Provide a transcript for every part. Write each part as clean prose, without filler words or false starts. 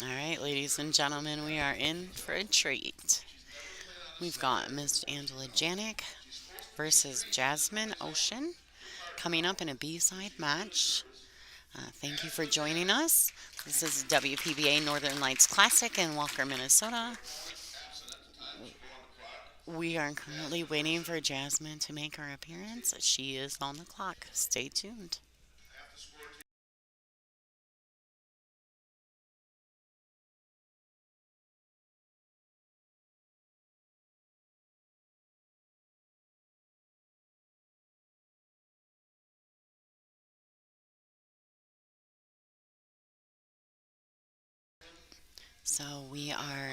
All right, ladies and gentlemen, we are in for a treat. We've got Miss Angela Janik versus Jasmine Ocean coming up in a B-side match. Thank you for joining us. This is WPBA Northern Lights Classic in Walker, Minnesota. We are currently waiting for Jasmine to make her appearance. She is on the clock. Stay tuned. So we are.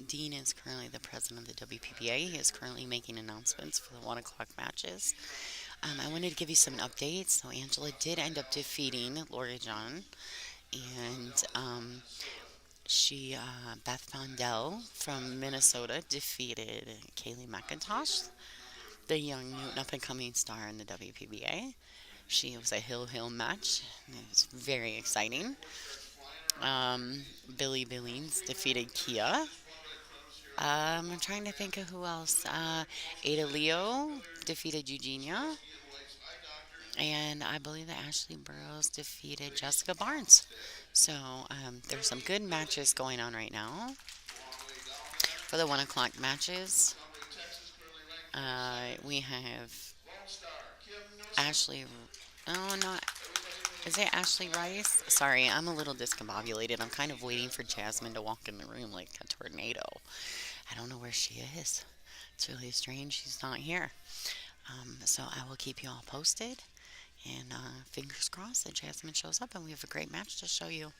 Dean is currently the president of the WPBA. He is currently making announcements for the 1 o'clock matches. I wanted to give you some updates. So Angela did end up defeating Lori John, and Beth Fondell from Minnesota defeated Kaylee McIntosh, the young new up and coming star in the WPBA. She was a hill match. It was very exciting. Billy Billings defeated Kia. I'm trying to think of who else. Ada Leo defeated Eugenia. And I believe that Ashley Burrows defeated Jessica Barnes. So there's some good matches going on right now for the 1 o'clock matches. We have Ashley. Oh, not. Is it Ashley Rice? Sorry, I'm a little discombobulated. I'm kind of waiting for Jasmine to walk in the room like a tornado. I don't know where she is. It's really strange she's not here. So I will keep you all posted. And fingers crossed that Jasmine shows up and we have a great match to show you.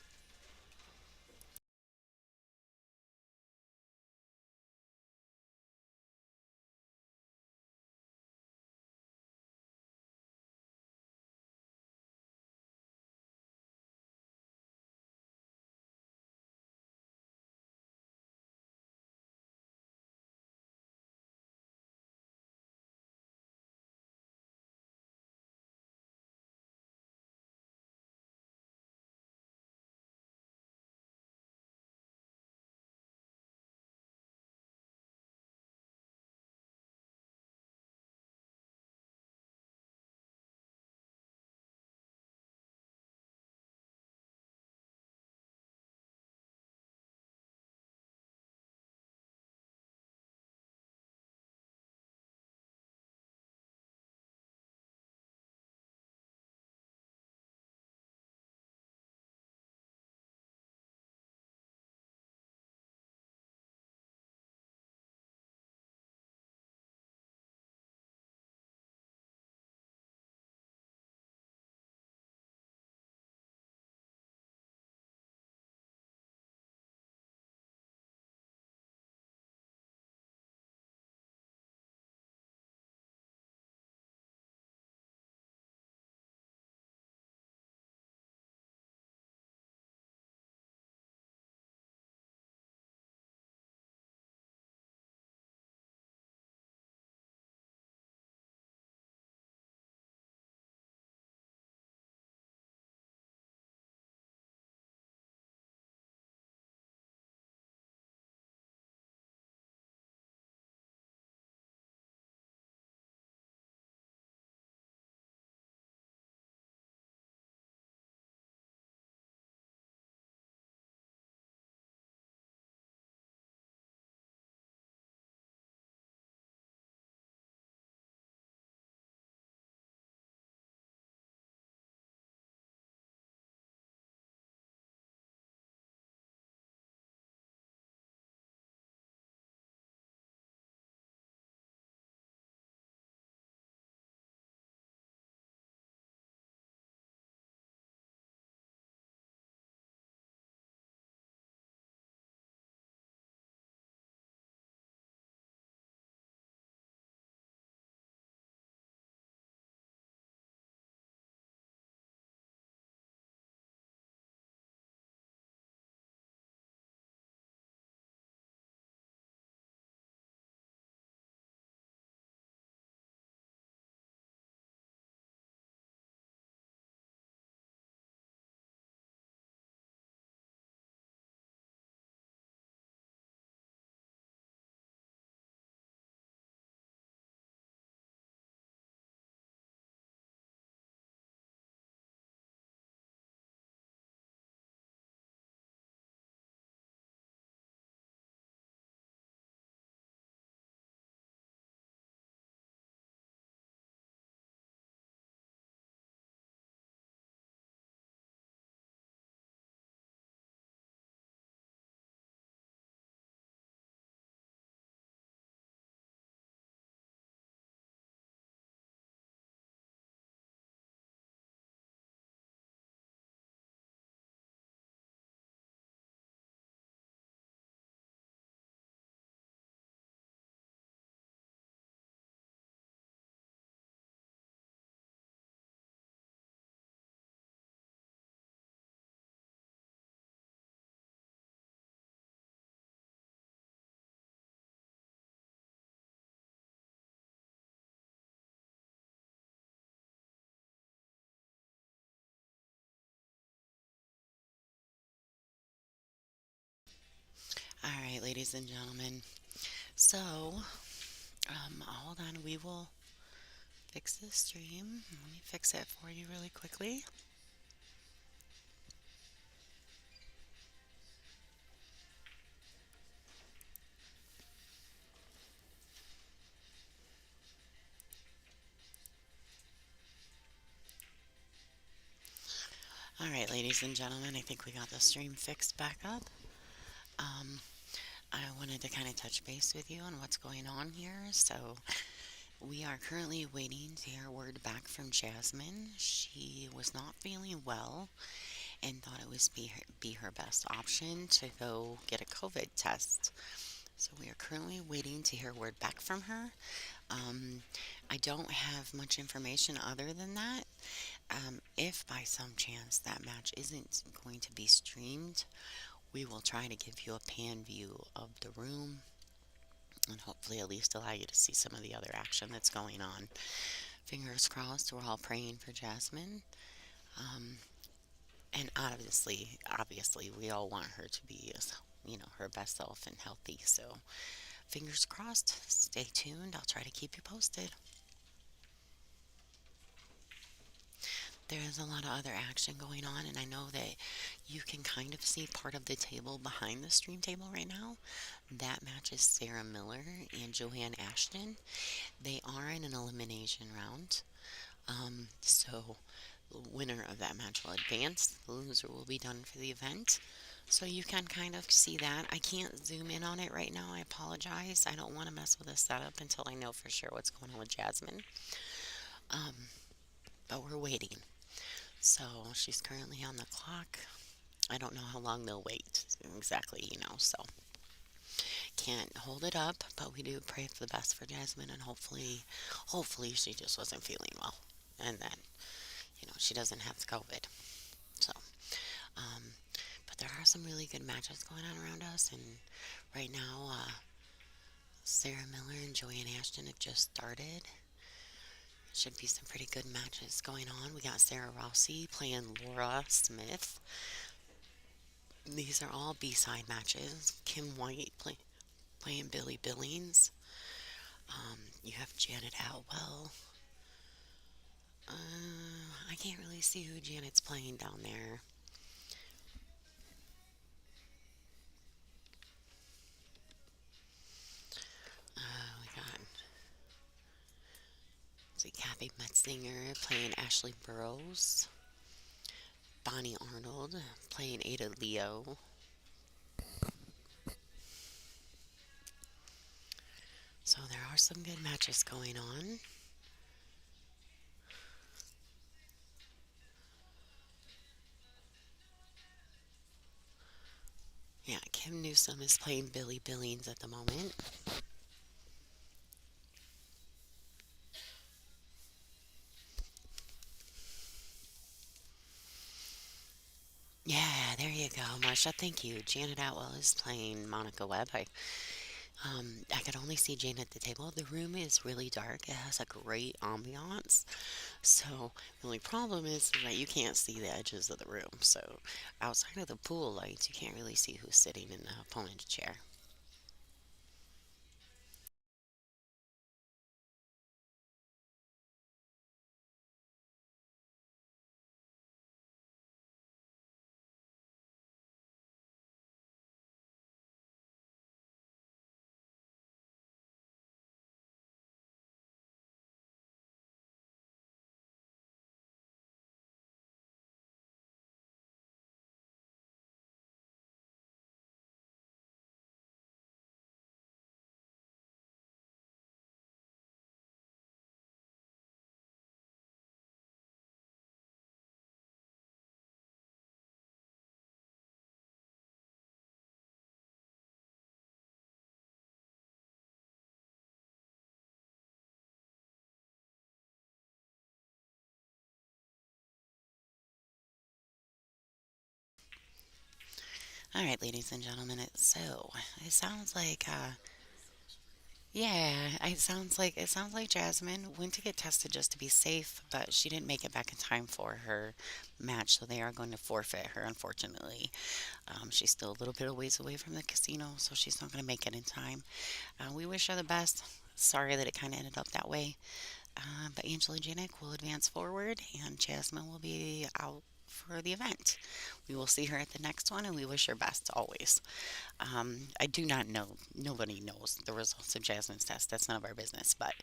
All right, ladies and gentlemen. So, hold on. We will fix the stream. Let me fix it for you really quickly. All right, ladies and gentlemen. I think we got the stream fixed back up. Um, I wanted to kind of touch base with you on what's going on here. So, we are currently waiting to hear word back from Jasmine. She was not feeling well and thought it was be her best option to go get a COVID test. So we are currently waiting to hear word back from her. Um, I don't have much information other than that. If by some chance that match isn't going to be streamed, we will try to give you a pan view of the room and hopefully at least allow you to see some of the other action that's going on. Fingers crossed, we're all praying for Jasmine. Um, and obviously, we all want her to be, her best self and healthy. So, fingers crossed. Stay tuned. I'll try to keep you posted. There is a lot of other action going on, and I know that you can kind of see part of the table behind the stream table right now. That matches Sarah Miller and Joanne Ashton. They are in an elimination round. So the winner of that match will advance. The loser will be done for the event. So you can kind of see that. I can't zoom in on it right now. I apologize. I don't want to mess with the setup until I know for sure what's going on with Jasmine. Um, but we're waiting. So she's currently on the clock. I don't know how long they'll wait exactly, so can't hold it up, but we do pray for the best for Jasmine and hopefully she just wasn't feeling well and then, she doesn't have the COVID. So, um, but there are some really good matches going on around us, and right now, Sarah Miller and Joanne Ashton have just started. Should be some pretty good matches going on. We got Sarah Rossi playing Laura Smith. These are all B-side matches. Kim White playing Billy Billings. You have Janet Outwell. I can't really see who Janet's playing down there. We got, let's see, Kathy Metzinger playing Ashley Burrows. Bonnie Arnold playing Ada Leo. So there are some good matches going on. Yeah, Kim Newsom is playing Billy Billings at the moment. Yeah, there you go, Marsha. Thank you. Janet Atwell is playing Monica Webb. I could only see Jane at the table. The room is really dark. It has a great ambiance. So the only problem is that you can't see the edges of the room. So outside of the pool lights, you can't really see who's sitting in the opponent's chair. All right, ladies and gentlemen. It sounds like Yeah, it sounds like Jasmine went to get tested just to be safe, but she didn't make it back in time for her match, so they are going to forfeit her, unfortunately. She's still a little bit of ways away from the casino, so she's not going to make it in time. We wish her the best. Sorry that it kind of ended up that way. But Angela Janik will advance forward, and Jasmine will be out for the event. We will see her at the next one, and we wish her best always. I do not know, nobody knows the results of Jasmine's test. That's none of our business, but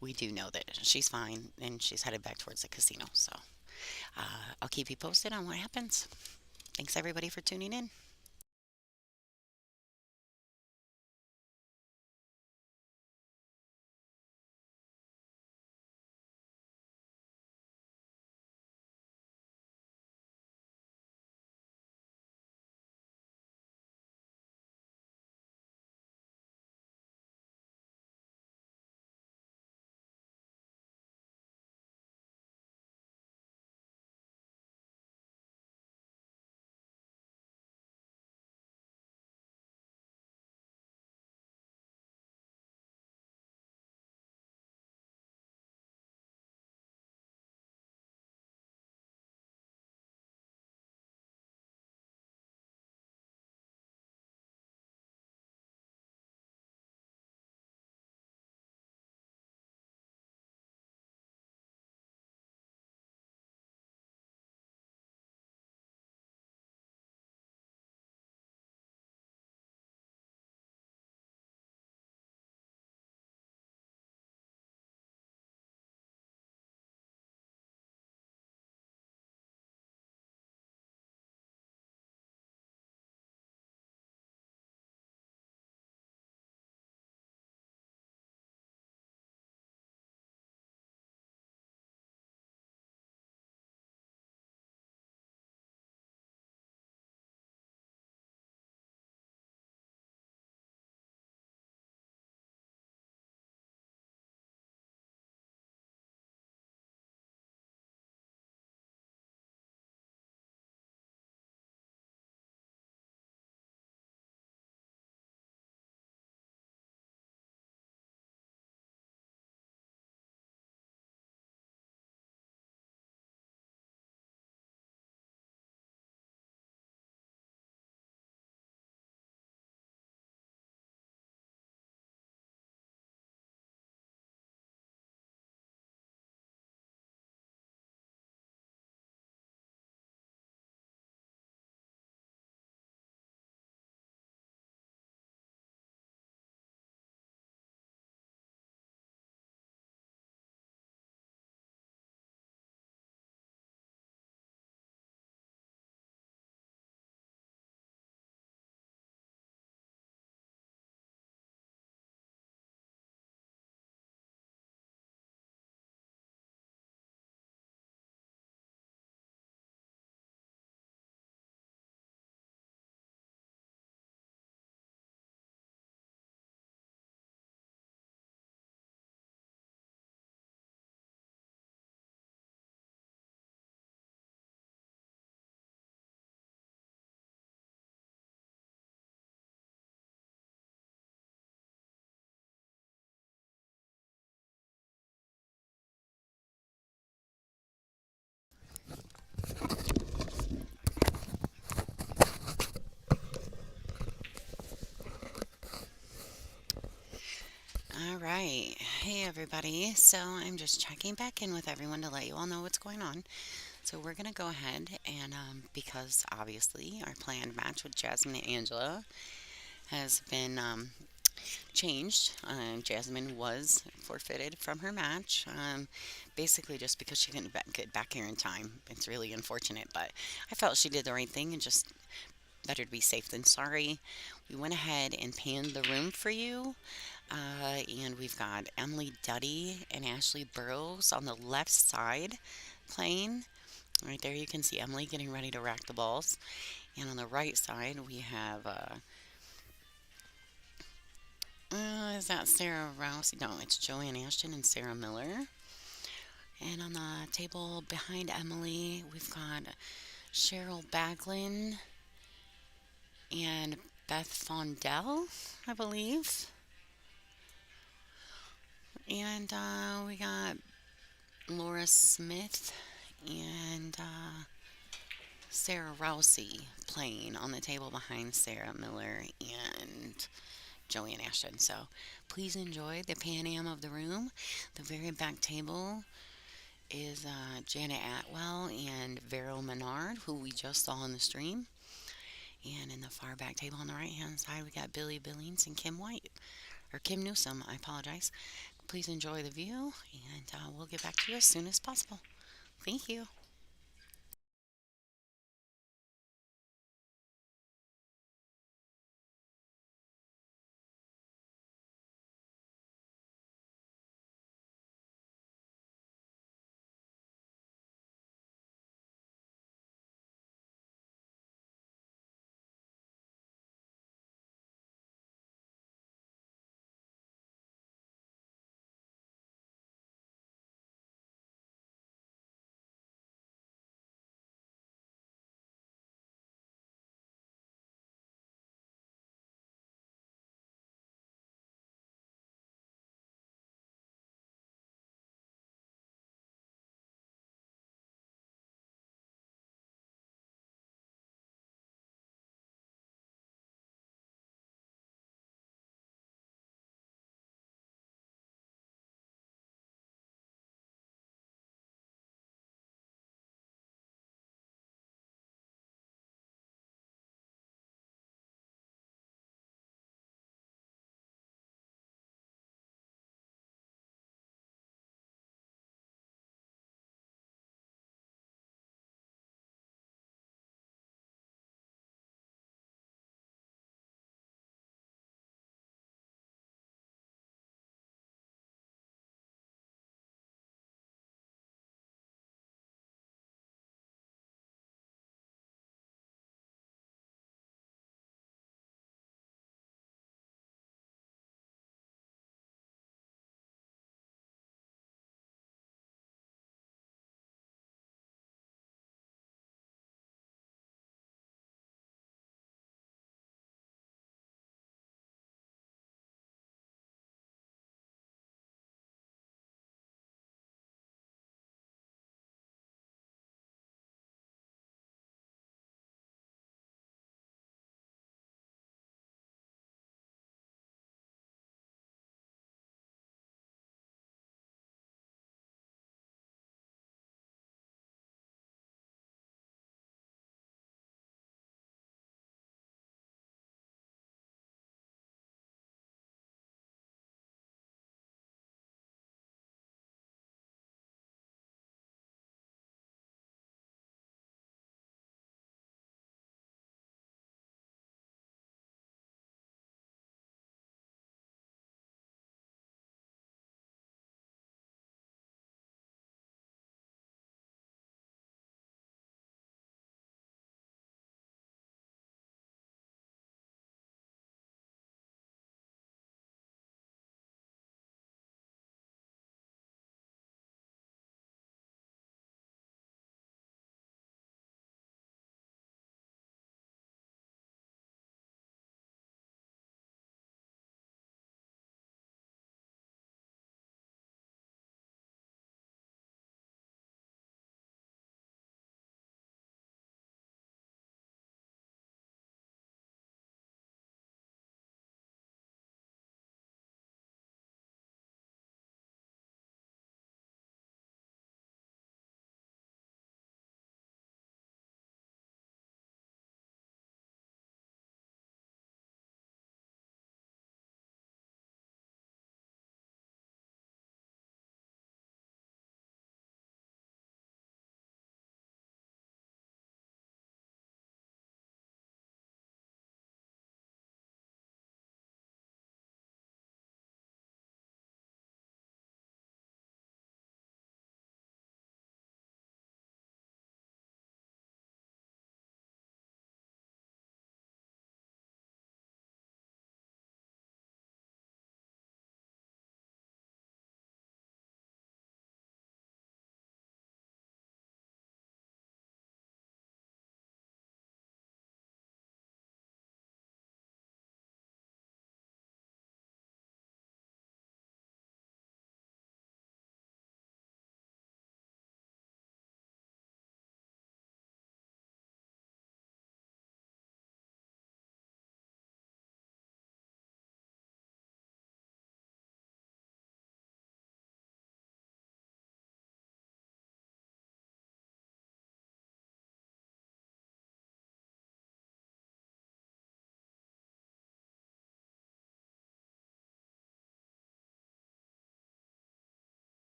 we do know that she's fine and she's headed back towards the casino. So I'll keep you posted on what happens. Thanks everybody for tuning in. All right. Hey everybody. So I'm just checking back in with everyone to let you all know what's going on. So we're going to go ahead and, because obviously our planned match with Jasmine and Angela has been changed. Jasmine was forfeited from her match, basically just because she couldn't get back here in time. It's really unfortunate, but I felt she did the right thing and just better to be safe than sorry. We went ahead and panned the room for you, and we've got Emily Duddy and Ashley Burrows on the left side playing. Right there, you can see Emily getting ready to rack the balls. And on the right side, we have is that Sarah Rouse? No, it's Joanne Ashton and Sarah Miller. And on the table behind Emily, we've got Cheryl Baglin and Beth Fondell, I believe. And we got Laura Smith and Sarah Rousey playing on the table behind Sarah Miller and Joanne Ashton. So please enjoy the Pan Am of the room. The very back table is Janet Atwell and Vero Menard, who we just saw on the stream. And in the far back table on the right hand side, we got Billy Billings and Kim White, or Kim Newsom, I apologize. Please enjoy the view, and we'll get back to you as soon as possible. Thank you.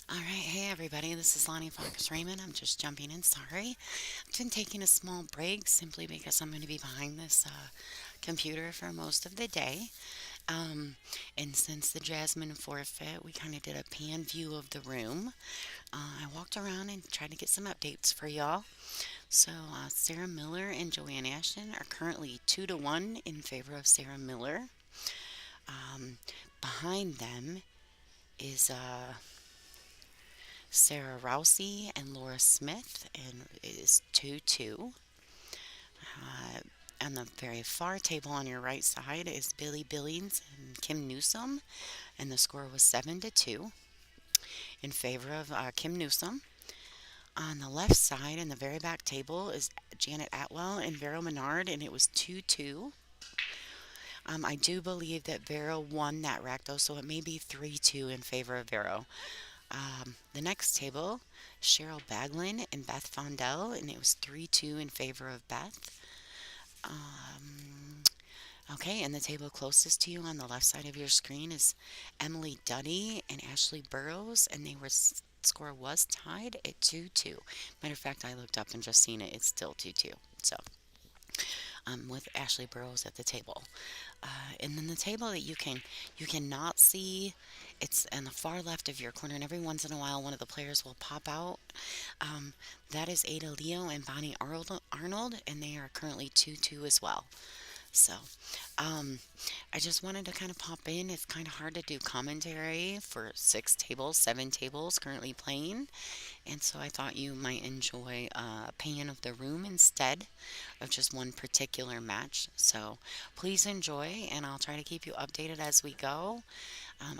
All right, hey everybody, this is Lonnie Fox Raymond. I'm just jumping in. Sorry, I've been taking a small break simply because I'm going to be behind this computer for most of the day. Um, and since the Jasmine forfeit, we kind of did a pan view of the room. I walked around and tried to get some updates for y'all. So, Sarah Miller and Joanne Ashton are currently 2-1 in favor of Sarah Miller. Um, Behind them is Sarah Rousey and Laura Smith, and it is 2-2. Uh, on the very far table on your right side is Billy Billings and Kim Newsom, and the score was 7-2 in favor of Kim Newsom. On the left side in the very back table is Janet Atwell and Vero Menard, and it was 2-2. I do believe that Vero won that rack though, so it may be 3-2 in favor of Vero. The next table, Cheryl Baglin and Beth Fondell, and it was 3-2 in favor of Beth. Um, okay, and the table closest to you on the left side of your screen is Emily Duddy and Ashley Burrows, and score was tied at 2-2. Matter of fact, I looked up and just seen it; it's still 2-2. So, with Ashley Burrows at the table. And then the table that you cannot see, it's in the far left of your corner, and every once in a while one of the players will pop out. Um, that is Ada Leo and Bonnie Arnold, and they are currently 2-2 as well. So, um, I just wanted to kind of pop in. It's kind of hard to do commentary for 6 tables, 7 tables currently playing, and so I thought you might enjoy a pan of the room instead of just one particular match. So please enjoy, and I'll try to keep you updated as we go.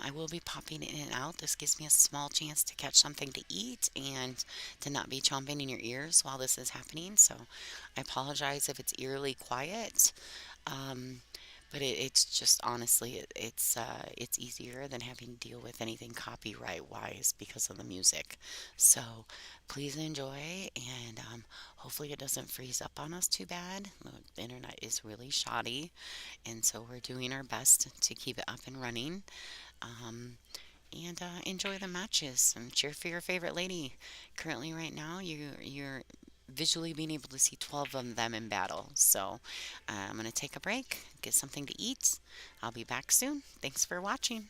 I will be popping in and out. This gives me a small chance to catch something to eat and to not be chomping in your ears while this is happening. So I apologize if it's eerily quiet. Um, but it's just honestly it's easier than having to deal with anything copyright wise because of the music. So please enjoy, and hopefully it doesn't freeze up on us too bad. The internet is really shoddy, and so we're doing our best to keep it up and running. Um, and enjoy the matches and cheer for your favorite lady. Currently, right now, you're visually being able to see 12 of them in battle. So I'm going to take a break, get something to eat. I'll be back soon. Thanks for watching.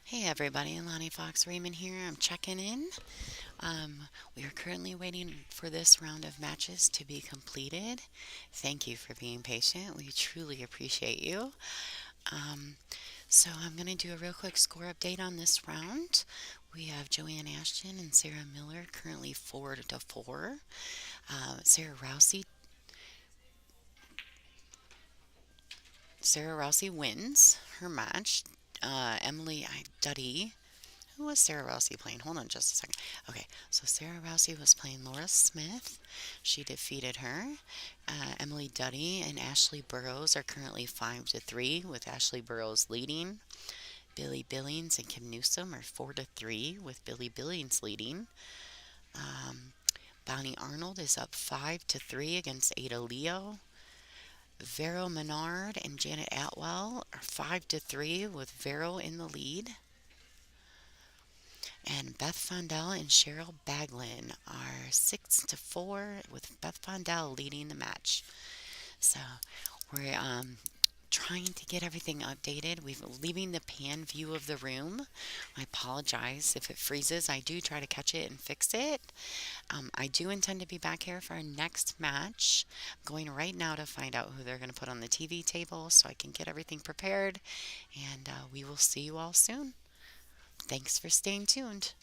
Hey everybody, Lonnie Fox Raymond here. I'm checking in. We are currently waiting for this round of matches to be completed. Thank you for being patient. We truly appreciate you. Um, so I'm going to do a real quick score update on this round. We have Joanne Ashton and Sarah Miller currently 4-4. Sarah Rousey. Sarah Rousey wins her match. Emily Duddy. Who was Sarah Rousey playing? Hold on just a second. Okay, so Sarah Rousey was playing Laura Smith. She defeated her. Emily Duddy and Ashley Burrows are currently 5-3, with Ashley Burrows leading. Billy Billings and Kim Newsom are 4-3, with Billy Billings leading. Um, Bonnie Arnold is up 5-3 against Ada Leo. Vero Menard and Janet Atwell are 5-3, with Vero in the lead. And Beth Fondell and Cheryl Baglin are 6-4, with Beth Fondell leading the match. So we're trying to get everything updated. We're leaving the pan view of the room. I apologize if it freezes. I do try to catch it and fix it. I do intend to be back here for our next match. I'm going right now to find out who they're going to put on the TV table so I can get everything prepared. And we will see you all soon. Thanks for staying tuned.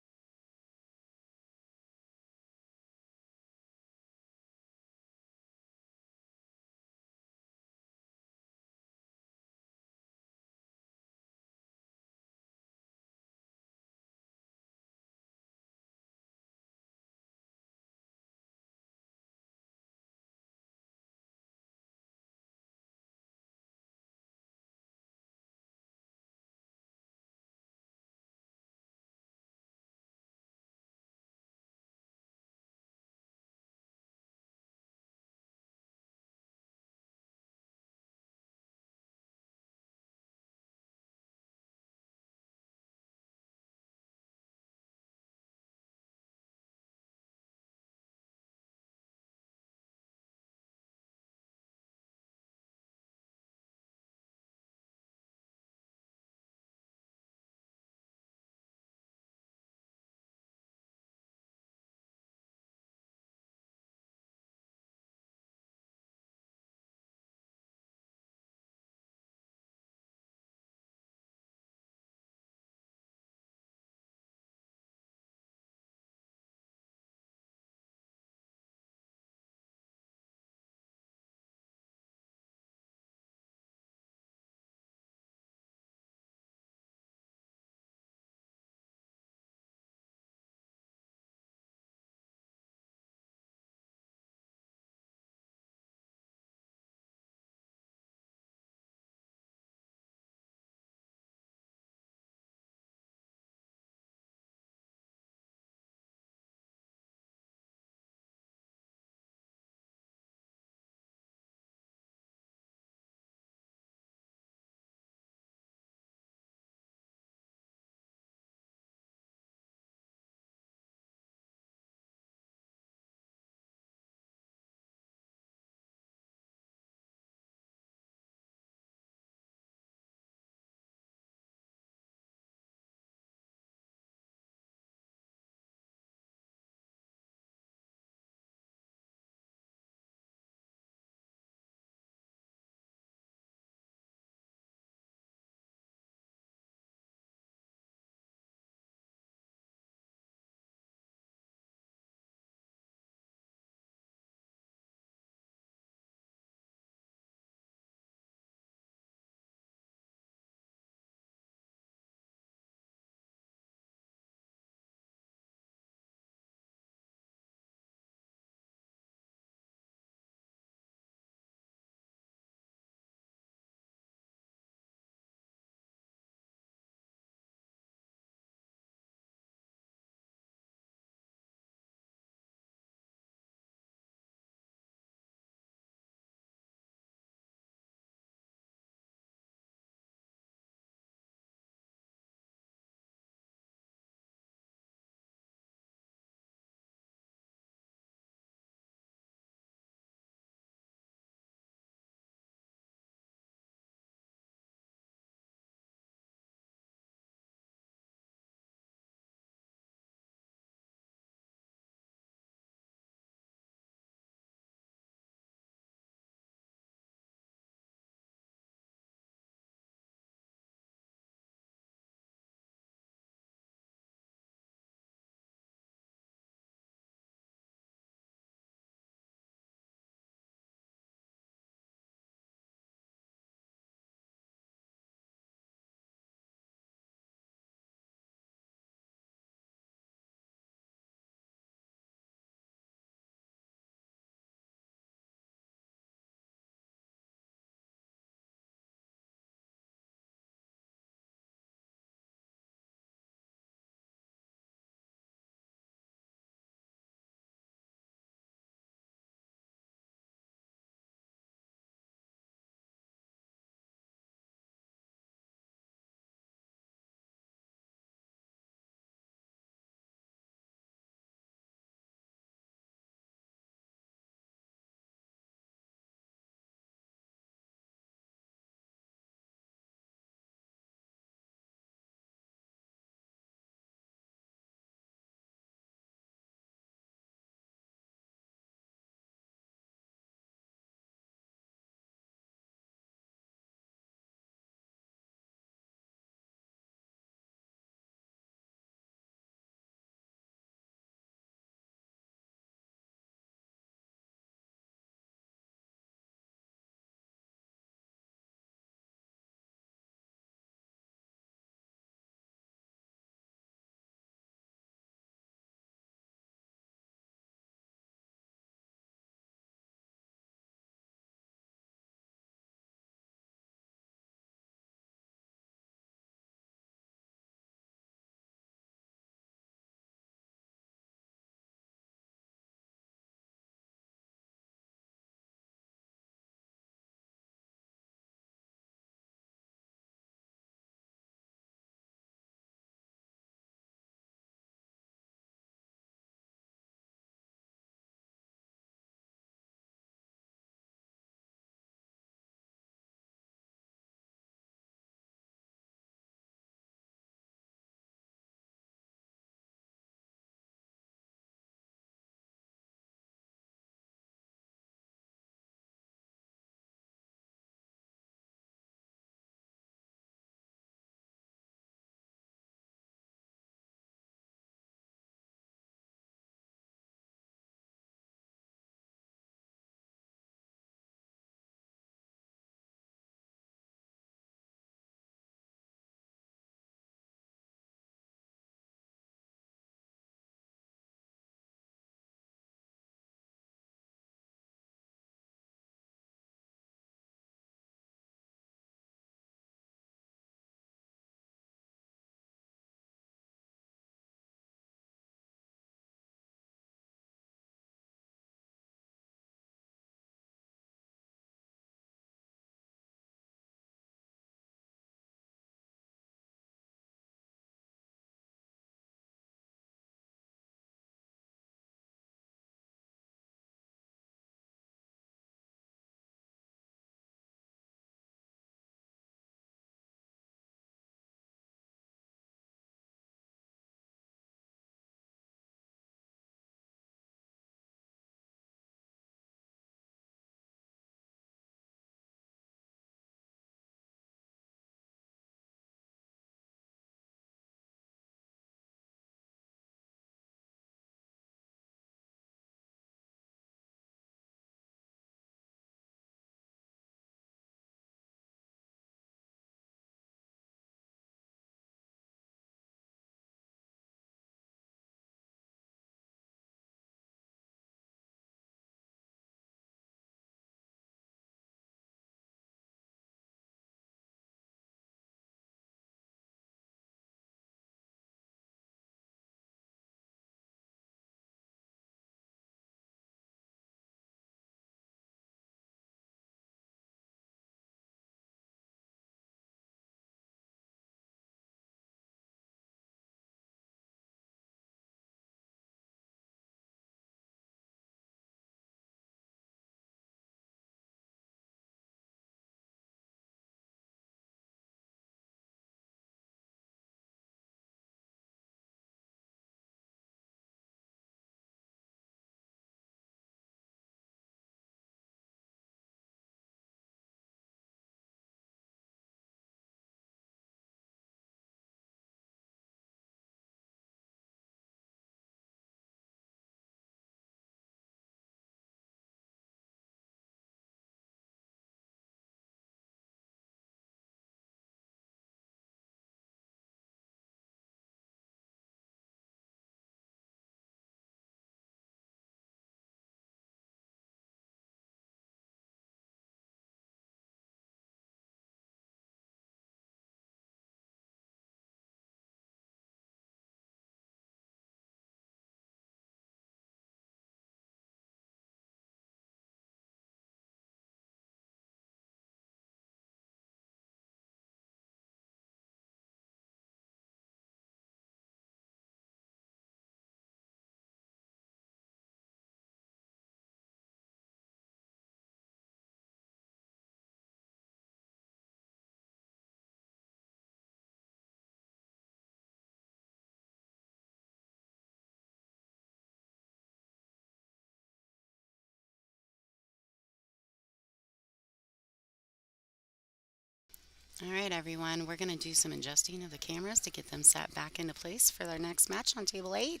All right, everyone, we're going to do some adjusting of the cameras to get them set back into place for our next match on table 8.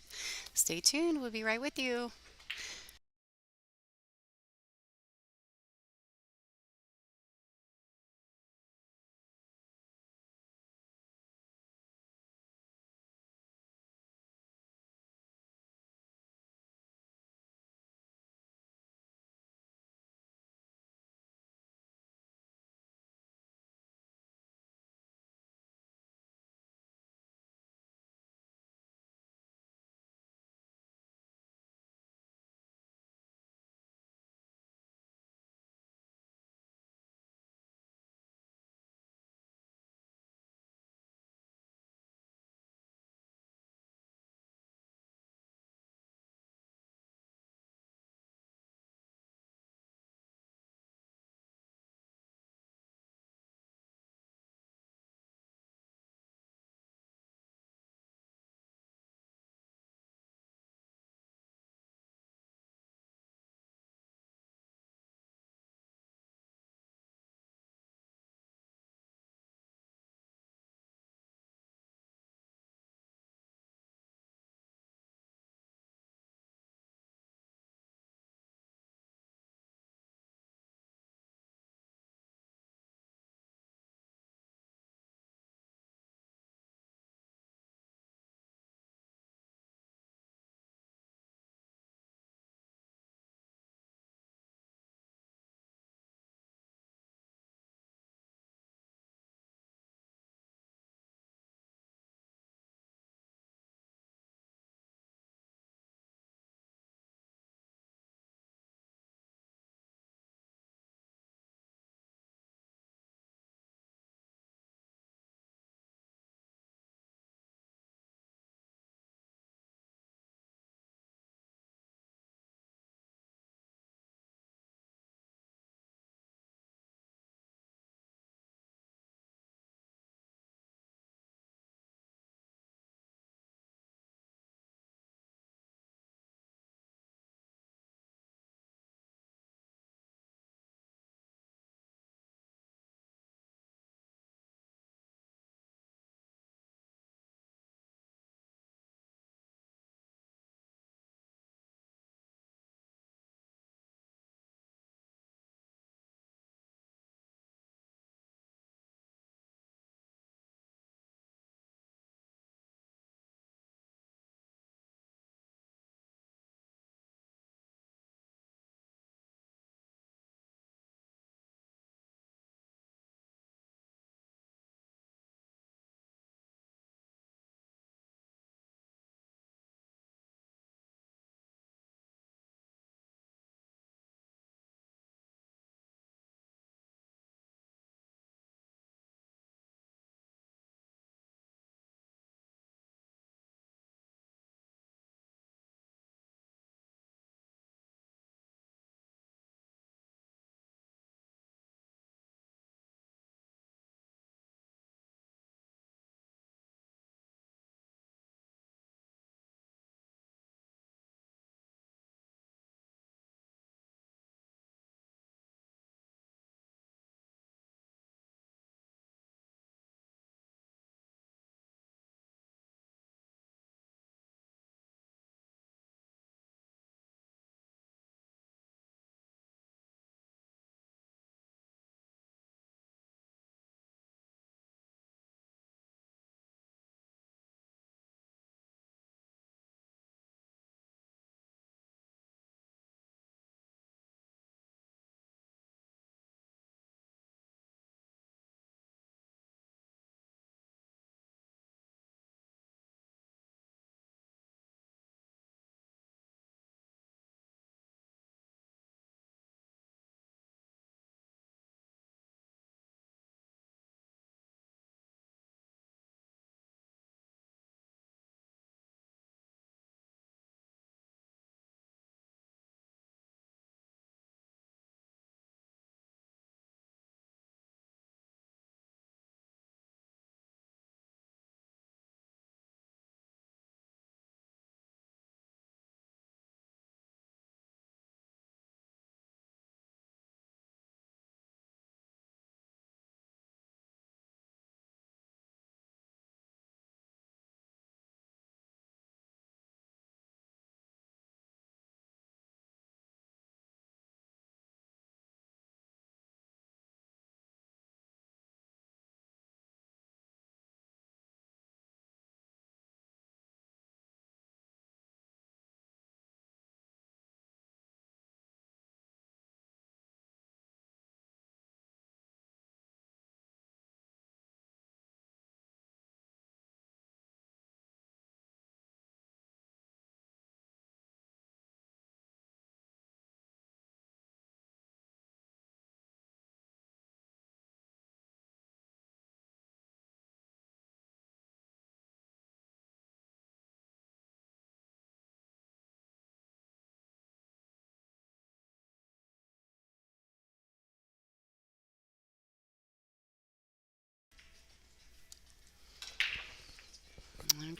Stay tuned, we'll be right with you.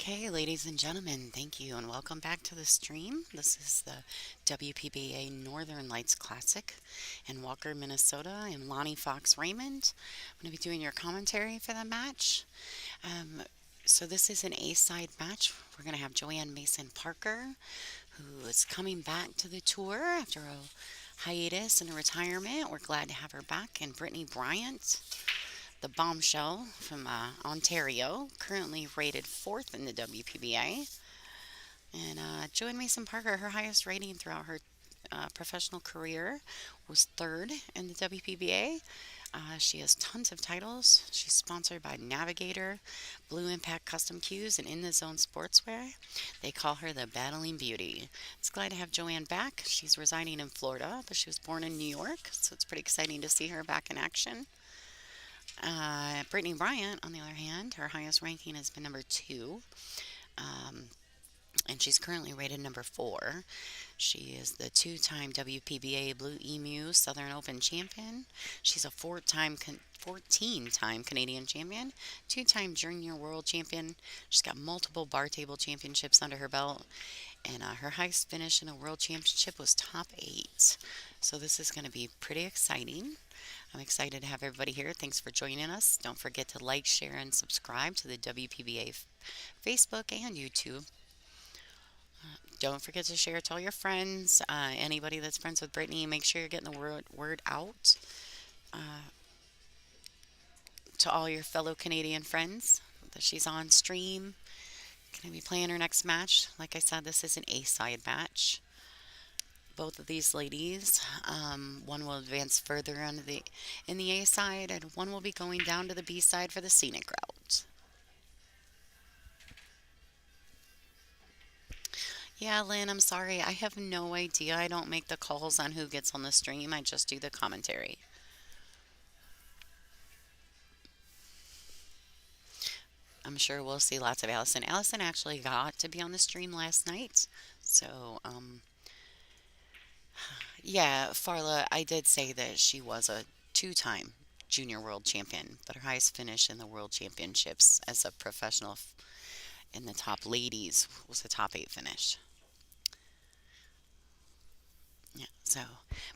Okay, ladies and gentlemen, thank you and welcome back to the stream. This is the WPBA Northern Lights Classic in Walker, Minnesota. I'm Lonnie Fox Raymond. I'm going to be doing your commentary for the match. Um, so, this is an A side match. We're going to have Joanne Mason Parker, who is coming back to the tour after a hiatus and a retirement. We're glad to have her back. And Brittany Bryant, the bombshell from Ontario, currently rated fourth in the WPBA. And Joanne Mason Parker, her highest rating throughout her professional career was third in the WPBA. She has tons of titles. She's sponsored by Navigator, Blue Impact Custom Cues, and In the Zone Sportswear. They call her the Battling Beauty. It's glad to have Joanne back. She's residing in Florida, but she was born in New York, so it's pretty exciting to see her back in action. Brittany Bryant, on the other hand, her highest ranking has been number two. Um, and she's currently rated number four. She is the two-time WPBA Blue Emu Southern Open champion. She's a 14-time Canadian champion, two-time Junior World champion. She's got multiple bar table championships under her belt, and her highest finish in a world championship was top eight. So this is going to be pretty exciting. I'm excited to have everybody here. Thanks for joining us. Don't forget to like, share, and subscribe to the WPBA Facebook and YouTube. Don't forget to share it to all your friends. Anybody that's friends with Brittany, make sure you're getting the word out uh, to all your fellow Canadian friends that she's on stream. Going to be playing her next match. Like I said, this is an A-side match. Both of these ladies, one will advance further in the A side, and one will be going down to the B side for the scenic route. Yeah, Lynn, I'm sorry. I have no idea. I don't make the calls on who gets on the stream. I just do the commentary. I'm sure we'll see lots of Allison. Allison actually got to be on the stream last night. So, yeah, Farla, I did say that she was a two-time junior world champion, but her highest finish in the world championships as a professional in the top ladies was a top eight finish. Yeah, so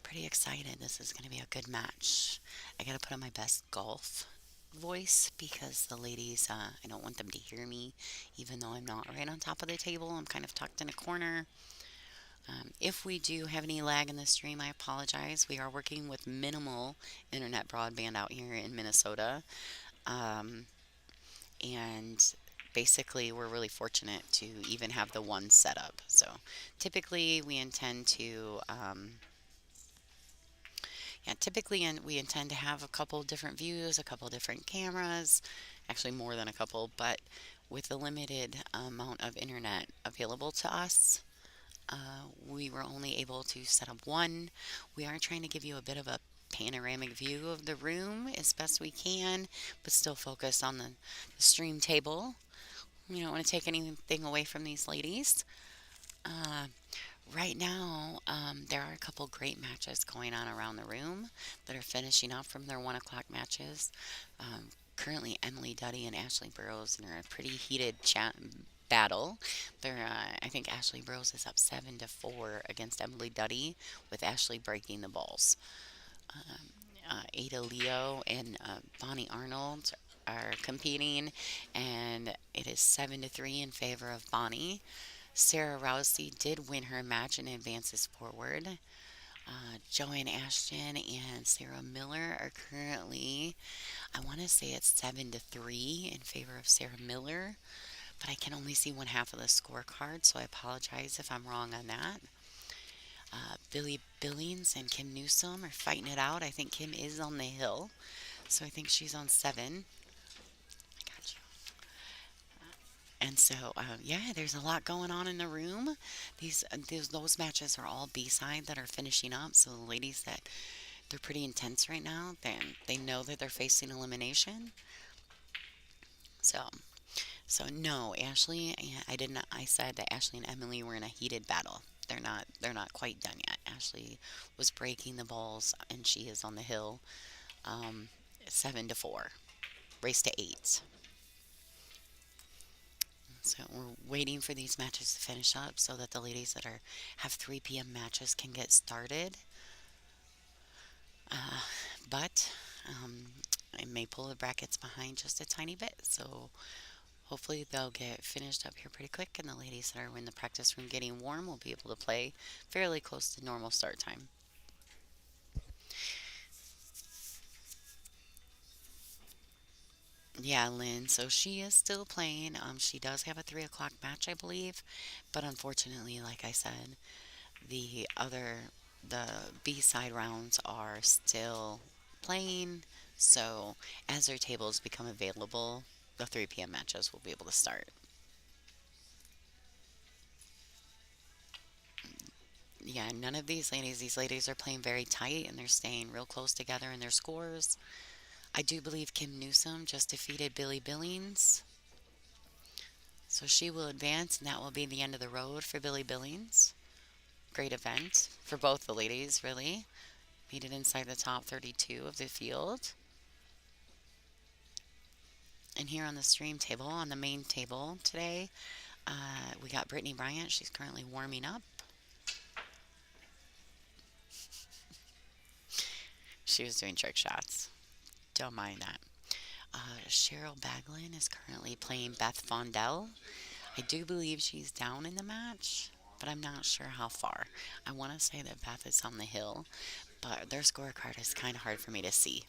pretty excited. This is going to be a good match. I got to put on my best golf voice because the ladies, I don't want them to hear me, even though I'm not right on top of the table. I'm kind of tucked in a corner. If we do have any lag in the stream, I apologize. We are working with minimal internet broadband out here in Minnesota. Um, and basically, we're really fortunate to even have the one setup. So typically, we intend to. Yeah, typically, we intend to have a couple different views, a couple different cameras, actually more than a couple, but with the limited amount of internet available to us, we were only able to set up one. We are trying to give you a bit of a panoramic view of the room as best we can, but still focus on the stream table. We don't want to take anything away from these ladies. Uh, right now, there are a couple great matches going on around the room that are finishing up from their 1 o'clock matches. Currently, Emily Duddy and Ashley Burrows are in a pretty heated battle. I think Ashley Burrows is up 7-4 against Emily Duddy, with Ashley breaking the balls. Um, Ada Leo and Bonnie Arnold are competing, and it is 7-3 in favor of Bonnie. Sarah Rousey did win her match and advances forward. Joanne Ashton and Sarah Miller are currently, I want to say it's 7-3 in favor of Sarah Miller, but I can only see one half of the scorecard, so I apologize if I'm wrong on that. Billy Billings and Kim Newsom are fighting it out. I think Kim is on the hill, so I think she's on seven. I got you. And so, yeah, there's a lot going on in the room. Those matches are all B-side that are finishing up. So the ladies that they're pretty intense right now. They know that they're facing elimination. So, so no, Ashley. I did not. I said that Ashley and Emily were in a heated battle. They're not quite done yet. Ashley was breaking the balls, and she is on the hill. Um, 7-4, race to eight. So we're waiting for these matches to finish up so that the ladies that are have 3 p.m. matches can get started. Uh, but I may pull the brackets behind just a tiny bit. So hopefully they'll get finished up here pretty quick, and the ladies that are in the practice room getting warm will be able to play fairly close to normal start time. Yeah, Lynn. So she is still playing. She does have a 3 o'clock match, I believe, but unfortunately, like I said, the other the B side rounds are still playing. So as their tables become available, the 3 p.m. matches will be able to start. Yeah, none of these ladies are playing very tight and they're staying real close together in their scores. I do believe Kim Newsom just defeated Billy Billings. So she will advance, and that will be the end of the road for Billy Billings. Great event for both the ladies, really. Made it inside the top 32 of the field. And here on the stream table, on the main table today, we got Brittany Bryant. She's currently warming up. She was doing trick shots. Don't mind that. Cheryl Baglin is currently playing Beth Fondell. I do believe she's down in the match, but I'm not sure how far. I want to say that Beth is on the hill, but their scorecard is kind of hard for me to see.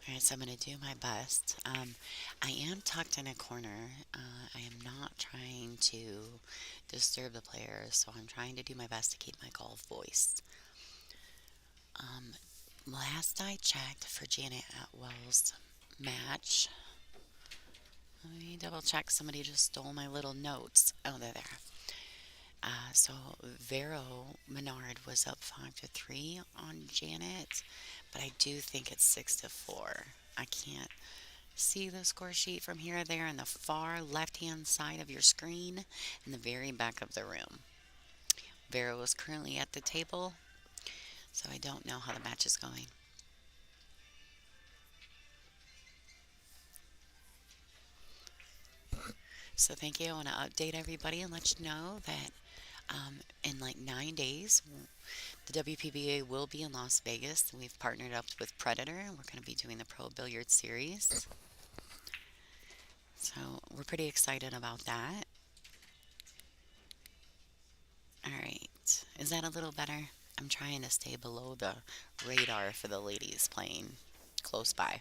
All right, so I'm going to do my best. I am tucked in a corner. I am not trying to disturb the players, so I'm trying to do my best to keep my golf voice. Um, Last I checked for Janet Atwell's match, let me double check. Somebody just stole my little notes. Oh, they're there. So Vero Menard was up 5-3 on Janet, but I do think it's 6-4. I can't see the score sheet from here or there on the far left hand side of your screen in the very back of the room. Vero is currently at the table, so I don't know how the match is going. So thank you. I want to update everybody and let you know that in like 9 days, the WPBA will be in Las Vegas. We've partnered up with Predator, and we're going to be doing the Pro Billiard Series. So we're pretty excited about that. All right. Is that a little better? I'm trying to stay below the radar for the ladies playing close by.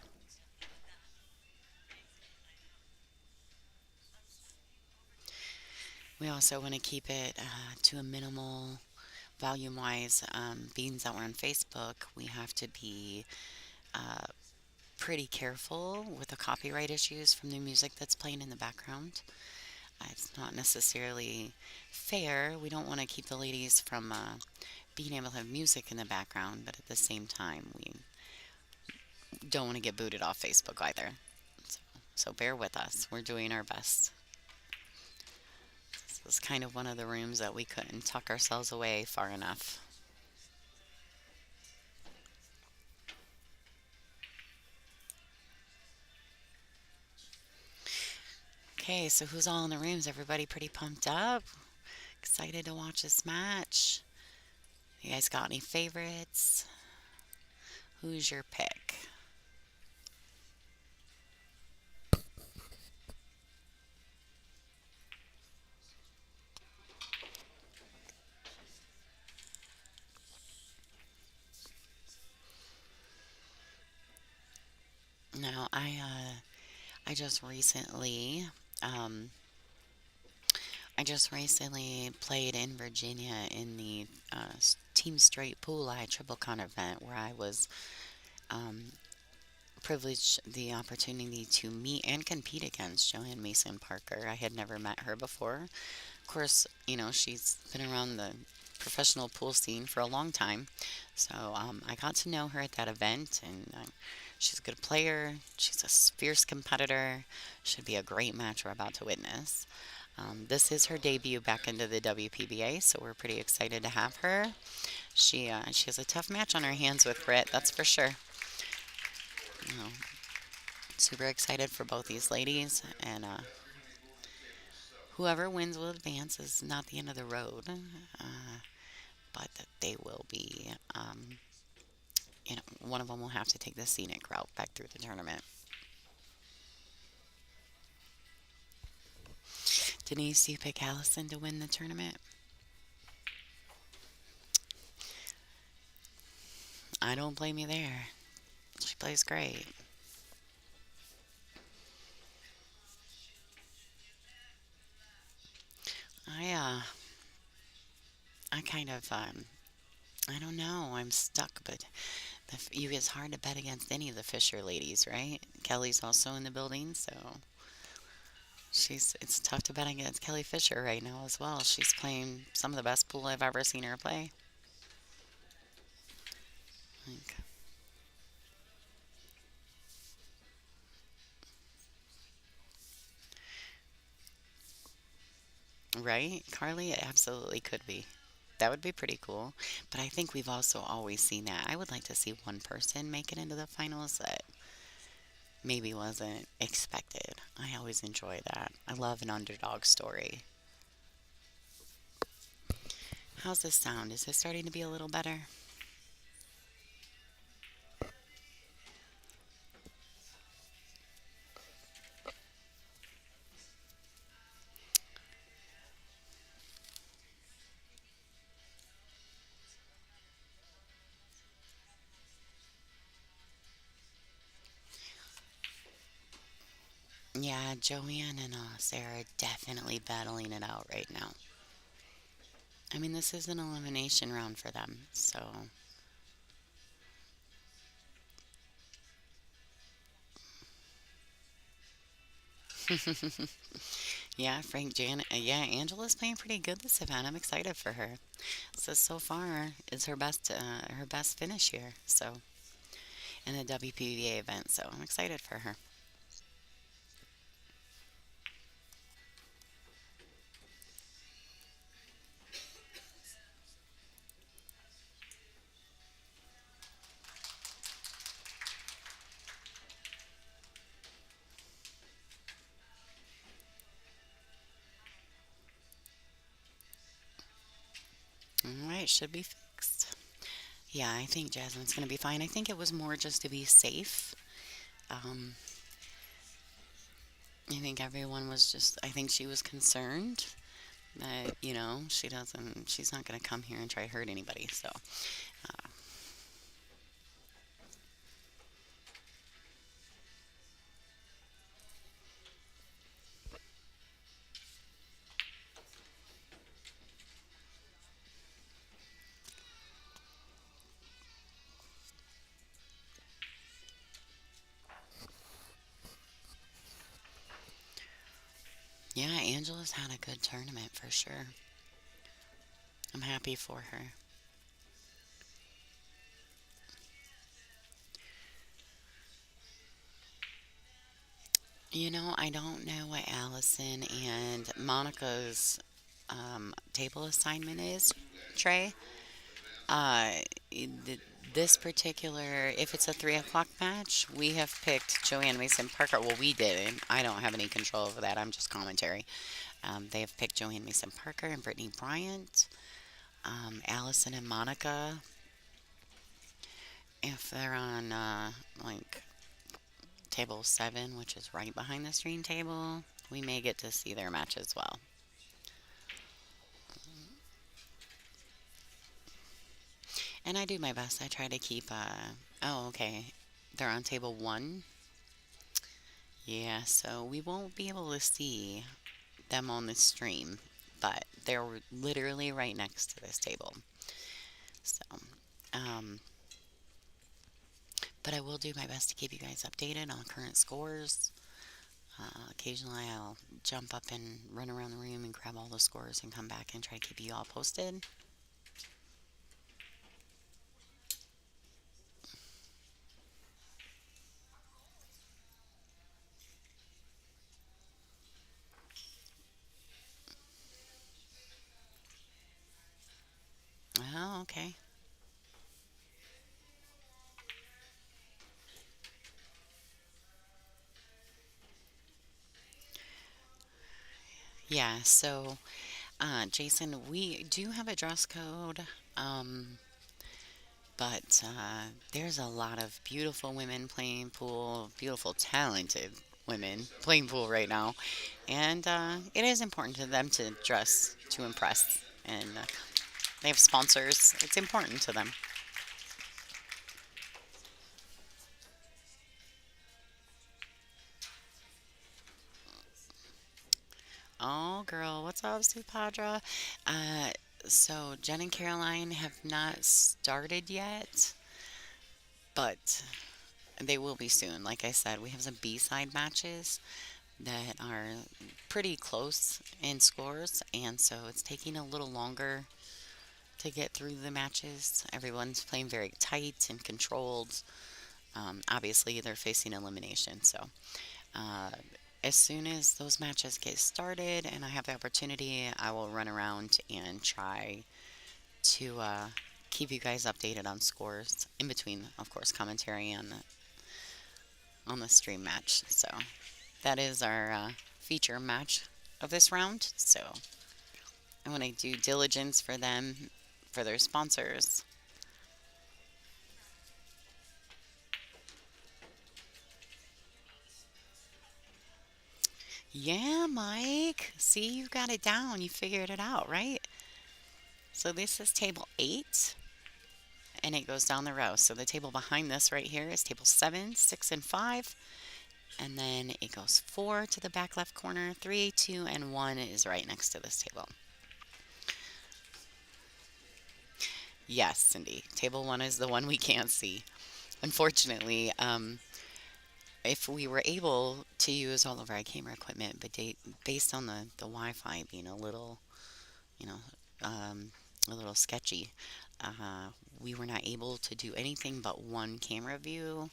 We also want to keep it to a minimal volume wise. Being that we're on Facebook, we have to be uh, pretty careful with the copyright issues from the music that's playing in the background. It's not necessarily fair. We don't want to keep the ladies from being able to have music in the background, but at the same time, we don't want to get booted off Facebook either. So, so bear with us. We're doing our best. This is kind of one of the rooms that we couldn't tuck ourselves away far enough. Okay, so who's all in the rooms? Everybody pretty pumped up? Excited to watch this match? You guys got any favorites? Who's your pick? No, I just recently um, I just recently played in Virginia in the Team Straight Pool Eye Triple Con event where I was um, privileged the opportunity to meet and compete against Joanne Mason Parker. I had never met her before. Of course, she's been around the professional pool scene for a long time. So I got to know her at that event, and she's a good player. She's a fierce competitor. Should be a great match we're about to witness. This is her debut back into the WPBA, so we're pretty excited to have her. She has a tough match on her hands with Britt, that's for sure. You know, super excited for both these ladies, and whoever wins will advance is not the end of the road, but that they will be. One of them will have to take the scenic route back through the tournament. Denise, do you pick Allison to win the tournament? I don't blame you there. She plays great. I uh, I kind of I don't know. I'm stuck, but it's hard to bet against any of the Fisher ladies, right? Kelly's also in the building, so it's tough to bet against Kelly Fisher right now as well. She's playing some of the best pool I've ever seen her play. Like, right? Carly, it absolutely could be. That would be pretty cool. But I think we've also always seen that. I would like to see one person make it into the finals that maybe wasn't expected. I always enjoy that. I love an underdog story. How's this sound? Is it starting to be a little better? Yeah, Joanne and Sarah definitely battling it out right now. I mean, this is an elimination round for them, so yeah, Frank, Janet, yeah, Angela's playing pretty good this event. I'm excited for her. So far, it's her best finish here. So in the WPBA event, so I'm excited for her. All right, should be fixed. Yeah, I think Jasmine's gonna be fine. I think it was more just to be safe. Um, I think everyone was just. I think she was concerned that she's not gonna come here and try to hurt anybody. So yeah, Angela's had a good tournament for sure. I'm happy for her. I don't know what Allison and Monica's table assignment is, Trey. Uh, th- this particular, if it's a 3 o'clock match, we have picked Joanne Mason Parker. Well, we didn't. I don't have any control over that. I'm just commentary. They have picked Joanne Mason Parker and Brittany Bryant. Allison and Monica, if they're on like table 7, which is right behind the stream table, we may get to see their match as well. And I do my best. I try to keep. Oh, okay. They're on table 1. Yeah, so we won't be able to see them on the stream, but they're literally right next to this table. So, um, but I will do my best to keep you guys updated on current scores. Occasionally, I'll jump up and run around the room and grab all the scores and come back and try to keep you all posted. Oh, okay. Yeah, so Jason, we do have a dress code, um, but there's a lot of beautiful women playing pool, beautiful, talented women playing pool right now, and it is important to them to dress to impress, and they have sponsors. It's important to them. Oh, girl, what's up, Supadra? Uh, so Jen and Caroline have not started yet, but they will be soon. Like I said, we have some B-side matches that are pretty close in scores, and so it's taking a little longer to get through the matches. Everyone's playing very tight and controlled. Obviously, they're facing elimination, so uh, as soon as those matches get started and I have the opportunity, I will run around and try to keep you guys updated on scores in between, of course, commentary on the stream match. So that is our feature match of this round. So I want to do diligence for them, for their sponsors. Yeah, Mike. See, you got it down. You figured it out, right? So this is table 8, and it goes down the row. So the table behind this right here is table 7, 6, and 5. And then it goes 4 to the back left corner, 3, 2, and 1 is right next to this table. Yes, Cindy. Table 1 is the one we can't see. Unfortunately, if we were able to use all of our camera equipment, but based on the Wi-Fi being a little, you know, a little sketchy, uh, we were not able to do anything but one camera view.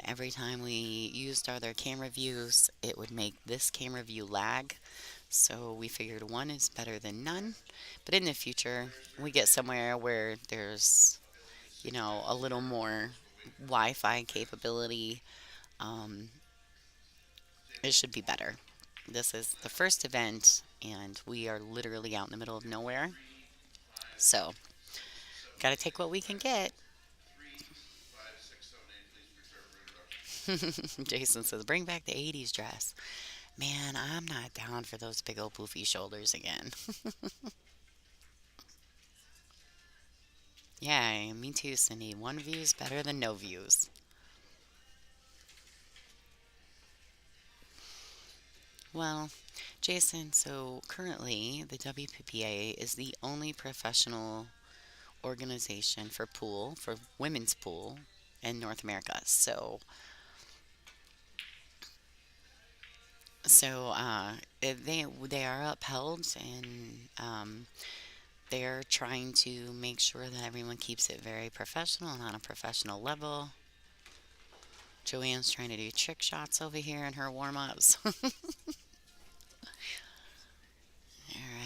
Every time we used other camera views, it would make this camera view lag. So we figured one is better than none. But in the future, we get somewhere where there's, a little more Wi-Fi capability. Um, it should be better. This is the first event, and we are literally out in the middle of nowhere. So, got to take what we can get. Jason says, bring back the 80s dress. Man, I'm not down for those big old poofy shoulders again. Yeah, me too, Cindy. One view is better than no views. Well, Jason, so currently the WPBA is the only professional organization for pool, for women's pool in North America. They are upheld, and they're trying to make sure that everyone keeps it very professional and on a professional level. Joanne's trying to do trick shots over here in her warm ups. All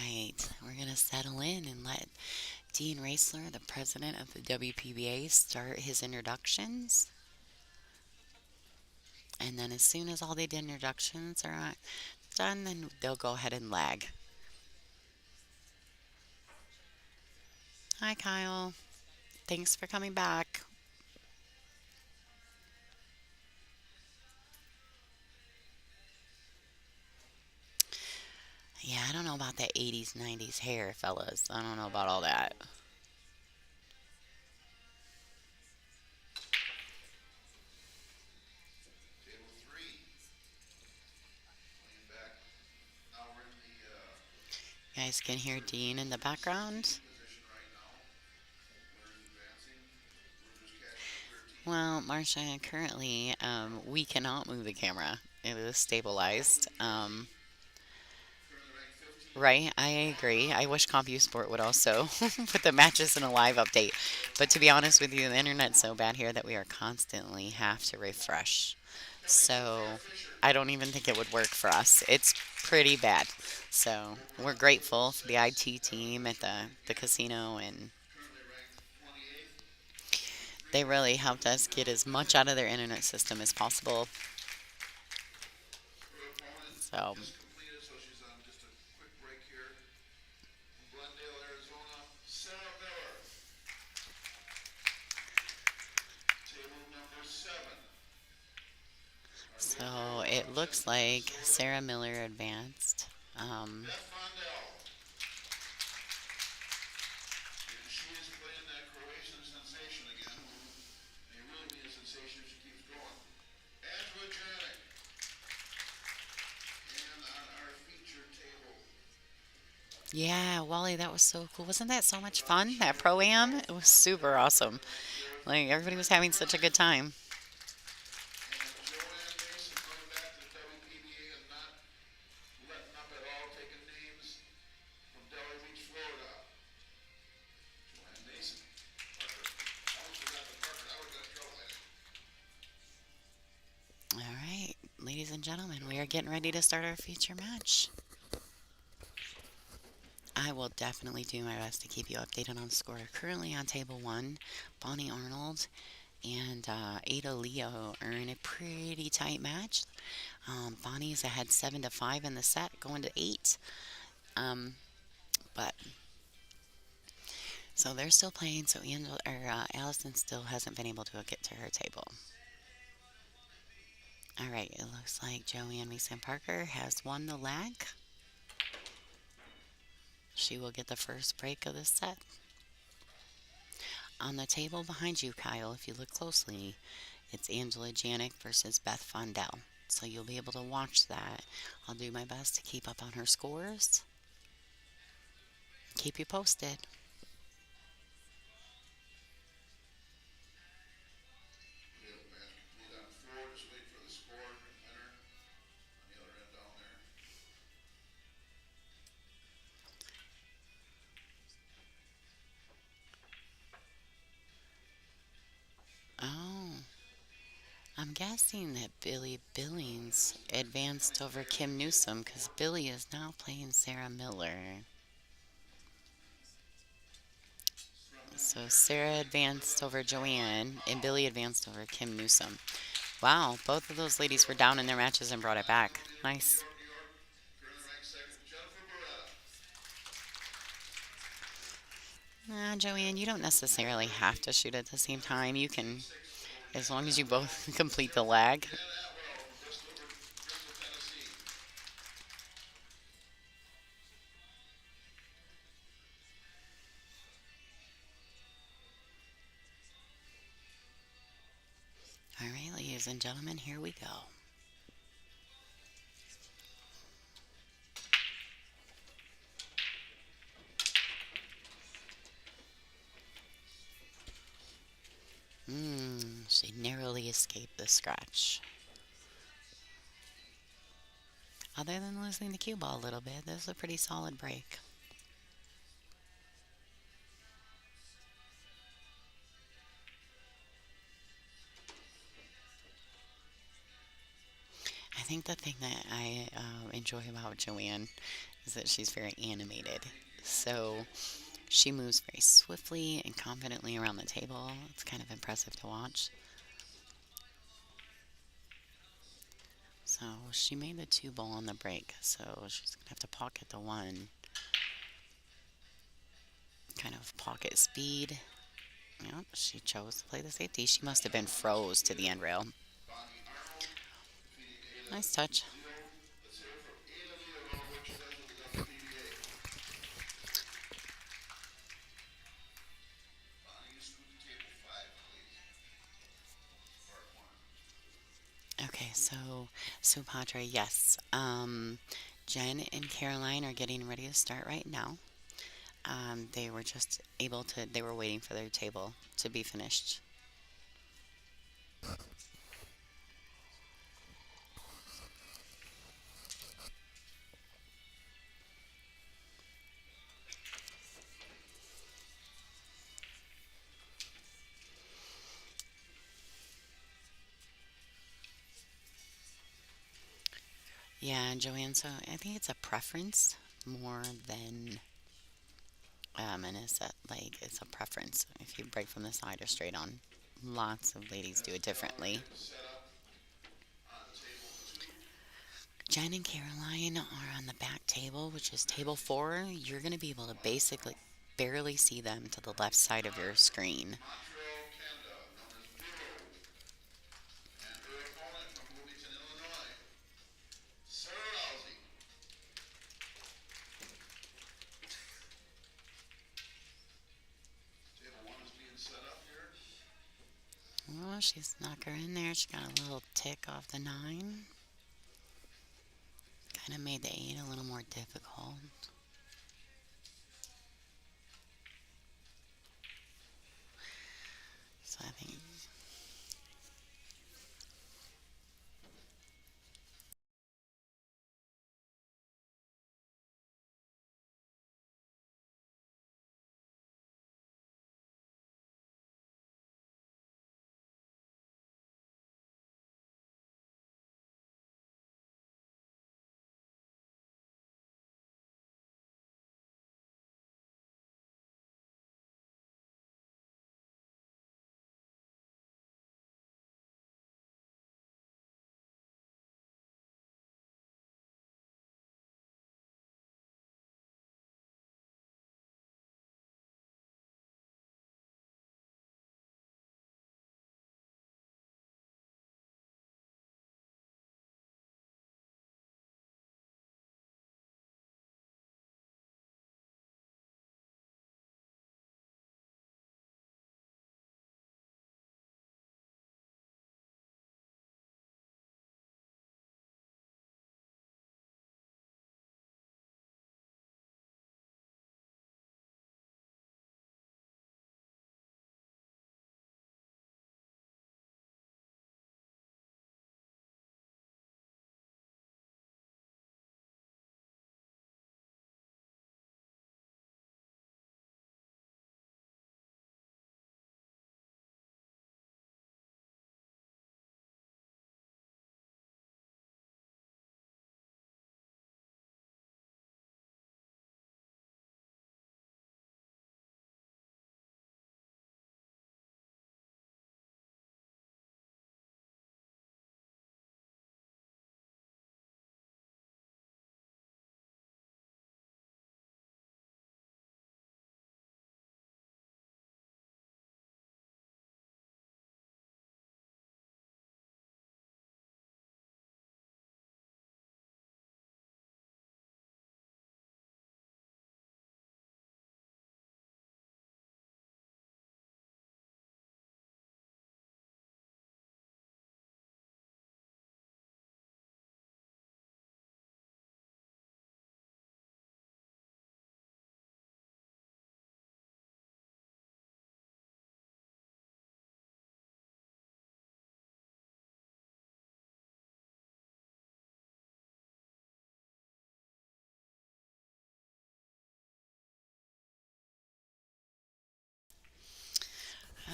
right, we're going to settle in and let Dean Raisler, the president of the WPBA, start his introductions. And then, as soon as all the introductions are done, then they'll go ahead and lag. Hi, Kyle. Thanks for coming back. Yeah, I don't know about that 80s, 90s hair, fellas. I don't know about all that. You guys can hear Dean in the background. Well, Marcia, currently, we cannot move the camera. It is stabilized. Right, I agree. I wish CompuSport would also put the matches in a live update. But to be honest with you, the internet's so bad here that we are constantly have to refresh. So I don't even think it would work for us. It's pretty bad. So we're grateful for the IT team at the casino, and They really helped us get as much out of their internet system as possible. So, so it looks like Sarah Miller advanced. Um, yeah, Wally, that was so cool. Wasn't that so much fun? That pro am? It was super awesome. Like everybody was having such a good time. All right, ladies and gentlemen, we are getting ready to start our feature match. I will definitely do my best to keep you updated on the score. Currently on table one, Bonnie Arnold and Ada Leo are in a pretty tight match. Bonnie's ahead 7-5 in the set, going to 8. Um, but so they're still playing. So Allison still hasn't been able to get to her table. All right, it looks like Joanne Mason Parker has won the lag. She will get the first break of the set. On the table behind you, Kyle, if you look closely, it's Angela Janik versus Beth Fondell. So you'll be able to watch that. I'll do my best to keep up on her scores. Keep you posted. Oh, I'm guessing that Billy Billings advanced over Kim Newsom because Billy is now playing Sarah Miller. So Sarah advanced over Joanne and Billy advanced over Kim Newsom. Wow, both of those ladies were down in their matches and brought it back. Nice. Joanne, you don't necessarily have to shoot at the same time. You can, as long as you both complete the lag. All right, ladies and gentlemen, here we go. She narrowly escaped the scratch. Other than losing the cue ball a little bit, this was a pretty solid break. I think the thing that I enjoy about Joanne is that she's very animated. So she moves very swiftly and confidently around the table. It's kind of impressive to watch. So she made the two ball on the break. So she's going to have to pocket the one. Kind of pocket speed. Yep, she chose to play the safety. She must have been froze to the end rail. Nice touch. Okay, so Padre, yes. Jen and Caroline are getting ready to start right now. They were just able to. They were waiting for their table to be finished. Yeah, Joanne. So I think it's a preference more than and it's that like it's a preference if you break from the side or straight on. Lots of ladies do it differently. Jen and Caroline are on the back table, which is table four. You're going to be able to basically barely see them to the left side of your screen. Oh, she's snuck her in there. She got a little tick off the nine. Kind of made the eight a little more difficult. So I think,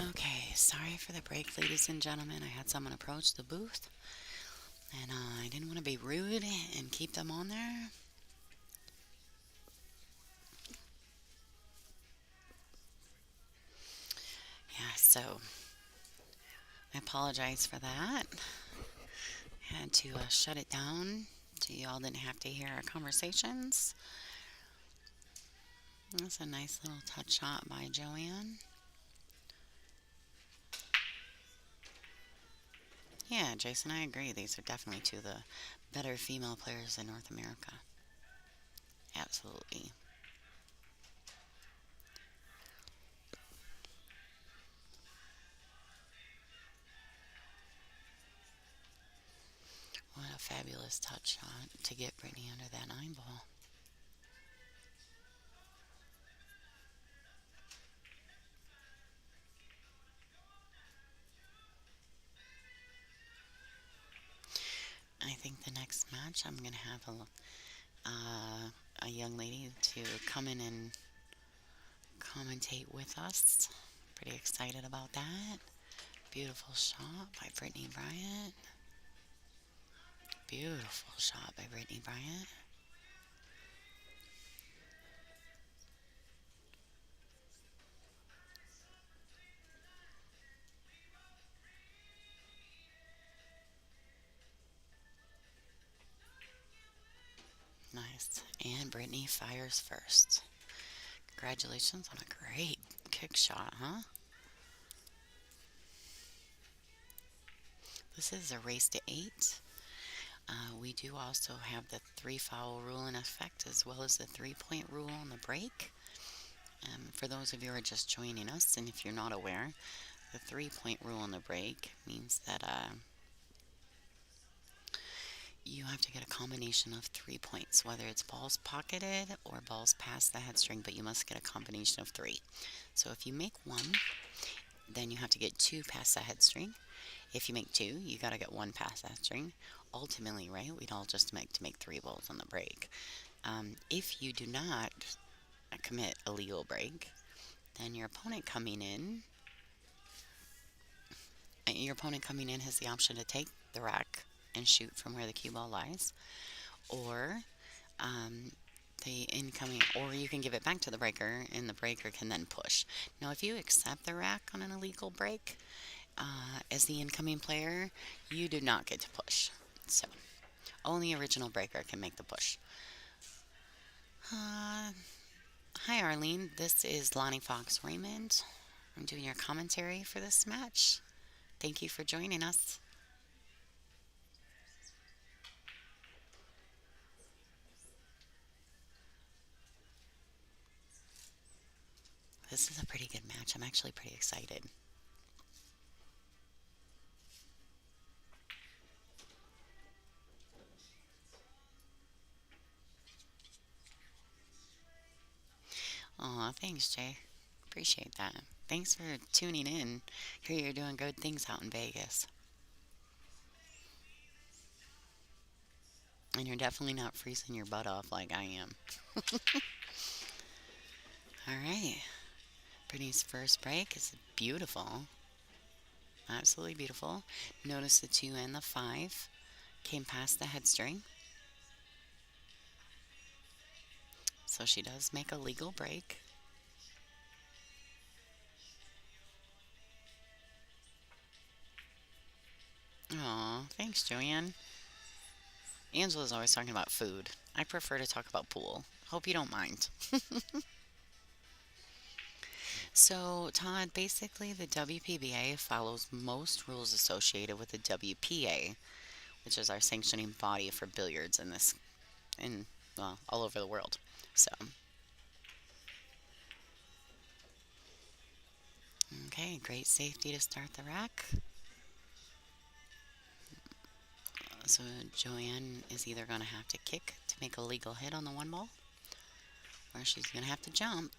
okay, sorry for the break, ladies and gentlemen. I had someone approach the booth, and I didn't want to be rude and keep them on there. Yeah, so I apologize for that. Had to shut it down so y'all didn't have to hear our conversations. That's a nice little touch shot by Joanne. Yeah, Jason, I agree. These are definitely two of the better female players in North America. Absolutely. What a fabulous touch shot to get Brittany under that nine ball. I think the next match I'm going to have a young lady to come in and commentate with us. Pretty excited about that. Beautiful shot by Brittany Bryant. Beautiful shot by Brittany Bryant. Nice. And Brittany fires first. Congratulations on a great kick shot, huh? This is a race to eight. We do also have the three foul rule in effect, as well as the 3 point rule on the break. For those of you who are just joining us, and if you're not aware, the 3 point rule on the break means that you have to get a combination of 3 points, whether it's balls pocketed or balls past the headstring, but you must get a combination of three. So if you make one, then you have to get two past the headstring. If you make two, you got to get one past that string. Ultimately, right, we'd all just make three balls on the break. If you do not commit a legal break, then your opponent coming in has the option to take the rack and shoot from where the cue ball lies, or um, or you can give it back to the breaker, and the breaker can then push. Now, if you accept the rack on an illegal break, as the incoming player, you do not get to push. So, only original breaker can make the push. Uh, Hi, Arlene. This is Lonnie Fox Raymond. I'm doing your commentary for this match. Thank you for joining us. This is a pretty good match. I'm actually pretty excited. Aw, thanks, Jay. Appreciate that. Thanks for tuning in. Hear you're doing good things out in Vegas. And you're definitely not freezing your butt off like I am. All right. Brittany's first break is beautiful. Absolutely beautiful. Notice the 2 and the 5 came past the headstring. So she does make a legal break. Aw, thanks, Joanne. Angela's always talking about food. I prefer to talk about pool. Hope you don't mind. So, Todd, basically the WPBA follows most rules associated with the WPA, which is our sanctioning body for billiards in well, all over the world. So, okay, great safety to start the rack. So Joanne is either going to have to kick to make a legal hit on the one ball, or she's going to have to jump.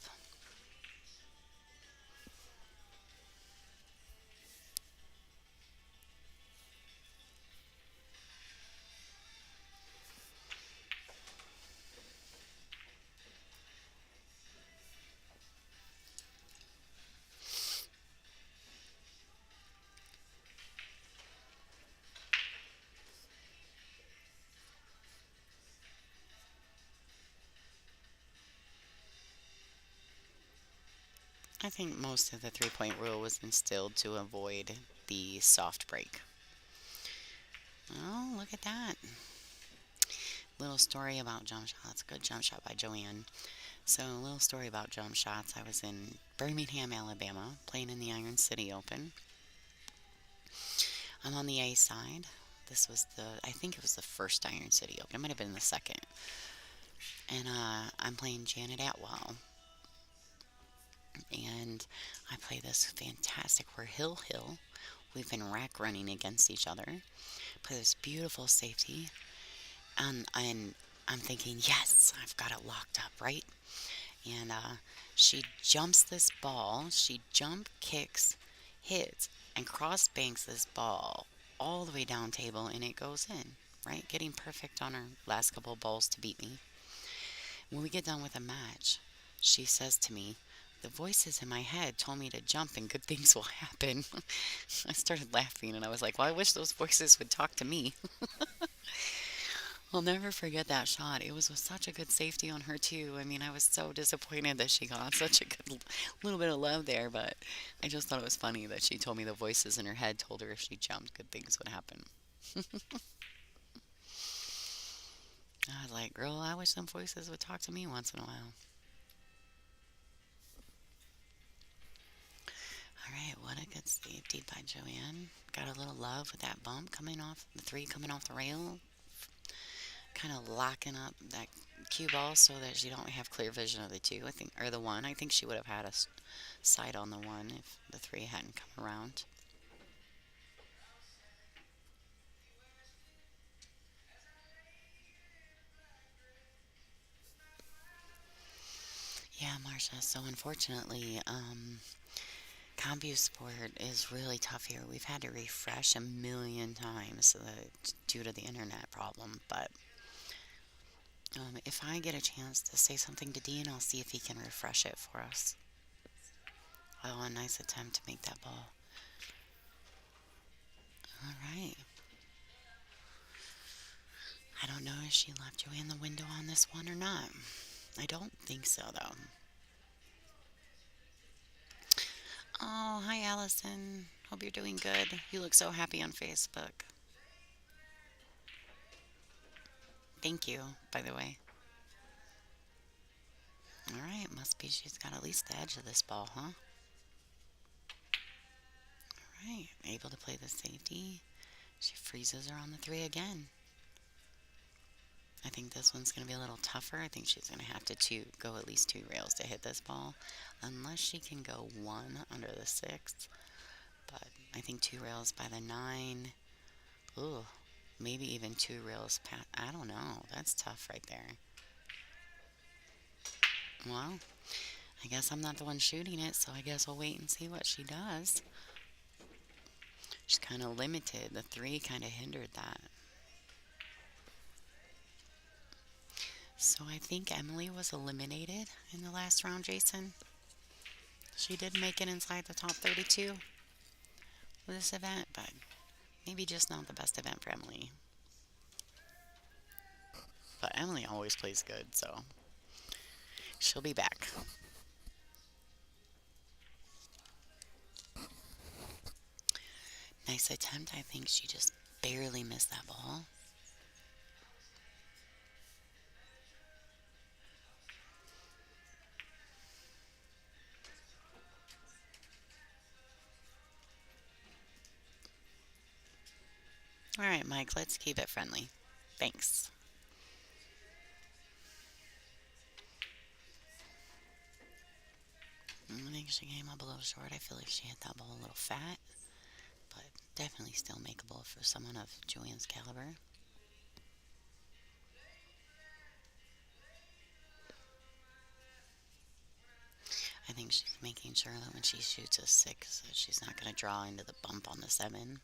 I think most of the 3 point rule was instilled to avoid the soft break. Oh, look at that. Little story about jump shots. Good jump shot by Joanne. So, a little story about jump shots. I was in Birmingham, Alabama, playing in the Iron City Open. I'm on the A side. I think it was the first Iron City Open. It might have been the second. And I'm playing Janet Atwell. And I play this fantastic, we're hill hill. We've been rack running against each other. Play this beautiful safety. And I'm thinking, yes, I've got it locked up, right? And she jumps this ball. She kicks, hits, and cross banks this ball all the way down table, and it goes in, right? Getting perfect on her last couple balls to beat me. When we get done with a match, she says to me, "The voices in my head told me to jump and good things will happen." I started laughing and I was like, well, I wish those voices would talk to me. I'll never forget that shot. It was with such a good safety on her, too. I mean, I was so disappointed that she got such a good little bit of love there, but I just thought it was funny that she told me the voices in her head told her if she jumped, good things would happen. I was like, girl, I wish some voices would talk to me once in a while. All right, what a good safety by Joanne. Got a little love with that bump coming off, the three coming off the rail, kind of locking up that cue ball so that you don't have clear vision of the two, I think, or the one. I think she would have had a sight on the one if the three hadn't come around. Yeah, Marcia. So unfortunately, CompuSport is really tough here. We've had to refresh a million times due to the internet problem. But if I get a chance to say something to Dean, I'll see if he can refresh it for us. Oh, a nice attempt to make that ball. All right. I don't know if she left Joanne the window on this one or not. I don't think so, though. Oh, hi, Allison. Hope you're doing good. You look so happy on Facebook. Thank you, by the way. All right, must be she's got at least the edge of this ball, huh? All right, able to play the safety. She freezes her on the three again. I think this one's going to be a little tougher. I think she's going to have to go at least two rails to hit this ball, unless she can go one under the six. But I think two rails by the nine. Ooh, maybe even two rails past. I don't know. That's tough right there. Well, I guess I'm not the one shooting it, so I guess we'll wait and see what she does. She's kind of limited. The three kind of hindered that. So I think Emily was eliminated in the last round, Jason. She did make it inside the top 32 with this event, but maybe just not the best event for Emily. But Emily always plays good, so she'll be back. Nice attempt. I think she just barely missed that ball. All right, Mike, let's keep it friendly. Thanks. I think she came up a little short. I feel like she hit that ball a little fat, but definitely still makeable for someone of Joanne's caliber. I think she's making sure that when she shoots a six, that she's not going to draw into the bump on the seven.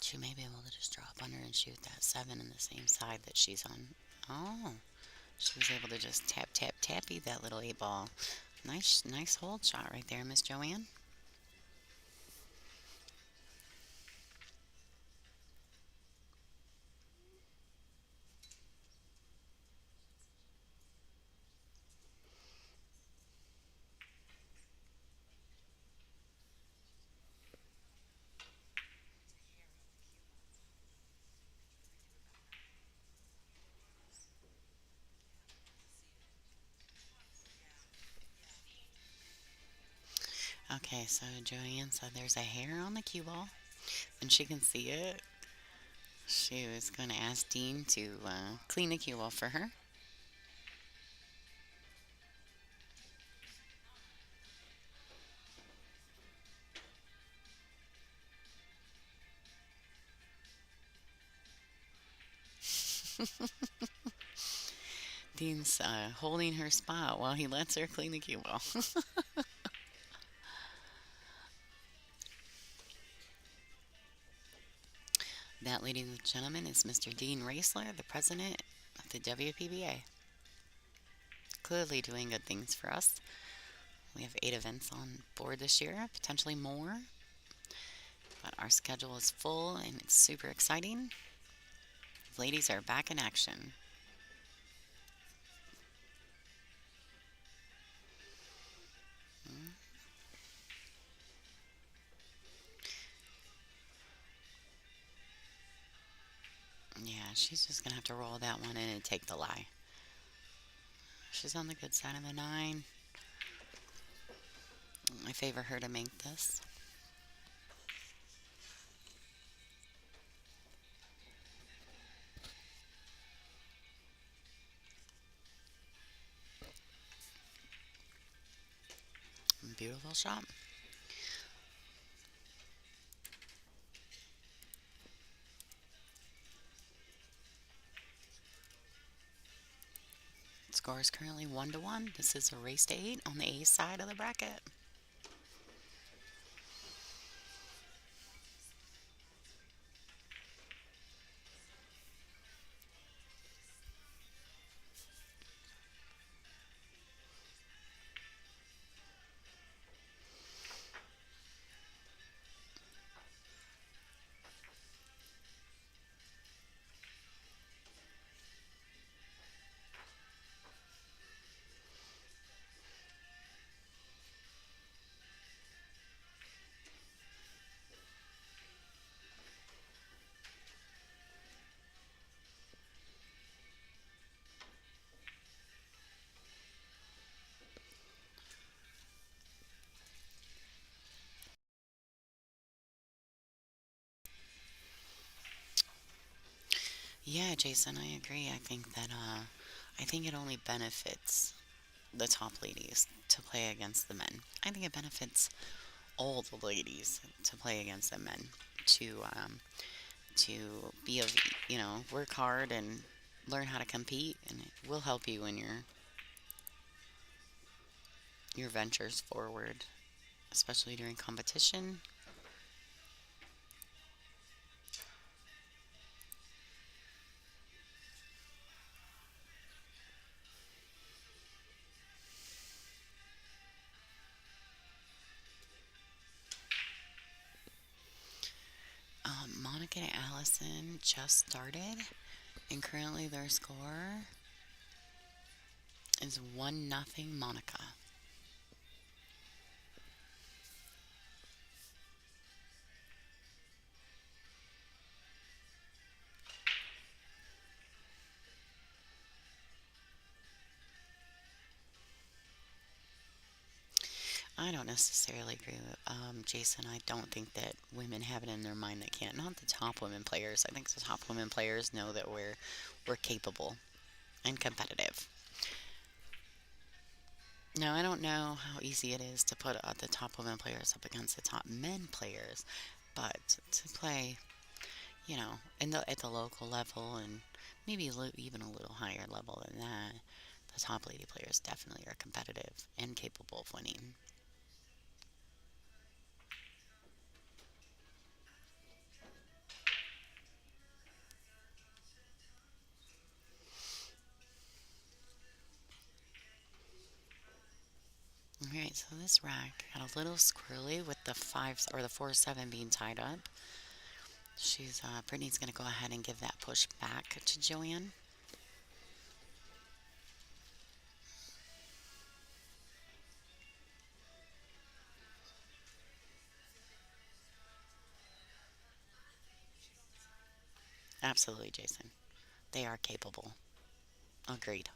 She may be able to just drop under and shoot that seven in the same side that she's on. Oh, she was able to just tap, tap, tappy that little eight ball. Nice, nice hold shot right there, Miss Joanne. Okay, so Joanne said there's a hair on the cue ball, and she can see it. She was going to ask Dean to clean the cue ball for her. Dean's holding her spot while he lets her clean the cue ball. That, ladies and gentlemen, is Mr. Dean Raisler, the president of the WPBA. Clearly doing good things for us. We have 8 events on board this year, potentially more. But our schedule is full and it's super exciting. Ladies are back in action. she's just gonna have to roll that one in and take the lie. She's on the good side of the nine. I favor her to make this. Beautiful shot. Score is currently 1-1. This is a race to 8 on the A side of the bracket. Yeah, Jason, I agree. I think it only benefits the top ladies to play against the men. I think it benefits all the ladies to play against the men to to be a work hard and learn how to compete, and it will help you in your ventures forward, especially during competition. Monica and Allison just started, and currently their score is 1-0 Monica. I don't necessarily agree with Jason. I don't think that women have it in their mind that can't. Not the top women players. I think the top women players know that we're capable and competitive. Now, I don't know how easy it is to put the top women players up against the top men players, but to play, at the local level and maybe even a little higher level than that, the top lady players definitely are competitive and capable of winning. All right, so this rack got a little squirrely with the 5 or the 4-7 being tied up. Brittany's gonna go ahead and give that push back to Joanne. Absolutely, Jason. They are capable. Agreed.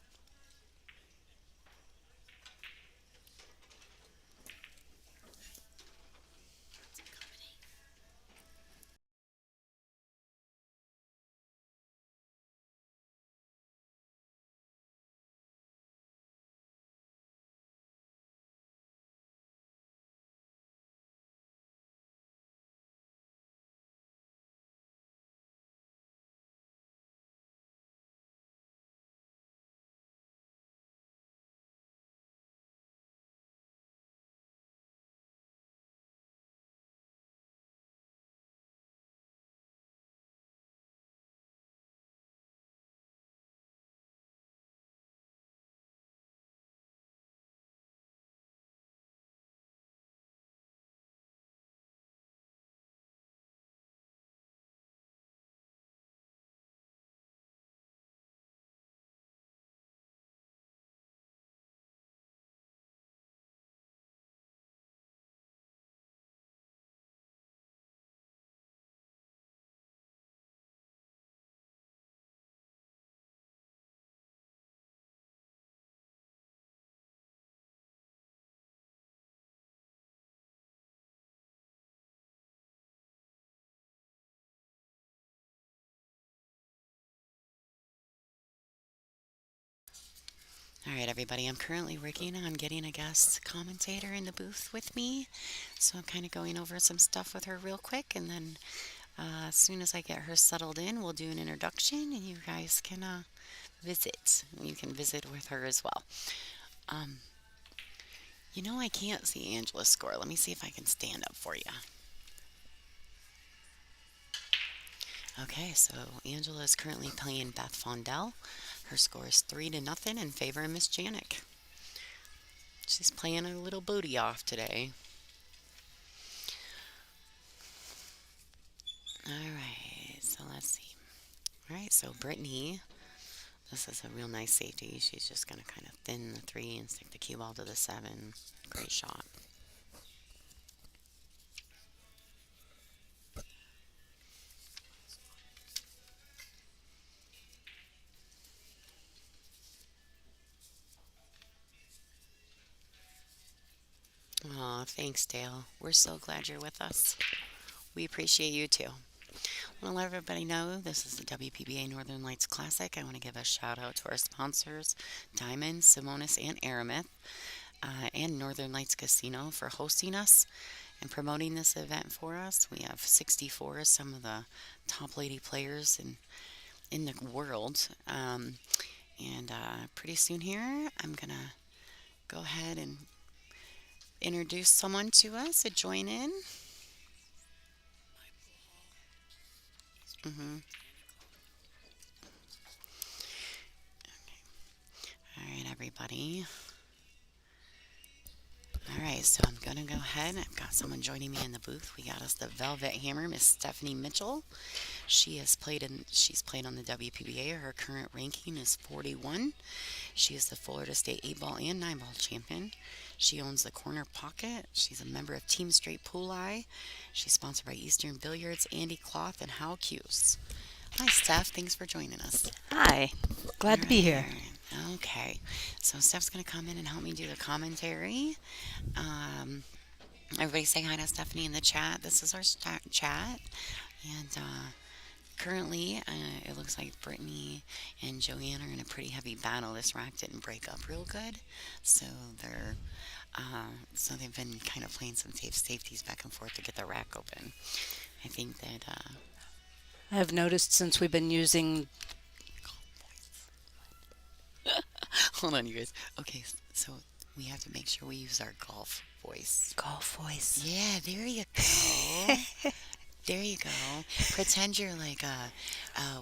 All right, everybody. I'm currently working on getting a guest commentator in the booth with me. So I'm kind of going over some stuff with her real quick. And then as soon as I get her settled in, we'll do an introduction and you guys can visit. You can visit with her as well. Um, I can't see Angela's score. Let me see if I can stand up for you. Okay, so Angela is currently playing Beth Fondell. Her score is 3-0 in favor of Miss Janik. She's playing her little booty off today. All right, so let's see. All right, so Brittany, this is a real nice safety. She's just going to kind of thin the 3 and stick the cue ball to the 7. Great shot. Aw, thanks, Dale. We're so glad you're with us. We appreciate you too. I want to let everybody know this is the WPBA Northern Lights Classic. I want to give a shout out to our sponsors, Diamond, Simonis, and Aramith, and Northern Lights Casino for hosting us and promoting this event for us. We have 64, some of the top lady players in the world. And pretty soon here, I'm going to go ahead and introduce someone to us to join in. hmm All right, everybody. All right, so I'm going to go ahead. I've got someone joining me in the booth. We got us the Velvet Hammer, Miss Stephanie Mitchell. She's played on the WPBA. Her current ranking is 41. She is the Florida State 8-ball and 9-ball champion. She owns the Corner Pocket. She's a member of Team Straight Pool Eye. She's sponsored by Eastern Billiards, Andy Cloth, and How Cuse. Hi, Steph. Thanks for joining us. Hi, glad to be here. Okay, so Steph's going to come in and help me do the commentary. Um, Everybody say hi to Stephanie in the chat. This is our chat. And currently, it looks like Brittany and Joanne are in a pretty heavy battle. This rack didn't break up real good. So they've been kind of playing some safeties back and forth to get the rack open. I think that, I've noticed since we've been using hold on, you guys. Okay, so we have to make sure we use our golf voice. golf voice. Yeah, there you go. There you go. Pretend you're like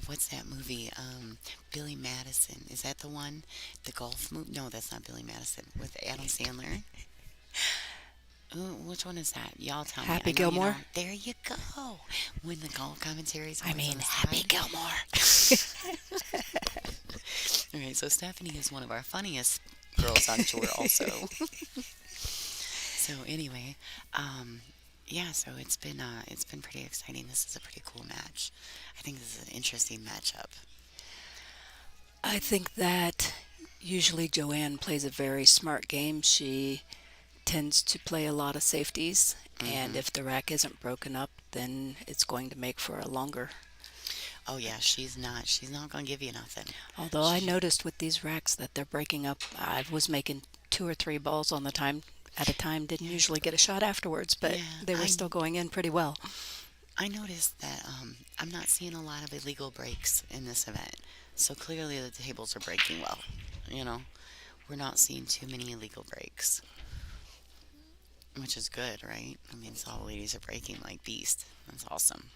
what's that movie? Billy Madison. Is that the one? The golf movie? No, that's not Billy Madison. With Adam Sandler. Ooh, which one is that? Y'all tell me. Happy I know you know. Gilmore? There you go. When the golf commentaries. I mean, Happy Gilmore. Okay, so Stephanie is one of our funniest girls on tour, also. So anyway, yeah, so it's been pretty exciting. This is a pretty cool match. I think this is an interesting matchup. I think that usually Joanne plays a very smart game. She tends to play a lot of safeties, and hmm if the rack isn't broken up, then it's going to make for a longer. Oh yeah, she's not gonna give you nothing. Although I She, noticed with these racks that they're breaking up. I was making 2 or 3 balls on the time at a time. Didn't yeah, usually get a shot afterwards, but yeah. they were still going in pretty well. I noticed that I'm not seeing a lot of illegal breaks in this event. So clearly the tables are breaking well. You know, we're not seeing too many illegal breaks, which is good, right? I mean, so all the ladies are breaking like beast. That's awesome.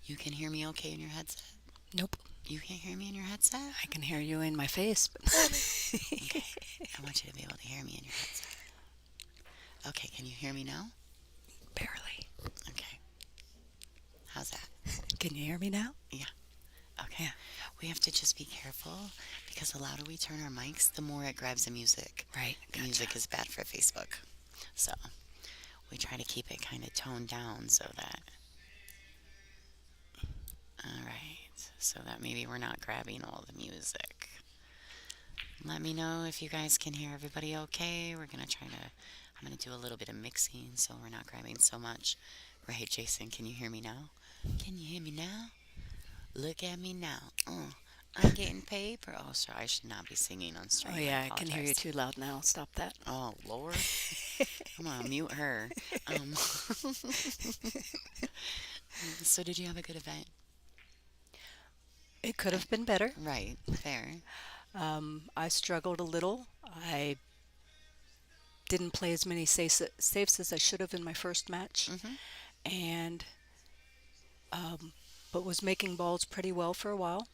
You can hear me okay in your headset? Nope. You can't hear me in your headset? I can hear you in my face, but Okay. I want you to be able to hear me in your headset. Okay, can you hear me now? barely. Okay. How's that? Can you hear me now? Yeah. Okay. Yeah. We have to just be careful because the louder we turn our mics, the more it grabs the music. Right. The Gotcha. music is bad for Facebook. So we try to keep it kind of toned down so that, all right, so that maybe we're not grabbing all the music. Let me know if you guys can hear everybody okay. I'm going to do a little bit of mixing so we're not grabbing so much. Right, Jason, can you hear me now? Can you hear me now? Look at me now. I'm getting paper. Oh, sorry, I should not be singing on Oh, stream. I yeah, I can hear you apologize. too loud now. Stop that. Oh, Lord. I'm gonna mute her. Um, so did you have a good event? It could I, have been better. right, fair. I struggled a little. I didn't play as many safes as I should have in my first match, Hmm. and but was making balls pretty well for a while.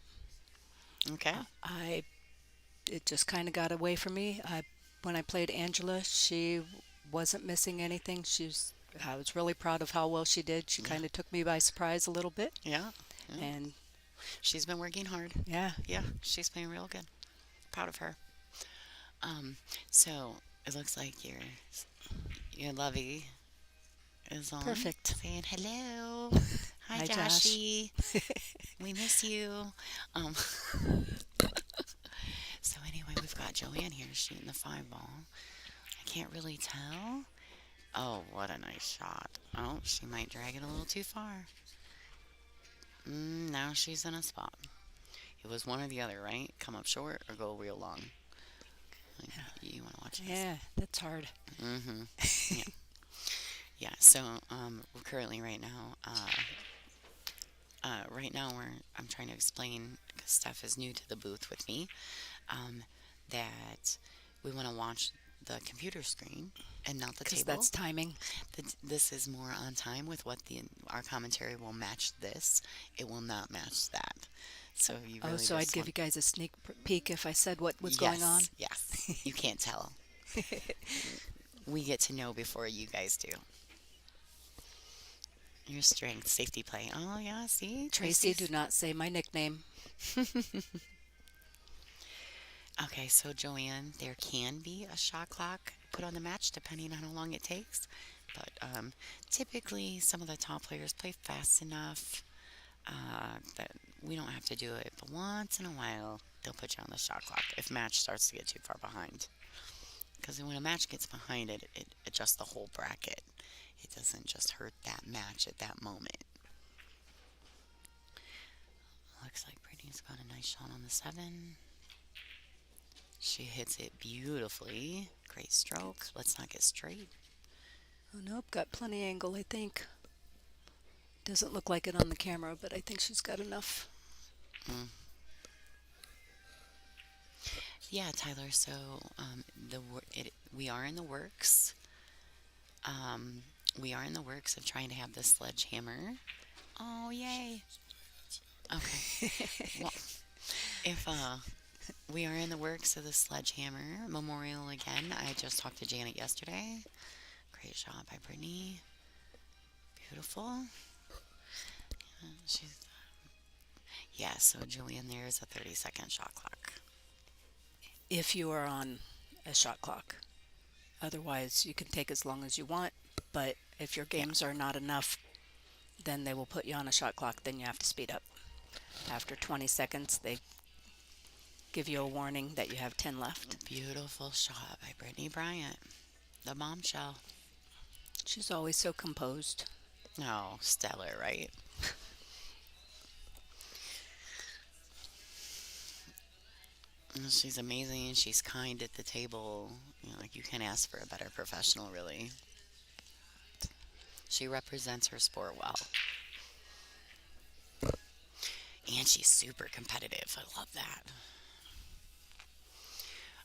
Okay. I It just kind of got away from me. When I played Angela, she wasn't missing anything. I was really proud of how well she did. She Yeah. kind of took me by surprise a little bit, Yeah. Yeah. and She's been working hard. yeah, Yeah, she's playing real good. Proud of her. Um, so it looks like your lovey is on perfect. saying hello. Hi, Hi, Josh. Joshy. We miss you. Um, so anyway, we've got Joanne here shooting the five ball. I can't really tell. Oh, what a nice shot. Oh, she might drag it a little too far. Now she's in a spot. It was one or the other, right? Come up short or go real long. Like, you want to watch this? Yeah, that's hard. Mm-hmm. Yeah. Yeah. So, we're currently right now I'm trying to explain because Steph is new to the booth with me. Um, that we want to watch the computer screen and not the Because table. that's timing. This is more on time with what the our commentary will match this. It will not match that. So you Oh, really so I'd just give want. you guys a sneak peek if I said what was going on. Yes, yes. You can't tell. We get to know before you guys do. Your strength, safety play. Oh yeah, see, Tracy, do Tracy's. not say my nickname. Okay, so Joanne, there can be a shot clock put on the match depending on how long it takes, but typically some of the top players play fast enough that we don't have to do it. But once in a while, they'll put you on the shot clock if match starts to get too far behind. Because when a match gets behind it, it adjusts the whole bracket. It doesn't just hurt that match at that moment. Looks like Brittany's got a nice shot on the seven. She hits it beautifully. Great stroke. Let's not get straight. Oh, nope, got plenty angle, I think. Doesn't look like it on the camera, but I think she's got enough. Mm. Yeah, Tyler. So we are in the works. Um, we are in the works of trying to have the sledgehammer. Oh, yay! Okay. Well, if we are in the works of the sledgehammer memorial again. I just talked to Janet yesterday. Great shot by Brittany. Beautiful. She's Yeah. So Joanne, there is a 30-second shot clock. If you are on a shot clock. Otherwise, you can take as long as you want, but if your Yeah. games are not enough, then they will put you on a shot clock, then you have to speed up. After 20 seconds, they give you a warning that you have 10 left. Beautiful shot by Brittany Bryant. The bombshell. She's always so composed. No, stellar, right? She's amazing. She's kind at the table. Like you can't ask for a better professional, really. She represents her sport well, and she's super competitive. I love that.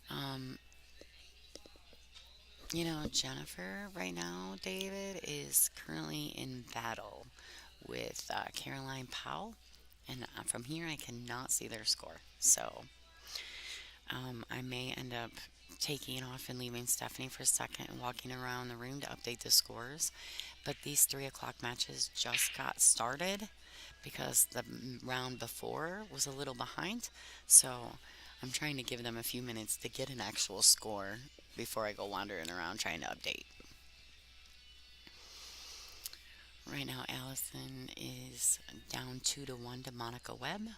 Um, Jennifer right now, David is currently in battle with Caroline Powell, and from here I cannot see their score. So I may end up taking off and leaving Stephanie for a second and walking around the room to update the scores. But these 3 o'clock matches just got started because the round before was a little behind. So I'm trying to give them a few minutes to get an actual score before I go wandering around trying to update. Right now, Allison is down 2-1 to Monica Webb.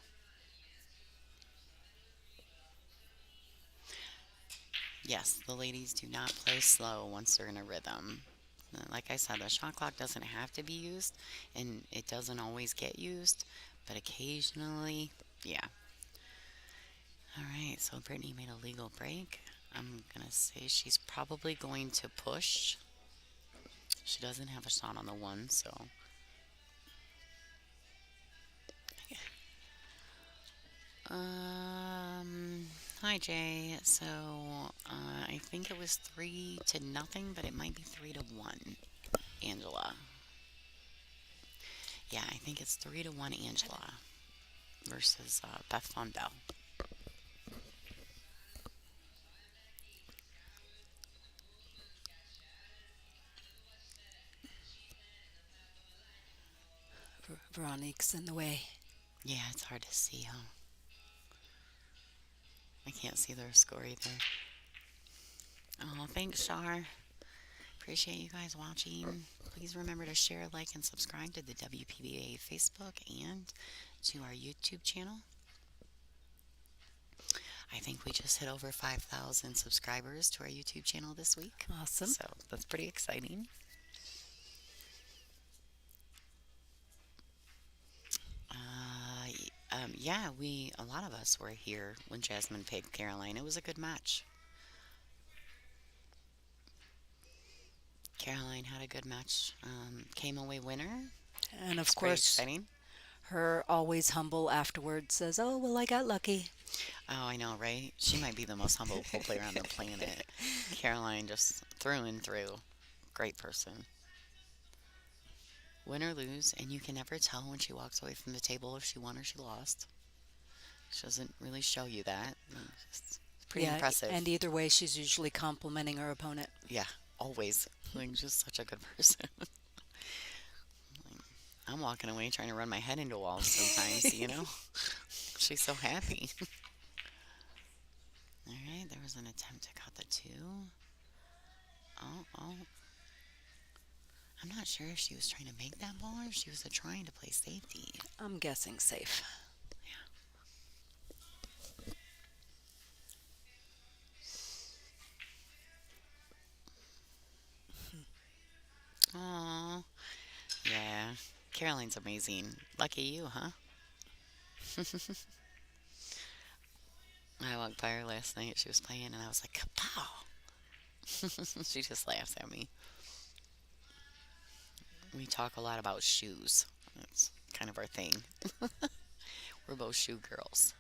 Yes, the ladies do not play slow once they're in a rhythm. Like I said, the shot clock doesn't have to be used, and it doesn't always get used, but occasionally, yeah. All right, so Brittany made a legal break. I'm gonna say she's probably going to push. She doesn't have a shot on the one, so. Um, Hi Jay. So, I think it was 3-0, but it might be 3-1. Angela. Yeah, I think it's 3-1 Angela versus Beth Von Bell. Veronique's in the way. Yeah, it's hard to see, huh? I can't see their score either. Oh, thanks, Shar. Appreciate you guys watching. Please remember to share, like, and subscribe to the WPBA Facebook and to our YouTube channel. I think we just hit over 5,000 subscribers to our YouTube channel this week. Awesome. So that's pretty exciting. Yeah, a lot of us were here when Jasmine picked Caroline. It was a good match. Caroline had a good match. Came away winner. And of It's pretty course, exciting. her always humble afterwards says, "Oh, well, I got lucky." Oh, I know, right? She might be the most humble pool player on the planet. Caroline, just through and through. Great person. Win or lose, and you can never tell when she walks away from the table if she won or she lost. She doesn't really show you that. It's pretty Yeah, impressive. and either way, she's usually complimenting her opponent. Yeah, always. Like, just such a good person. I'm walking away trying to run my head into walls sometimes. She's so happy. All right, there was an attempt to cut the two. Oh, oh. I'm not sure if she was trying to make that ball or if she was trying to play safety. I'm guessing safe. Oh, yeah. Caroline's amazing. Lucky you, huh? I walked by her last night. She was playing, and I was like, kapow! She just laughs at me. We talk a lot about shoes. That's kind of our thing. We're both shoe girls.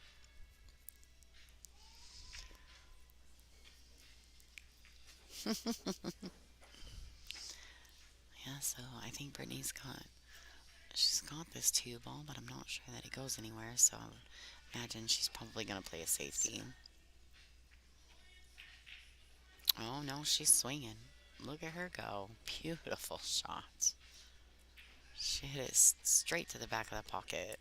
Yeah, so I think she's got this two ball, but I'm not sure that it goes anywhere. So I would imagine she's probably gonna play a safety. Oh no, she's swinging. Look at her go. Beautiful shot. She hit it straight to the back of the pocket.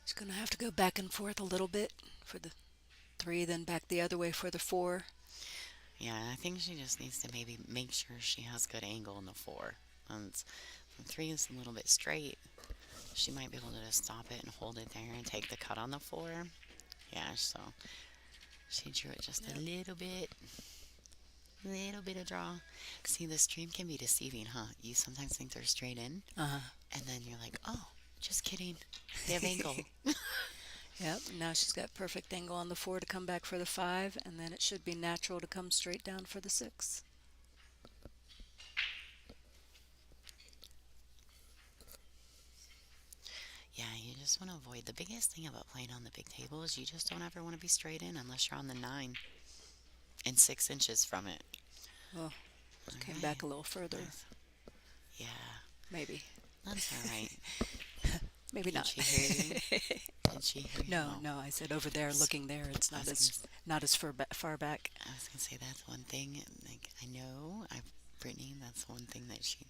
She's going to have to go back and forth a little bit for the 3, then back the other way for the 4. Yeah, I think she just needs to maybe make sure she has good angle in the four. And the three is a little bit straight. She might be able to just stop it and hold it there and take the cut on the four. Yeah, so she drew it just a little bit of draw. See, the stream can be deceiving, huh? You sometimes think they're straight in, Uh-huh. and then you're like, oh, just kidding. They have angle. Yep, now she's got perfect angle on the 4 to come back for the 5, and then it should be natural to come straight down for the 6. Yeah, you just want to avoid. The biggest thing about playing on the big table is you just don't ever want to be straight in unless you're on the 9 and 6 inches from it. Oh, All came right. back a little further, Yeah, maybe. that's all right. Maybe Did not. she hear you? Did she hear you? No, no, I said over there, looking there. It's I not was as far back. I was gonna say that's one thing. Like I know, Brittany. That's one thing that she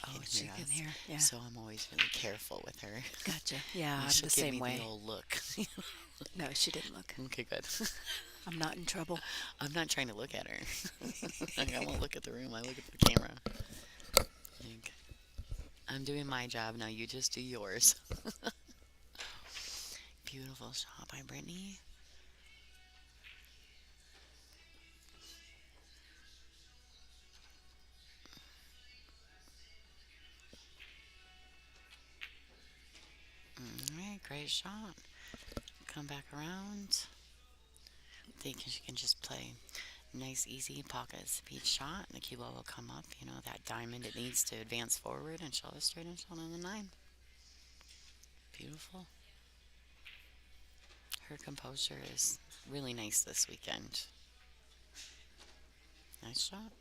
Oh, can she hear can us. hear. Yeah, So I'm always really careful with her. gotcha. Yeah, Like, I'm she'll the give same me way. the old look. No, she didn't look. Okay, good. I'm not in trouble. I'm not trying to look at her. Like, I won't look at the room. I look at the camera. Like, I'm doing my job now. You just do yours. Beautiful shot by Brittany. great shot. Come back around. Think she can just play nice, easy pocket speed shot. And the cue ball will come up. You know, that diamond it needs to advance forward and shot it straight and shot on the nine. Beautiful. Her composure is really nice this weekend. Nice shot.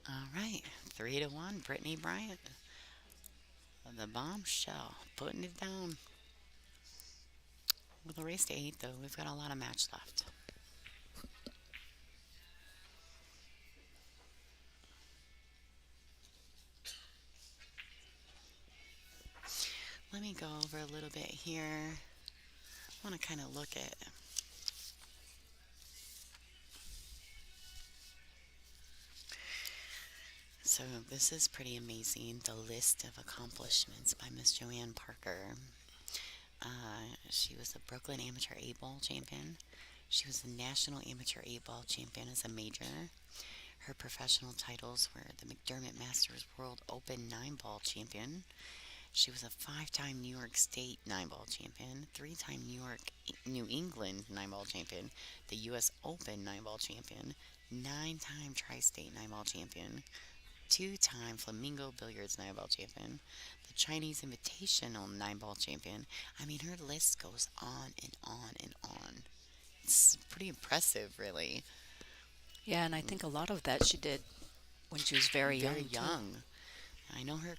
All right, 3-1. Brittany Bryant, the bombshell, putting it down. With a race to 8, though, we've got a lot of match left. Let me go over a little bit here. I want to kind of look at. So, this is pretty amazing. The list of accomplishments by Miss Joanne Parker. She was the Brooklyn Amateur 8 Ball champion. She was the National Amateur 8 Ball champion as a major. Her professional titles were the McDermott Masters World Open 9 Ball champion. She was a 5-time New York State 9 Ball champion, 3-time New England 9 Ball champion, the U.S. Open 9 Ball champion, 9-time Tri State 9 Ball champion, 2-time Flamingo Billiards 9 Ball champion, the Chinese Invitational 9 Ball champion. I mean, her list goes on and on and on. It's pretty impressive, really. Yeah, and I think a lot of that she did when she was very Very young, too. young. I know her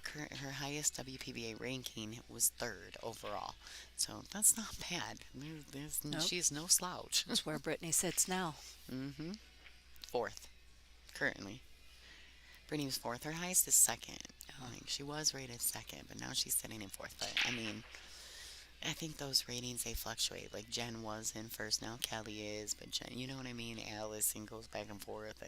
highest WPBA ranking was third overall, so that's not bad. Nope. She's no slouch. That's where Brittany sits now. hmm Fourth, currently. Brittany was fourth. Her highest is second. Oh. Like, she was rated second, but now she's sitting in fourth. But I mean, I think those ratings they fluctuate. Like Jen was in first, now Kelly is, but Jen, you know what I mean? Allison goes back and forth.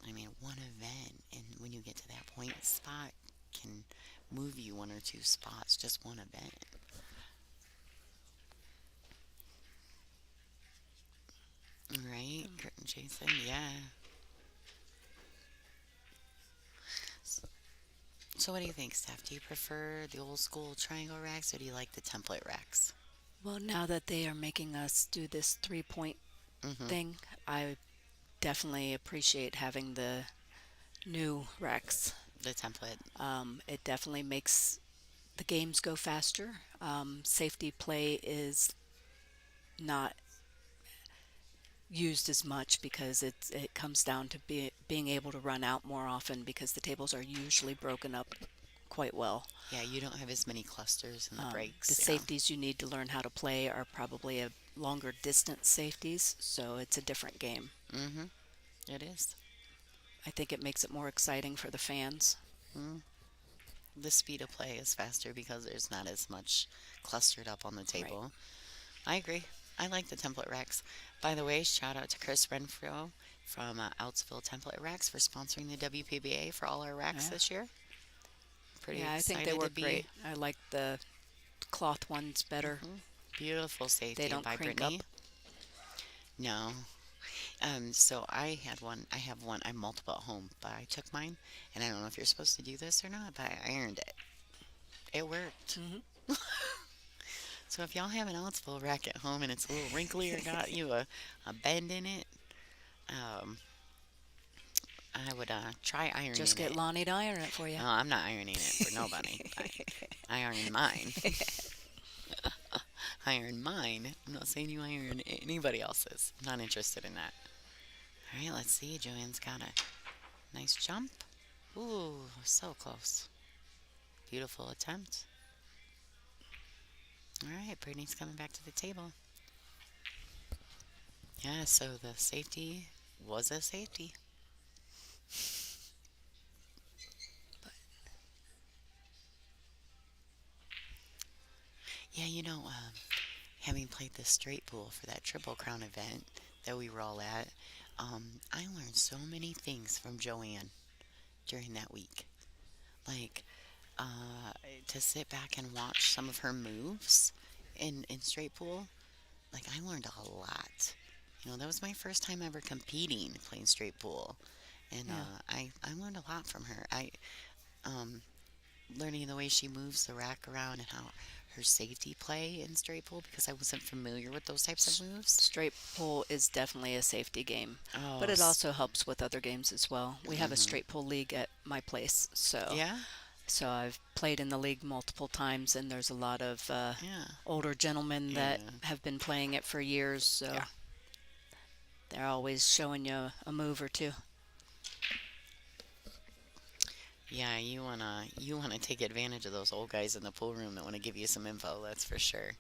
I mean, one event, and when you get to that point, spot can move you one or two spots, just one event. Right, Jason? Yeah. So, what do you think, Steph? Do you prefer the old school triangle racks, or do you like the template racks? Well, now that they are making us do this 3-point Mm-hmm. thing, I definitely appreciate having the new Rex. The template. It definitely makes the games go faster. Safety play is not used as much because it comes down to being able to run out more often because the tables are usually broken up quite well. Yeah, you don't have as many clusters in the The breaks. Yeah. safeties you need to learn how to play are probably a longer distance safeties, so it's a different game. Mm-hmm. It is. I think it makes it more exciting for the fans. Mm. The speed of play is faster because there's not as much clustered up on the Right. table. I agree. I like the template racks. By the way, shout out to Chris Renfro from Outsville Template Racks for sponsoring the WPBA for all our racks Yeah. this year. Pretty Yeah, I think they excited to work be. great. I like the cloth ones better. Beautiful They safety don't by crink Brittany. up. No. So I had one. I have one. I have multiple at home, but I took mine, and I don't know if you're supposed to do this or not, but I ironed it. It worked. Hmm. So if y'all have an Outsville rack at home and it's a little wrinkly or got you a bend in it, um, I would try ironing Just get it. Lonnie to iron it for you. No, I'm not ironing it for nobody. I iron mine. I iron mine. I'm not saying you iron anybody else's. I'm not interested in that. All right, let's see. Joanne's got a nice jump. Ooh, so close. Beautiful attempt. All right, Brittany's coming back to the table. Yeah, so the safety was a safety. Yeah, having played the straight pool for that Triple Crown event that we were all at, I learned so many things from Joanne during that week. Like, uh, to sit back and watch some of her moves in straight pool. Like I learned a lot. That was my first time ever competing playing straight pool, and Yeah. I learned a lot from her. I um, learning the way she moves the rack around and how her safety play in straight pool because I wasn't familiar with those types of moves. Straight pull is definitely a safety game, but Oh, it also helps with other games as well. We have a mm-hmm. straight pull league at my place, so Yeah, I've played in the league multiple times, and there's a lot of yeah, older gentlemen that yeah, have been playing it for years, yeah. so they're always showing you a move or two. Yeah, you wanna take advantage of those old guys in the pool room that want to give you some info. That's for sure.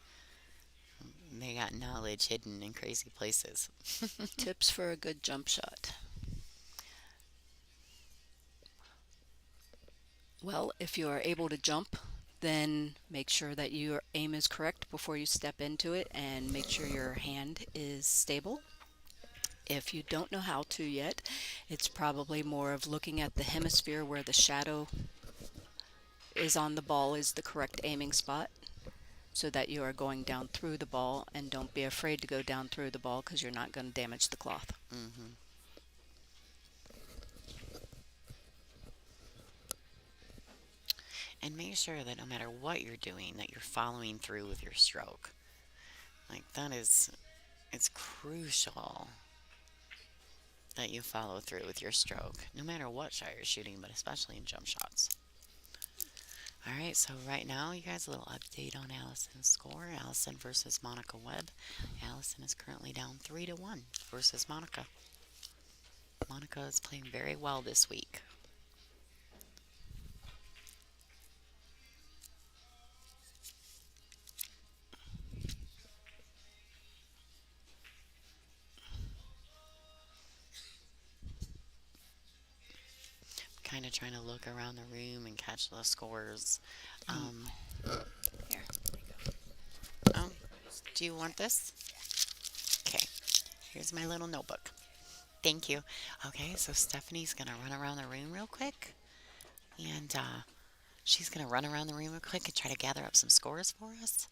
They got knowledge hidden in crazy places. Tips for a good jump shot. Well, if you are able to jump, then make sure that your aim is correct before you step into it and make sure your hand is stable. If you don't know how to yet, it's probably more of looking at the hemisphere where the shadow is on the ball is the correct aiming spot so that you are going down through the ball, and don't be afraid to go down through the ball because you're not going to damage the cloth. hmm And make sure that no matter what you're doing, that you're following through with your stroke. Like it's crucial that you follow through with your stroke, no matter what shot you're shooting, but especially in jump shots. All right, so right now, you guys, a little update on Allison's score. Allison versus Monica Webb. Allison is currently down 3-1 versus Monica. Monica is playing very well this week. Kind of trying to look around the room and catch the scores. Um, Um, Here. oh, do you want this? Okay, here's my little notebook. Thank you. Okay, so Stephanie's gonna run around the room real quick, and she's gonna run around the room real quick and try to gather up some scores for us.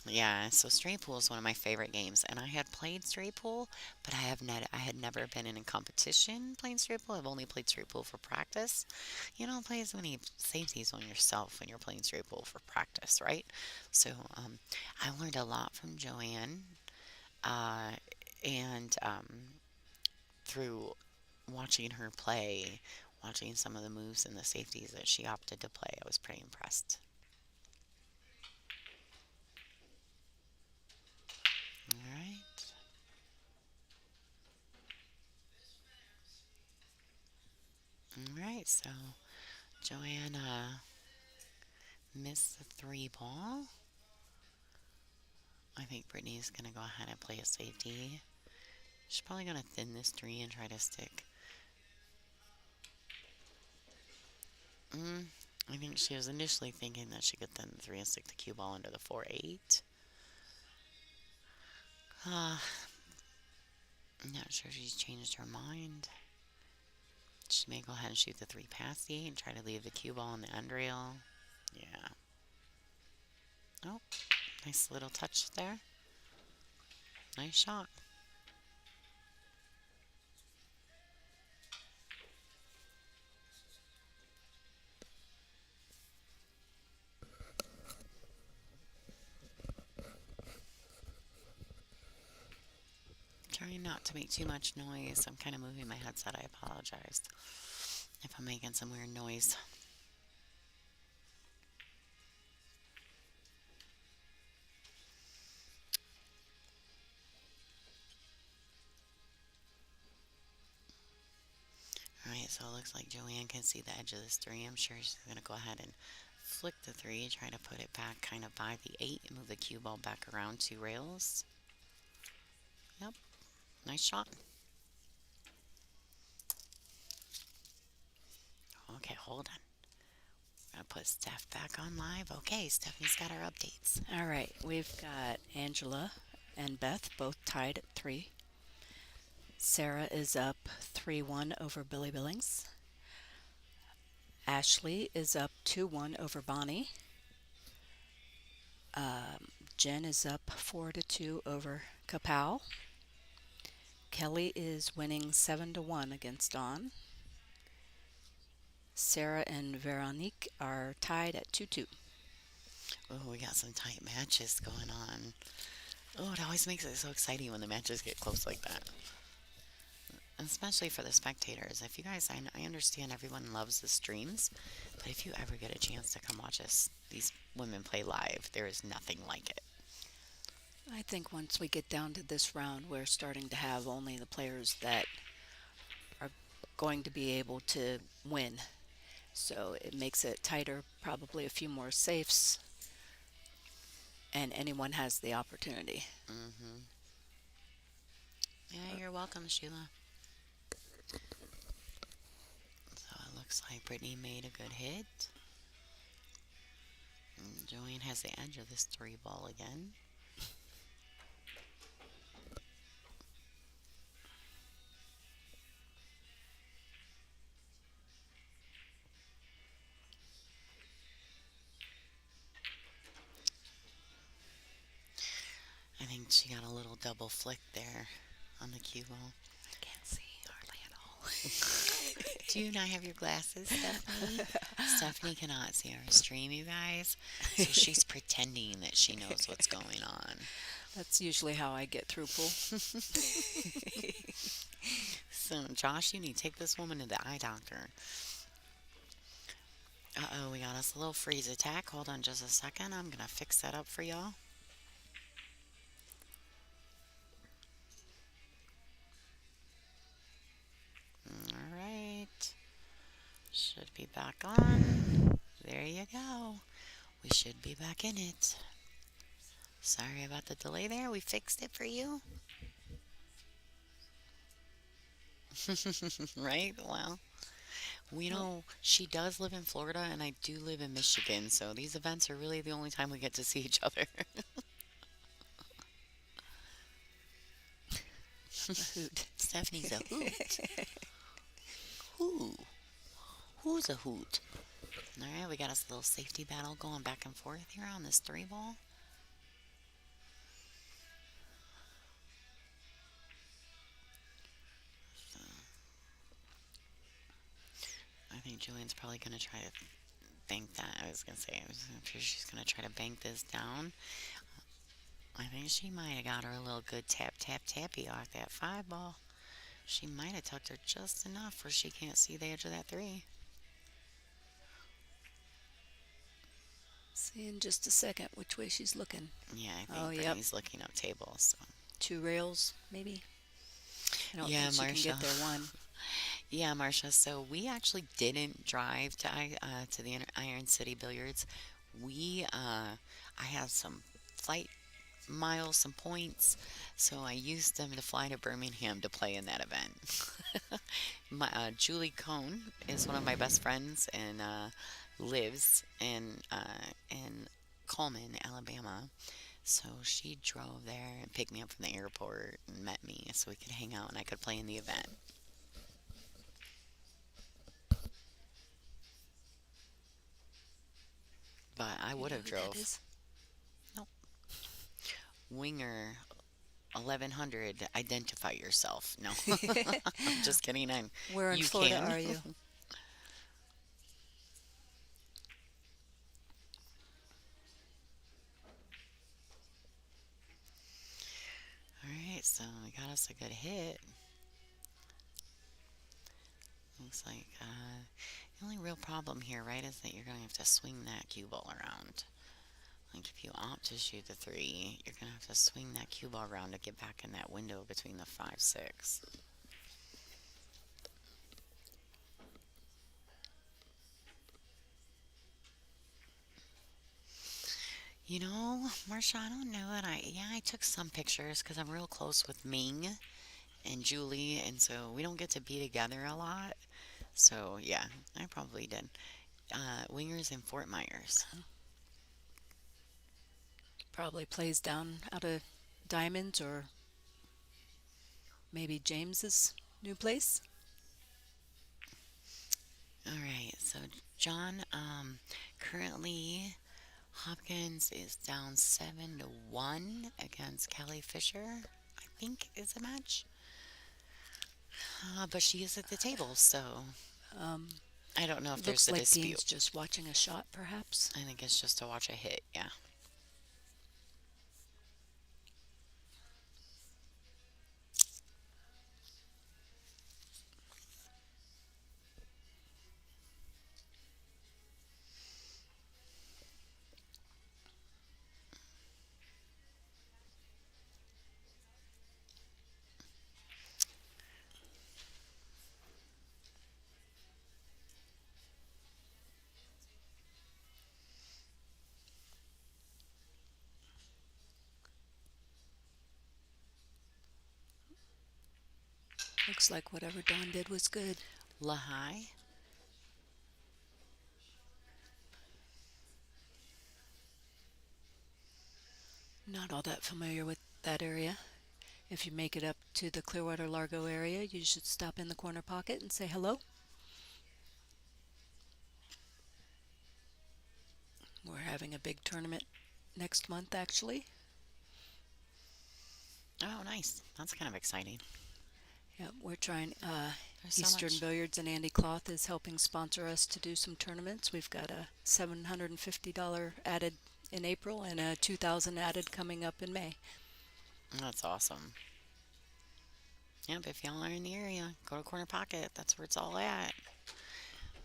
Yeah, so straight pool is one of my favorite games, and I had played straight pool, but I had never been in a competition playing straight pool. I've only played straight pool for practice. You don't play as many safeties on yourself when you're playing straight pool for practice, right? So I learned a lot from Joanne, uh, and through watching her play, watching some of the moves and the safeties that she opted to play, I was pretty impressed. All right. All right, so Joanna missed the three ball. I think Brittany's going to go ahead and play a safety. She's probably going to thin this three and try to stick. Mm, I think she was initially thinking that she could thin the three and stick the cue ball under the 4-8. Uh, I'm not sure if she's changed her mind. She may go ahead and shoot the three past the 8 and try to leave the cue ball in the end rail. Yeah. Oh, nice little touch there. Nice shot. Trying not to make too much noise. I'm kind of moving my headset. I apologize if I'm making some weird noise. Alright, so it looks like Joanne can see the edge of this three. I'm sure she's going to go ahead and flick the three, try to put it back kind of by the 8 and move the cue ball back around two rails. Yep, nice shot. Okay, hold on. I'll put Steph back on live. Okay, Stephanie's got our updates. All right, we've got Angela and Beth both tied at 3. Sarah is up 3-1 over Billy Billings. Ashley is up 2-1 over Bonnie. Jen is up 4-2 over Kapow. Kelly is winning 7-1 against Dawn. Sarah and Veronique are tied at 2-2. Oh, we got some tight matches going on. Oh, it always makes it so exciting when the matches get close like that. Especially for the spectators. If you guys, I understand everyone loves the streams, but if you ever get a chance to come watch these women play live, there is nothing like it. I think once we get down to this round, we're starting to have only the players that are going to be able to win. So it makes it tighter, probably a few more safes, and anyone has the opportunity. Hmm. Yeah, you're welcome, Sheila. So it looks like Brittany made a good hit. And Joanne has the edge of this three ball again. I think she got a little double flick there on the cue ball. I can't see hardly at all. Do you not have your glasses, Stephanie? Stephanie cannot see our stream, you guys. So she's pretending that she knows what's going on. That's usually how I get through pool. So, Josh, you need to take this woman to the eye doctor. Uh-oh, we got us a little freeze attack. Hold on just a second. I'm going to fix that up for y'all. All right. Should be back on. There you go. We should be back in it. Sorry about the delay there. We fixed it for you. Right? Well, we know she does live in Florida and I do live in Michigan, so these events are really the only time we get to see each other. A hoot. Stephanie's a hoot. Who? Who's a hoot? All right, we got us a little safety battle going back and forth here on this three ball. So, I think Julian's probably going to try to bank that. I was going to say, I'm sure she's going to try to bank this down. I think she might have got her a little good tap, tap, tappy off that five ball. She might have tucked her just enough where she can't see the edge of that three. See in just a second which way she's looking. Yeah, I think Oh, yep. Brittany's looking up tables. So. 2 rails, maybe. I don't Yeah, think she can Marsha. get there one. Yeah, Marsha. So we actually didn't drive to the Iron City Billiards. I had some flight miles, some points, so I used them to fly to Birmingham to play in that event. Julie Cohn is one of my best friends and lives in Coleman, Alabama. So she drove there and picked me up from the airport and met me so we could hang out and I could play in the event. But I would have You know who that drove. is? Nope. Winger 1100, identify yourself. No, I'm just kidding. Where in You Florida can. are you? All right, so we got us a good hit. Looks like the only real problem here, right, is that you're going to have to swing that cue ball around. Like if you opt to shoot the three, you're going to have to swing that cue ball around to get back in that window between the 5, 6. You know, Marsha, I don't know that I took some pictures because I'm real close with Ming and Julie, and so we don't get to be together a lot. So, yeah, I probably did. Wingers in Fort Myers. Probably plays down out of Diamonds or maybe James's new place. All right, so John, currently Hopkins is down 7-1 against Kelly Fisher. I think is a match, but she is at the table, so Um, I don't know if there's Looks a like dispute. Dean's just watching a shot, perhaps. I think it's just to watch a hit. Yeah. Looks like whatever Dawn did was good. Lahai. Not all that familiar with that area. If you make it up to the Clearwater Largo area, you should stop in the corner pocket and say hello. We're having a big tournament next month, actually. Oh, nice. That's kind of exciting. Yeah, we're trying. There's so Eastern much. Billiards and Andy Cloth is helping sponsor us to do some tournaments. We've got a $750 added in April and a 2,000 added coming up in May. That's awesome. Yep, if y'all are in the area, go to Corner Pocket. That's where it's all at.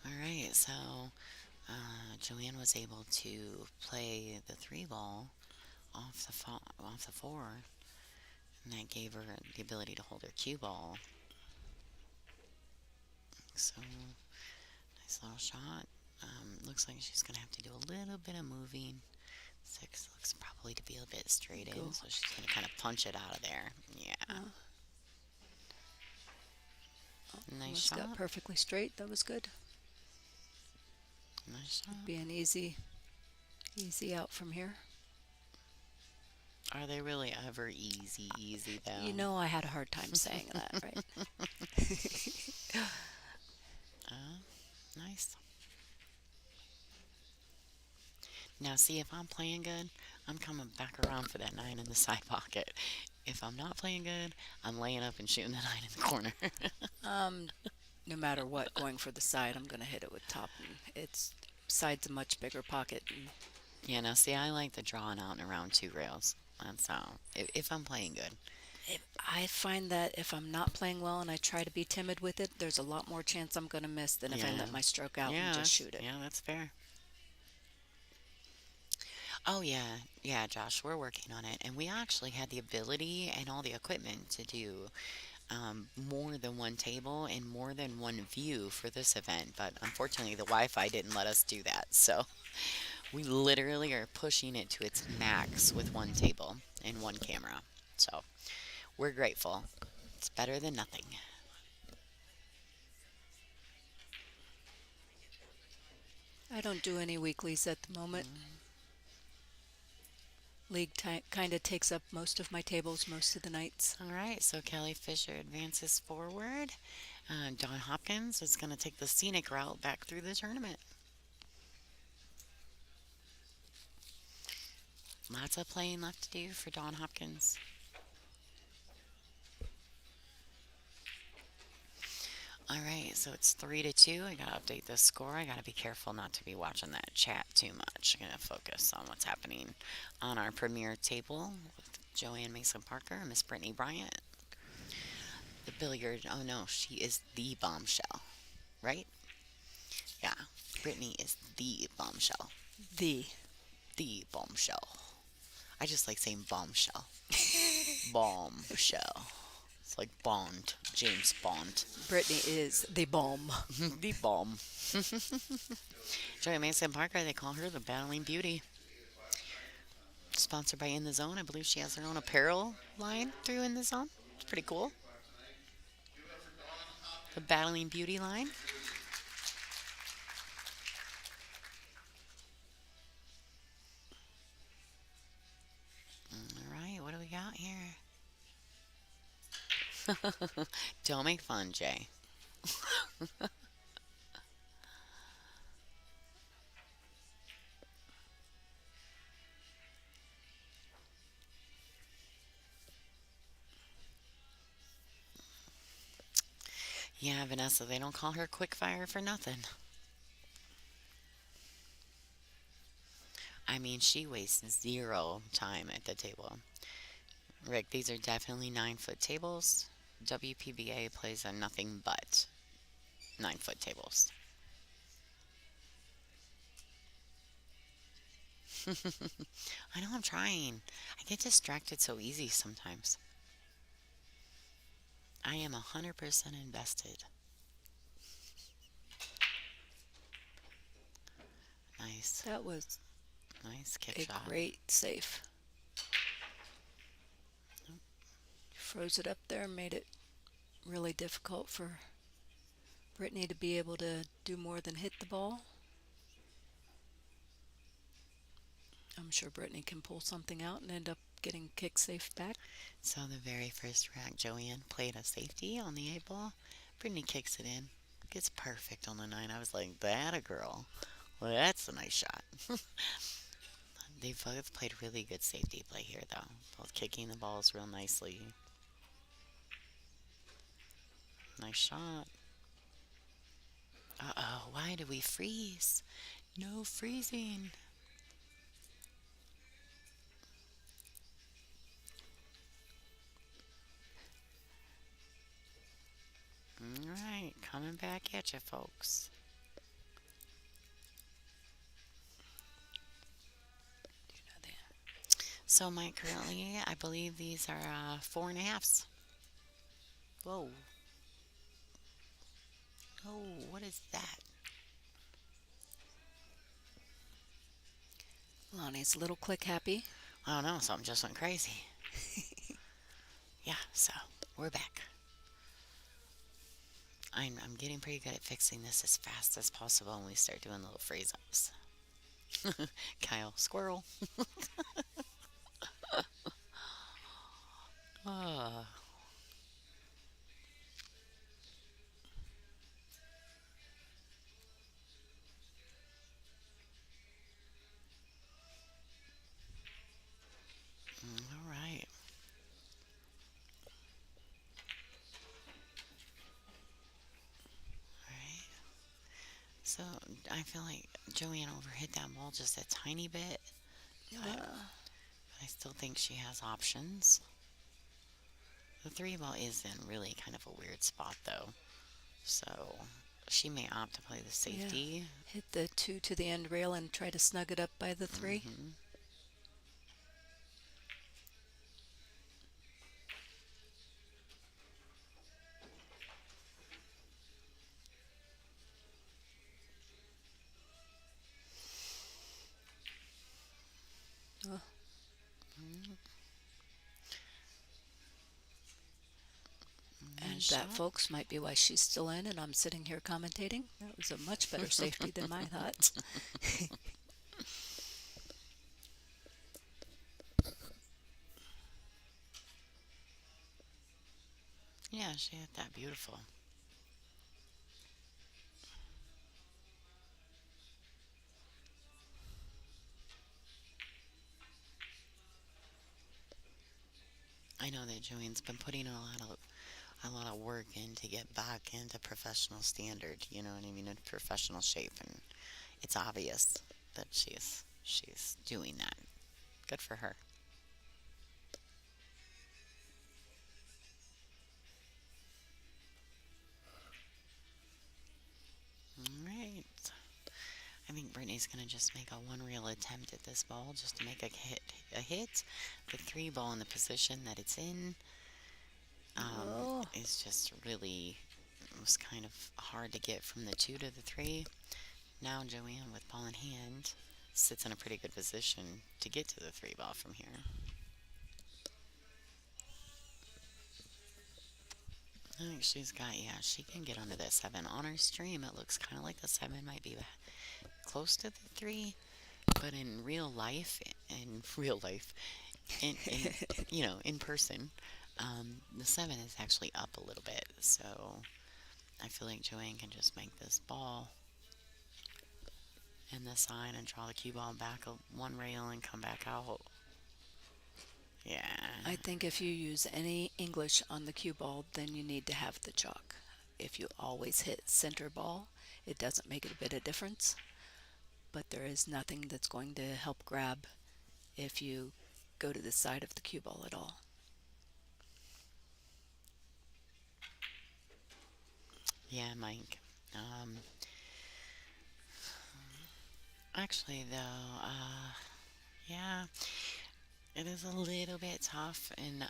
All right, so Joanne was able to play the three ball off the four, and that gave her the ability to hold her cue ball. So nice little shot. Looks like she's gonna have to do a little bit of moving. Six looks probably to be a bit straight in, Go. so she's gonna kind of punch it out of there. Yeah, Uh, nice was got shot. perfectly straight. That was good. Nice shot. Be an easy out from here. Are they really ever easy, easy You though? know I had a hard time saying that, right? Nice. Now, see, if I'm playing good, I'm coming back around for that nine in the side pocket. If I'm not playing good, I'm laying up and shooting the nine in the corner. Um, no matter what, going for the side, I'm gonna hit it with top. And it's side's a much bigger pocket. And Yeah, now, see, I like the drawing out and around two rails. That's how, if I'm playing good. I find that if I'm not playing well and I try to be timid with it, there's a lot more chance I'm gonna miss than if I Yeah. let my stroke out and Yeah, just shoot it. yeah, that's fair. Oh, yeah. Yeah, Josh, we're working on it. And we actually had the ability and all the equipment to do more than one table and more than one view for this event. But unfortunately, the Wi Fi didn't let us do that. So we literally are pushing it to its max with one table and one camera. So we're grateful. It's better than nothing. I don't do any weeklies at the moment. League kind of takes up most of my tables most of the nights. All right, so Kelly Fisher advances forward. Don Hopkins is going to take the scenic route back through the tournament. Lots of playing left to do for Don Hopkins. All right, so it's 3-2. I gotta update the score. I gotta be careful not to be watching that chat too much. I'm gonna focus on what's happening on our premiere table with Joanne Mason Parker and Miss Brittany Bryant. The billiard. Oh no, she is the bombshell, right? Yeah, Brittany is the bombshell. The The bombshell. I just like saying bombshell. Bombshell. It's like Bond, James Bond. Brittany is the bomb. The bomb. Joy Mason Parker, they call her the Battling Beauty. Sponsored by In the Zone. I believe she has her own apparel line through In the Zone. It's pretty cool. The Battling Beauty line. All right, what do we got here? Don't make fun, Jay. Yeah, Vanessa, they don't call her quick fire for nothing. I mean, she wastes zero time at the table. Rick, these are definitely 9 foot tables. WPBA plays on nothing but 9 foot tables. I know I'm trying. I get distracted so easy sometimes. I am 100% invested. Nice. That was Nice kick a shot. great save. Froze it up there, made it really difficult for Brittany to be able to do more than hit the ball. I'm sure Brittany can pull something out and end up getting kick safe back. So the very first rack, Joanne played a safety on the 8 ball. Brittany kicks it in. Gets perfect on the 9. I was like, that a girl. Well, that's a nice shot. They both played really good safety play here, though. Both kicking the balls real nicely. Nice shot. Uh-oh, why do we freeze? No freezing. All right, coming back at you, folks. So, Mike, currently, I believe these are 4.5s. Whoa. Oh, what is that? Lonnie's a little click happy. I don't know, something just went crazy. Yeah, so we're back. I'm getting pretty good at fixing this as fast as possible when we start doing little freeze ups. Kyle, squirrel. Oh, all right. All right. So I feel like Joanne overhit that ball just a tiny bit, but I still think she has options. The 3 ball is in really kind of a weird spot, though. So she may opt to play the Yeah. safety. Hit the 2 to the end rail and try to snug it up by the 3. Hmm. Oh, and Nice that, shot. folks, might be why she's still in and I'm sitting here commentating. That was a much better safety than my thoughts. Yeah, she hit that beautiful. I know that Joanne's been putting a lot of work in to get back into professional standard. You know what I mean, in professional shape, and it's obvious that she's doing that. Good for her. All right. I think Brittany's gonna just make a one real attempt at this ball just to make a hit. The 3 ball in the position that it's in Oh, is just really it was kind of hard to get from the 2 to the 3. Now Joanne with ball in hand sits in a pretty good position to get to the 3 ball from here. I think she's got, yeah, she can get onto that 7. On her stream, it looks kind of like the 7 might be close to the 3, but in real life, in person, the 7 is actually up a little bit. So I feel like Joanne can just make this ball in the side and draw the cue ball back one rail and come back out. Yeah. I think if you use any English on the cue ball, then you need to have the chalk. if you always hit center ball, it doesn't make it a bit of difference. But there is nothing that's going to help grab if you go to the side of the cue ball at all. Yeah, Mike. Um, Actually, though, yeah, it is a little bit tough, and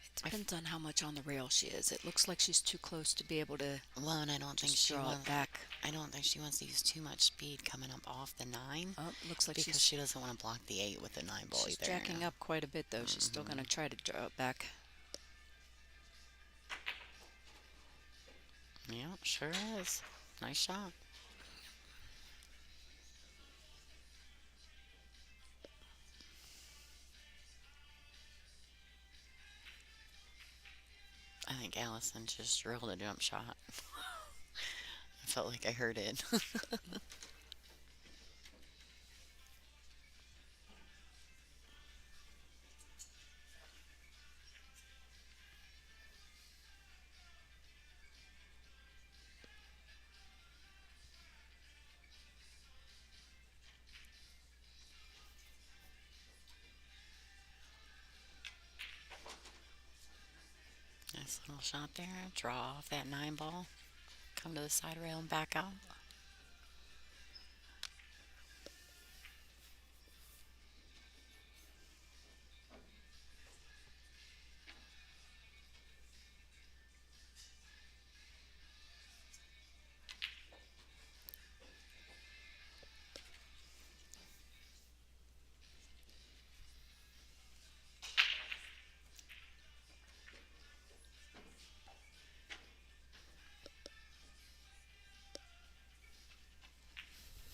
It I, depends on how much on the rail she is. It looks like she's too close to be able to well, and I don't think just she draw it wants. back. I don't think she wants to use too much speed coming up off the nine Oh, looks like because she doesn't want to block the eight with the nine ball she's either. jacking up quite a bit though. She's still going Hmm. to try to draw it back. Yeah, sure is. Nice shot. I think Allison just drilled a jump shot. I felt like I heard it. Nice little shot there. Draw off that nine ball. Come to the side rail and back out.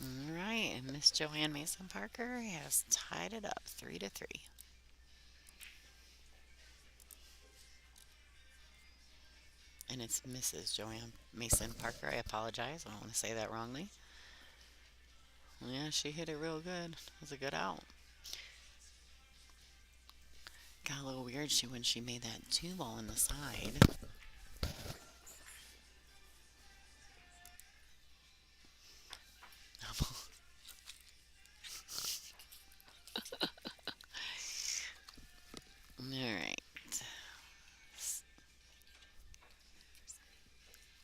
All right, and Miss Joanne Mason Parker has tied it up 3-3. And it's Mrs. Joanne Mason Parker. I apologize. I don't want to say that wrongly. Yeah, she hit it real good. It was a good out. Got a little weird when she made that two ball in the side. All right.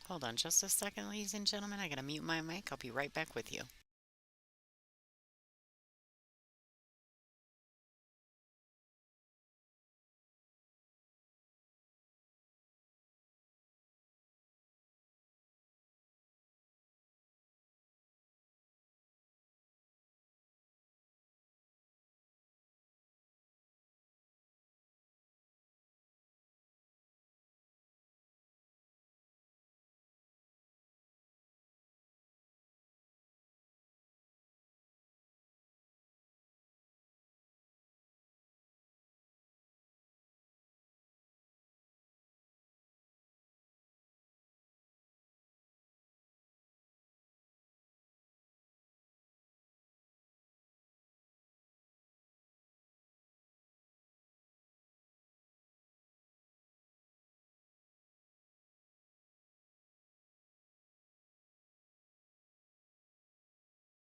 Hold on just a second, ladies and gentlemen. I gotta mute my mic. I'll be right back with you.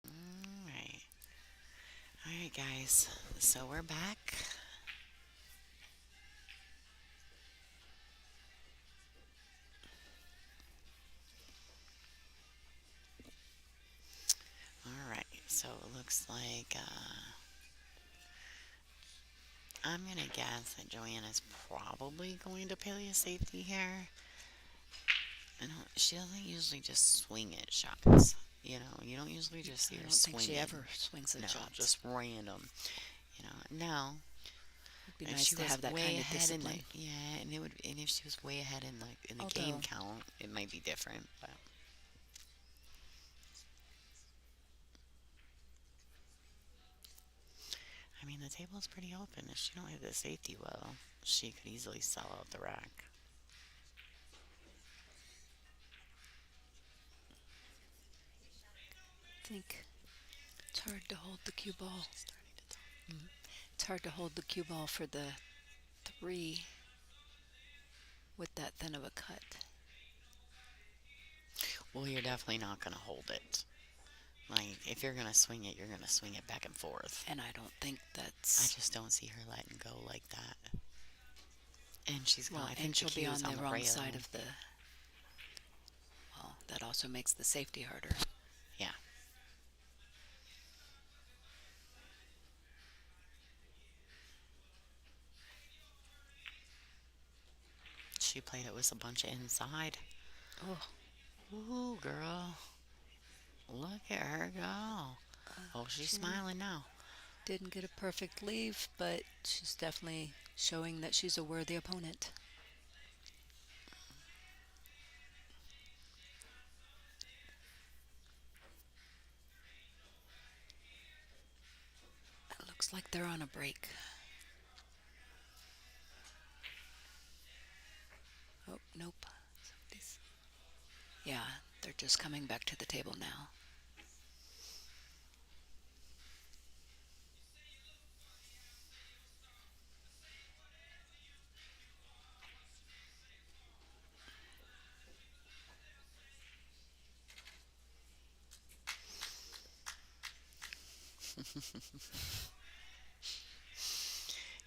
All right. All right, guys. So we're back. All right. So it looks like I'm gonna guess that Joanne is probably going to play a safety here. I don't. She doesn't usually just swing at shots. You don't usually just see I her don't think she swinging. ever swings No, at shots. just random. Now, It'd be if nice she to was have that way kind of ahead in the discipline. yeah, and if she was way ahead in the game Although, count, it might be different. But I mean, the table is pretty open. If she don't hit the safety well, she could easily sell out the rack. I think it's hard to hold the cue ball. It's hard to hold the cue ball for the three with that thin of a cut. Well, you're definitely not going to hold it. Like, if you're going to swing it, you're going to swing it back and forth. And I don't think I that's just don't see her letting go like that. And she's got, well, I and think the she'll be cue is on on the the wrong side rail. of the well, that also makes the safety harder. Yeah. She played it with a bunch of inside. Oh, Ooh, girl. Look at her go. Oh, she's she smiling now. didn't get a perfect leave, but she's definitely showing that she's a worthy opponent. It looks like they're on a break. Oh, nope. Somebody's- Yeah, they're just coming back to the table now.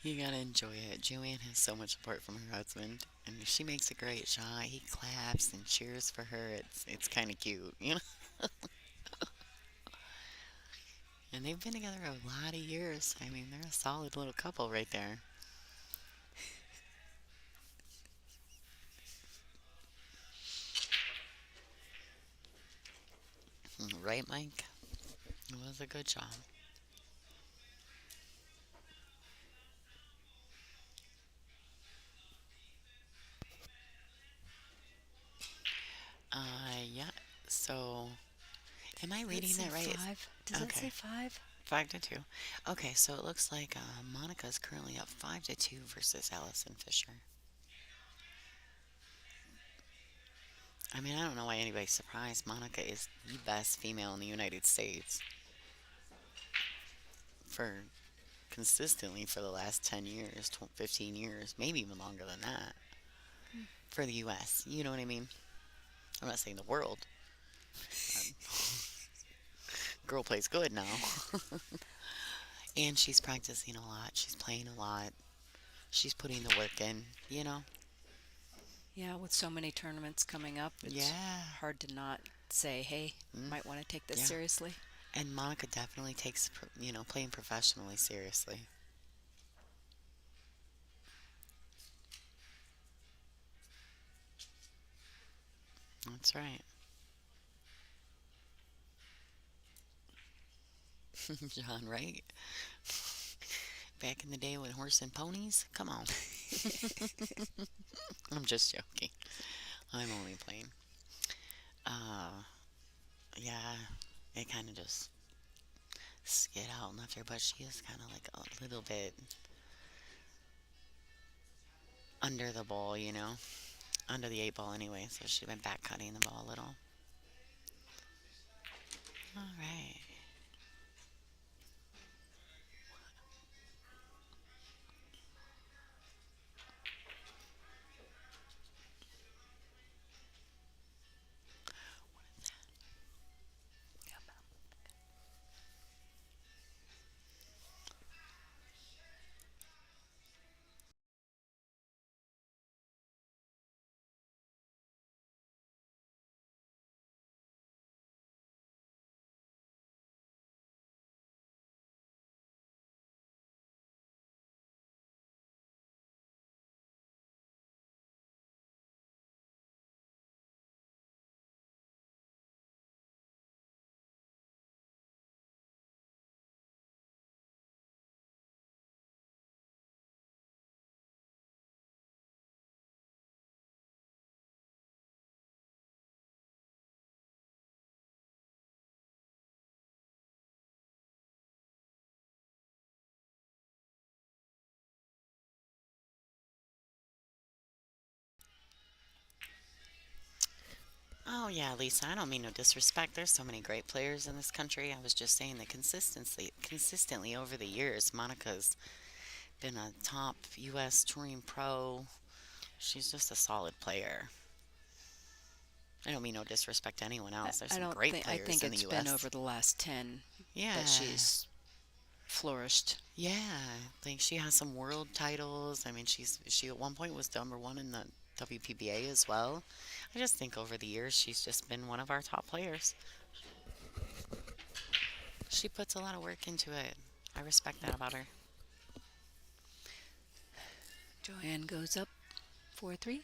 You gotta enjoy it. Joanne has so much support from her husband, and if she makes a great shot, he claps and cheers for her. It's kind of cute, you know. And they've been together a lot of years. I mean, they're a solid little couple right there, right, Mike? It was a good job. Yeah. So, am I Did it reading say that right? five? Does that say Okay, five? 5-2. Okay, so it looks like Monica's currently up 5-2 versus Allison Fisher. I mean, I don't know why anybody's surprised. Monica is the best female in the United States for consistently for the last 10 years, 15 years, maybe even longer than that for the US. You know what I mean? I'm not saying the world. Um, girl plays good now. And she's practicing a lot. She's playing a lot. She's putting the work in, you know? Yeah, with so many tournaments coming up, it's Yeah. hard to not say, hey, Mm, might want to take this yeah. seriously. And Monica definitely takes, playing professionally seriously. That's right. John, right? Back in the day with horse and ponies? Come on. I'm just joking. I'm only playing. Uh, yeah, it kind of just skid out and left her, but she is kind of like a little bit under the ball, under the 8 ball anyway, so she went back cutting the ball a little. All right. Oh yeah, Lisa, I don't mean no disrespect. There's so many great players in this country. I was just saying that consistently over the years, Monica's been a top US touring pro. She's just a solid player. I don't mean no disrespect to anyone I, else. There's I some don't great think I players think in the it's been U.S. over the last 10 that Yeah, she's flourished. yeah. Like she has some world titles. I mean, she at one point was number one in the WPBA as well. I just think over the years she's just been one of our top players. She puts a lot of work into it. I respect that about her. Joanne goes up 4-3.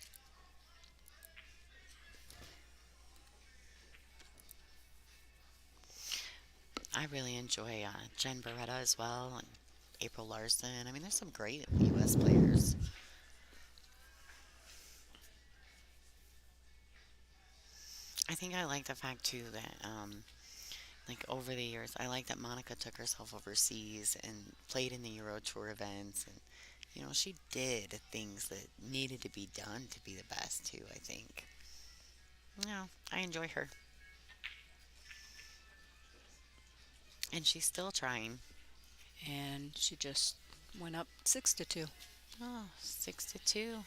I really enjoy Jen Beretta as well and April Larson. I mean, there's some great U.S. players. I think I like the fact too that like over the years, I like that Monica took herself overseas and played in the Euro Tour events, and she did things that needed to be done to be the best too. I think. No, I enjoy her, and she's still trying. And she just went up 6-2. Oh, 6-2.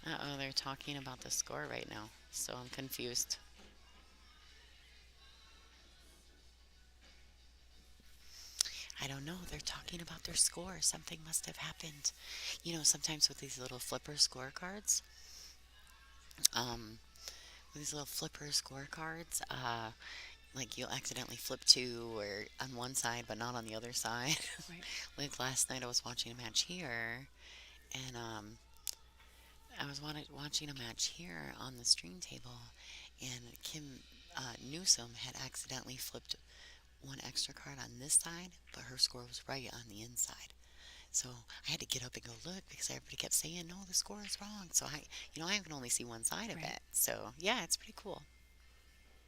Uh-oh, they're talking about the score right now, so I'm confused. I don't know. They're talking about their score. Something must have happened. Sometimes with these little flipper scorecards, um, these little flipper scorecards, like you'll accidentally flip two or on one side but not on the other side. Right. Like last night I was watching a match here, and I was watching a match here on the stream table, and Kim Newsom had accidentally flipped one extra card on this side, but her score was right on the inside. So I had to get up and go look because everybody kept saying, "No, the score is wrong." So I can only see one side of Right. it. So yeah, it's pretty cool.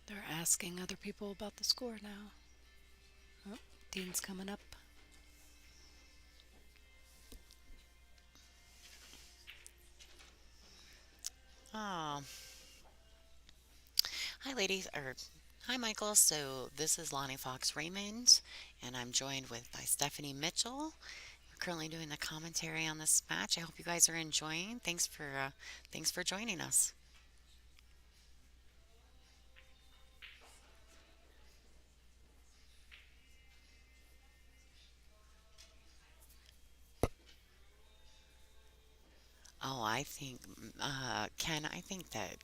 They're asking other people about the score now. Oh, Dean's coming up. Oh, hi, ladies. Or hi, Michael. So this is Lonnie Fox Raymond, and I'm joined with by Stephanie Mitchell. We're currently doing the commentary on this match. I hope you guys are enjoying. Thanks for joining us. Oh, Ken, I think that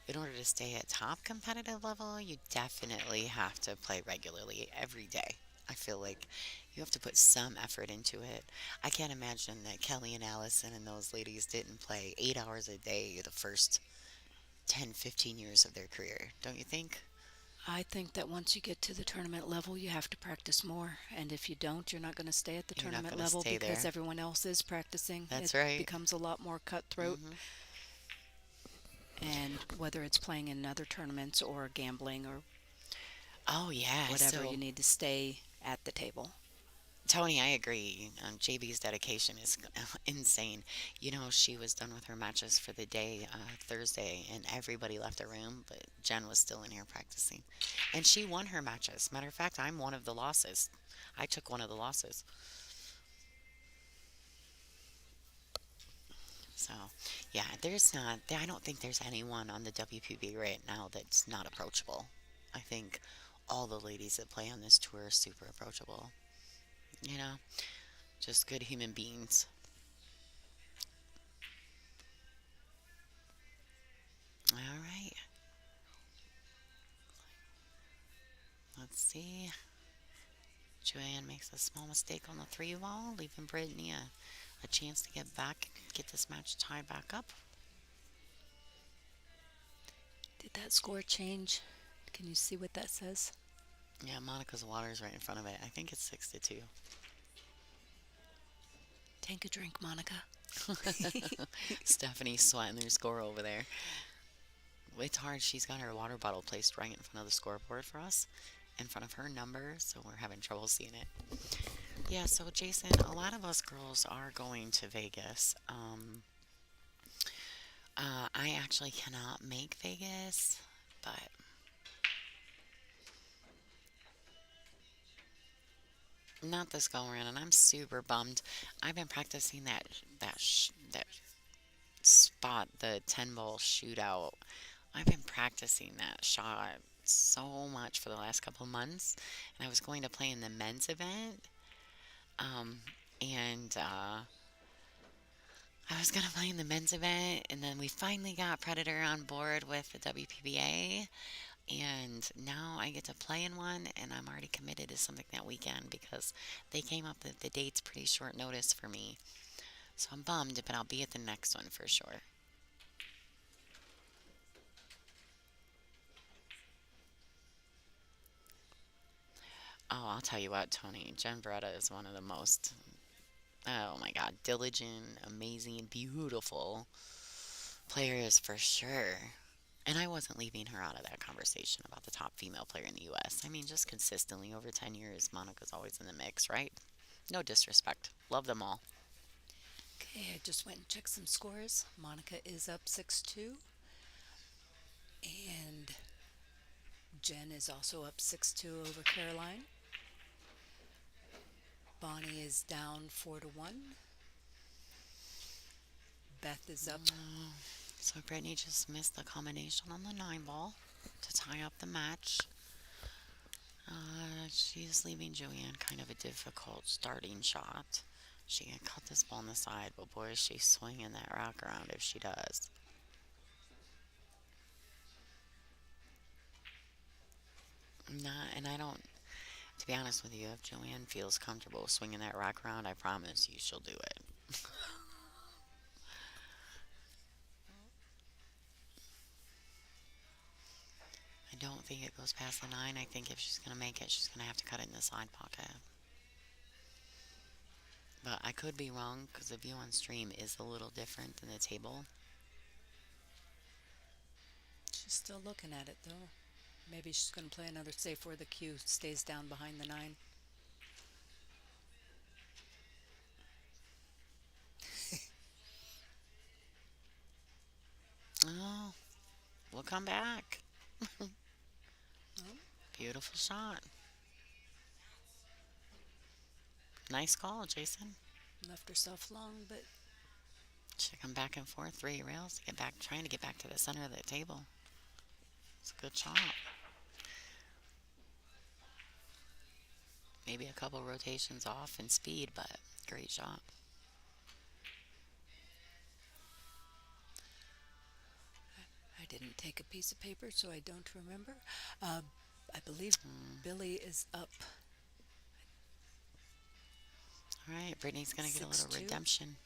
in order to stay at top competitive level, you definitely have to play regularly every day. I feel like you have to put some effort into it. I can't imagine that Kelly and Allison and those ladies didn't play 8 hours a day the first 10, 15 years of their career. Don't you think? I think that once you get to the tournament level, you have to practice more. And if you don't, you're not going to stay at the You're not tournament going to level stay because there. everyone else is practicing. It That's right. becomes a lot more cutthroat. Hmm. And whether it's playing in other tournaments or gambling or Oh, yeah. whatever, you need to stay at the table. Tony, I agree. JB's dedication is insane. She was done with her matches for the day Thursday, and everybody left the room, but Jen was still in here practicing. And she won her matches. Matter of fact, I'm one of the losses. I took one of the losses. So, yeah, I don't think there's anyone on the WPB right now that's not approachable. I think all the ladies that play on this tour are super approachable. You know, just good human beings. All right. Let's see. Joanne makes a small mistake on the three ball, leaving Brittany a chance to get back, get this match tied back up. Did that score change? Can you see what that says? Yeah, Monica's water is right in front of it. I think it's 6-2. Take a drink, Monica. Stephanie's sweating their score over there. It's hard. She's got her water bottle placed right in front of the scoreboard for us, in front of her number, so we're having trouble seeing it. Yeah, so Jason, a lot of us girls are going to Vegas. I actually cannot make Vegas, but not this go around, and I'm super bummed. I've been practicing that spot, the 10 ball shootout. I've been practicing that shot so much for the last couple of months, and I was going to play in the men's event, um, and I was gonna play in the men's event, and then we finally got Predator on board with the WPBA, and now I get to play in one, and I'm already committed to something that weekend because they came up with the dates pretty short notice for me. So I'm bummed, but I'll be at the next one for sure. Oh, I'll tell you what, Tony, Jen Beretta is one of the most, oh my God, diligent, amazing, beautiful players for sure. And I wasn't leaving her out of that conversation about the top female player in the US. I mean, just consistently over 10 years, Monica's always in the mix, right? No disrespect. Love them all. Okay, I just went and checked some scores. Monica is up 6-2, and Jen is also up 6-2 over Caroline. Bonnie is down 4-1. Beth is up. So Brittany just missed the combination on the 9 ball to tie up the match. She's leaving Joanne kind of a difficult starting shot. She can cut this ball on the side, but boy, is she swinging that rock around if she does. Not, and I don't, to be honest with you, if Joanne feels comfortable swinging that rock around, I promise you she'll do it. I don't think it goes past the 9. I think if she's going to make it, she's going to have to cut it in the side pocket. But I could be wrong because the view on stream is a little different than the table. She's still looking at it though. Maybe she's going to play another safe where the cue stays down behind the 9. Oh, we'll come back. Oh, Beautiful shot. Nice call, Jason. left herself long, but Should come back and forth 3 rails to get back, trying to get back to the center of the table. It's a good shot. Maybe a couple rotations off in speed, but great shot. I didn't take a piece of paper, so I don't remember. Uh, I believe Billy is up All right, Brittany's gonna get a little 6-2. redemption.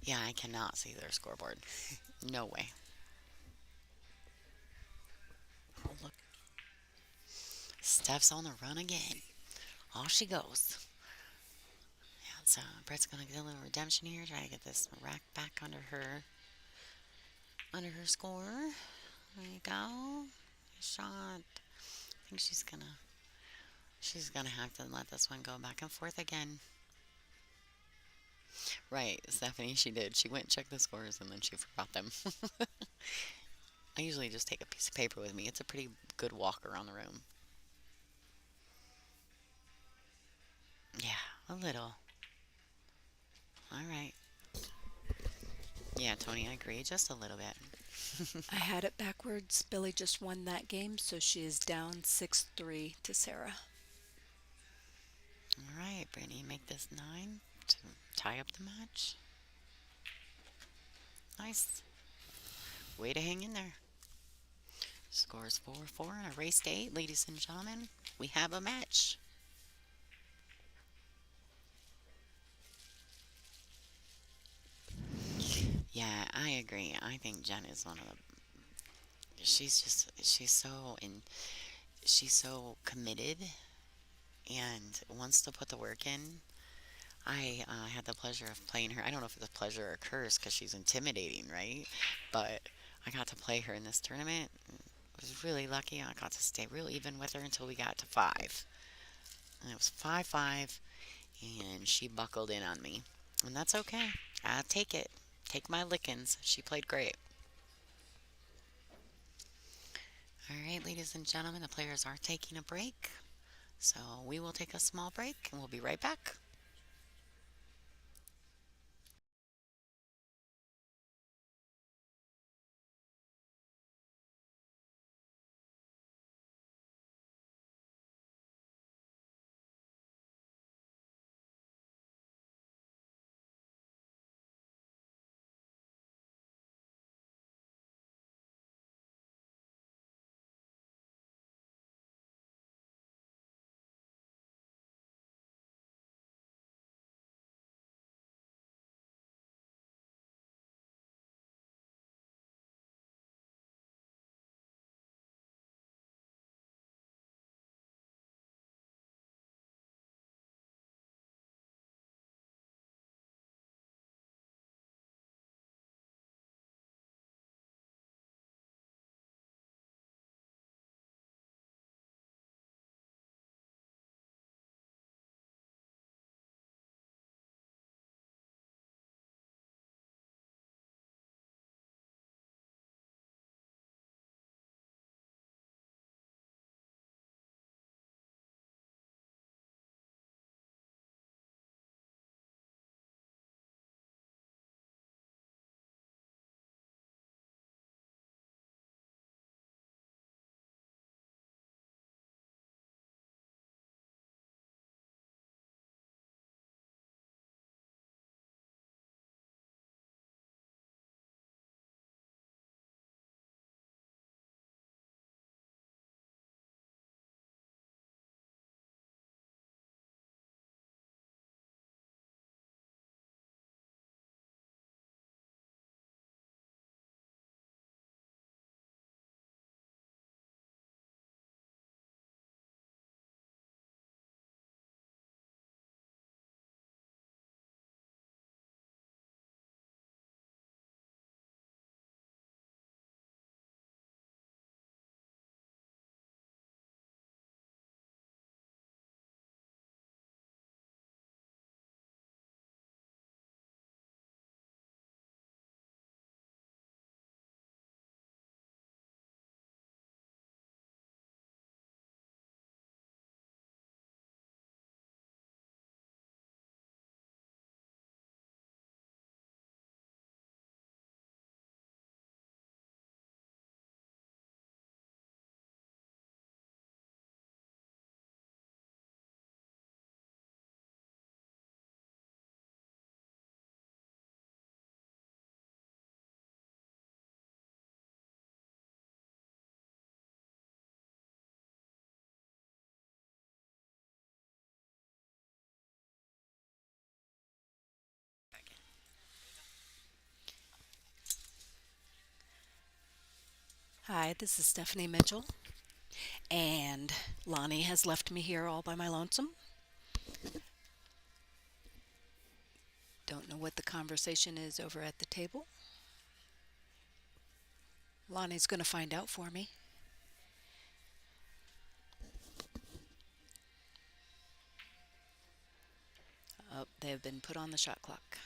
Yeah, I cannot see their scoreboard. No way. Oh, look. Steph's on the run again. Off she goes. Yeah, so Brett's gonna get a little redemption here. Try to get this rack back under her score. There you go. Nice shot. I think she's gonna have to let this one go back and forth again. Right, Stephanie, she did. She went and checked the scores and then she forgot them. I usually just take a piece of paper with me. It's a pretty good walk around the room. Yeah, a little. All right. Yeah, Tony, I agree. Just a little bit. I had it backwards. Billy just won that game, so she is down 6-3 to Sarah. All right, Brittany, make this 9 to tie up the match. Nice. Way to hang in there. Scores 4-4 and a race to 8, ladies and gentlemen. We have a match. Yeah, I agree. I think Jen is one of the. She's so committed and wants to put the work in. I had the pleasure of playing her. I don't know if it's a pleasure or a curse because she's intimidating, right? But I got to play her in this tournament. I was really lucky. I got to stay real even with her until we got to 5. And it was 5-5, and she buckled in on me. And that's okay. I'll take it. Take my lickings. She played great. All right, ladies and gentlemen, the players are taking a break. So we will take a small break and we'll be right back. Hi, this is Stephanie Mitchell, and Lonnie has left me here all by my lonesome. Don't know what the conversation is over at the table. Lonnie's going to find out for me. Oh, they have been put on the shot clock.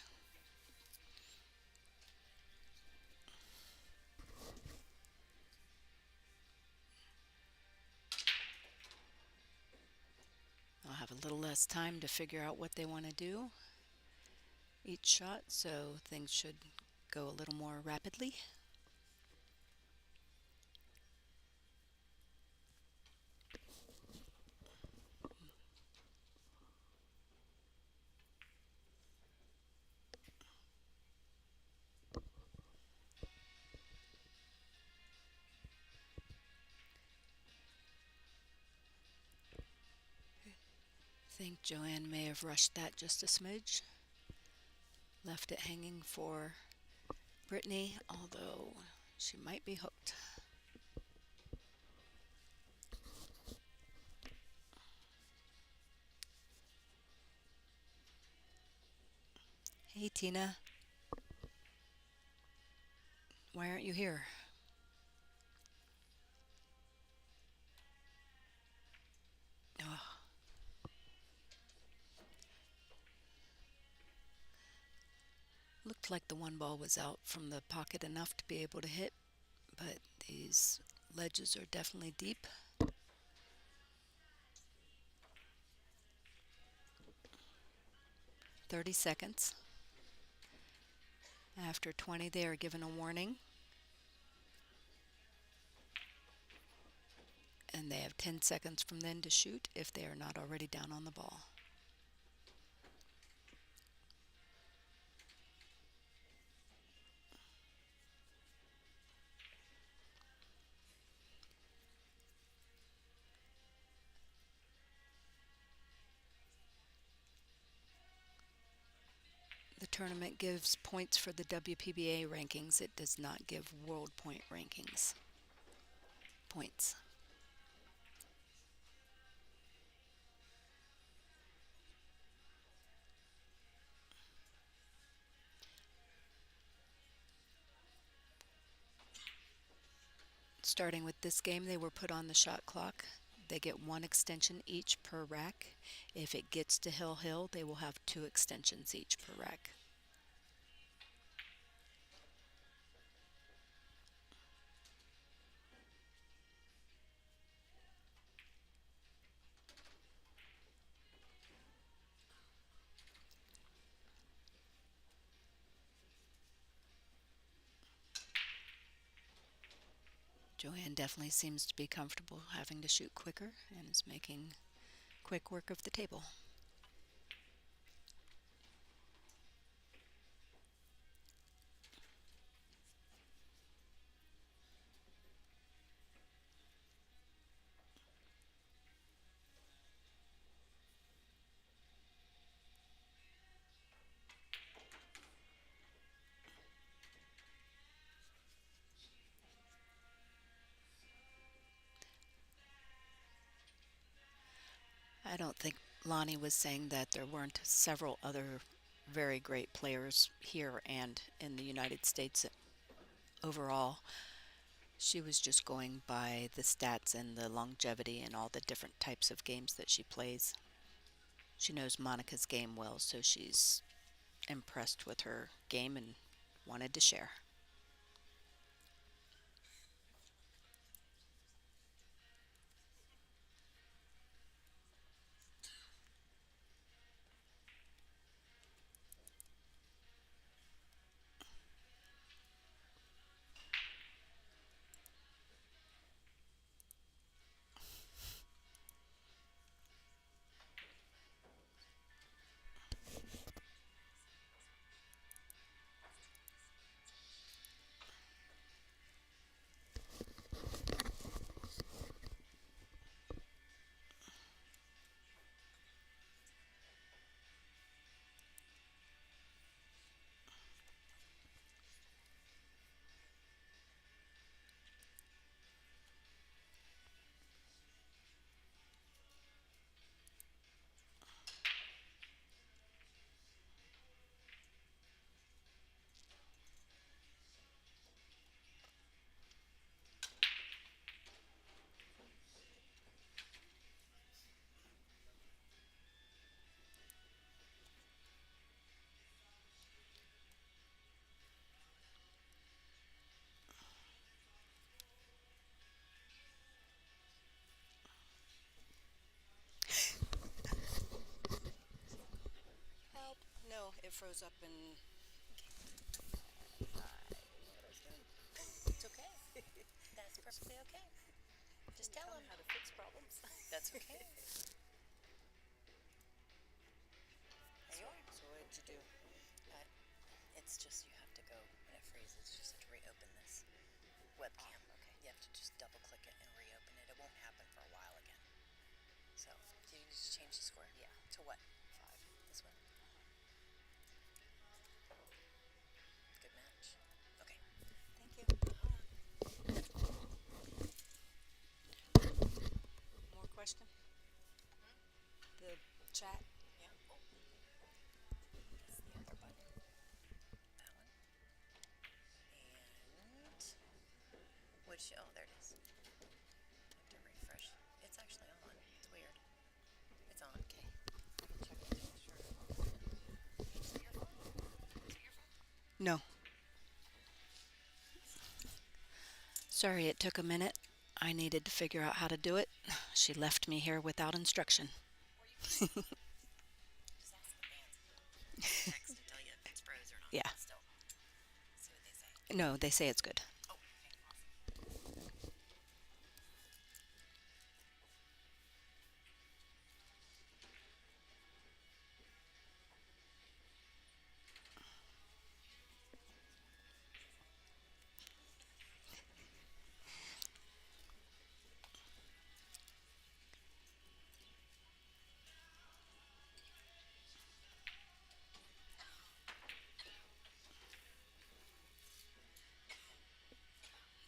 I'll have a little less time to figure out what they want to do each shot, so things should go a little more rapidly. I think Joanne may have rushed that just a smidge. Left it hanging for Brittany, although she might be hooked. Hey, Tina, why aren't you here? Oh, looked looked like the one ball was out from the pocket enough to be able to hit, but these ledges are definitely deep. 30 seconds. After 20, they are given a warning, and they have 10 seconds from then to shoot if they are not already down on the ball. The tournament gives points for the WPBA rankings. It does not give world point rankings. Points. Starting with this game, they were put on the shot clock. They get one extension each per rack. If it gets to hill, they will have 2 extensions each per rack. Joanne definitely seems to be comfortable having to shoot quicker and is making quick work of the table. I don't think Lonnie was saying that there weren't several other very great players here and in the United States overall. She was just going by the stats and the longevity and all the different types of games that she plays. She knows Monica's game well, so she's impressed with her game and wanted to share. Help. No, it froze up and it's okay. That's perfectly okay. Just tell him how to fix problems. That's okay. There you are. So what did you do? It's just you have to go when it freezes. You just have to reopen this webcam. Okay. You have to just double click it and reopen it. It won't happen for a while again. So, did you just change the score? Yeah. To what? 5. This one. Good match. Okay. Thank you. More question? The chat. Yeah. Oh, that's the other button. That one. And which? Oh, there it is. I have to refresh. It's actually on. It's weird. It's on. Okay. I can check it to make sure. Is it your phone? Is it your phone? No, sorry it took a minute. I needed to figure out how to do it. She left me here without instruction. Yeah. No, they say it's good.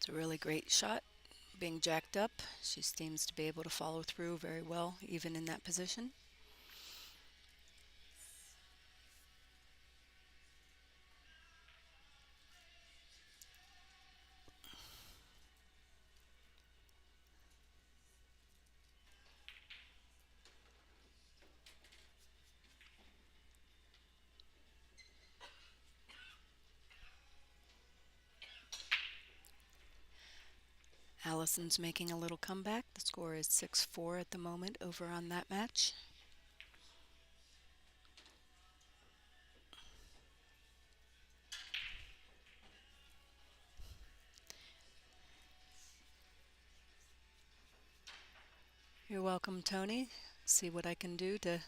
It's a really great shot. Being jacked up, she seems to be able to follow through very well, even in that position. Allison's making a little comeback. The score is 6-4 at the moment over on that match. You're welcome, Tony. See what I can do to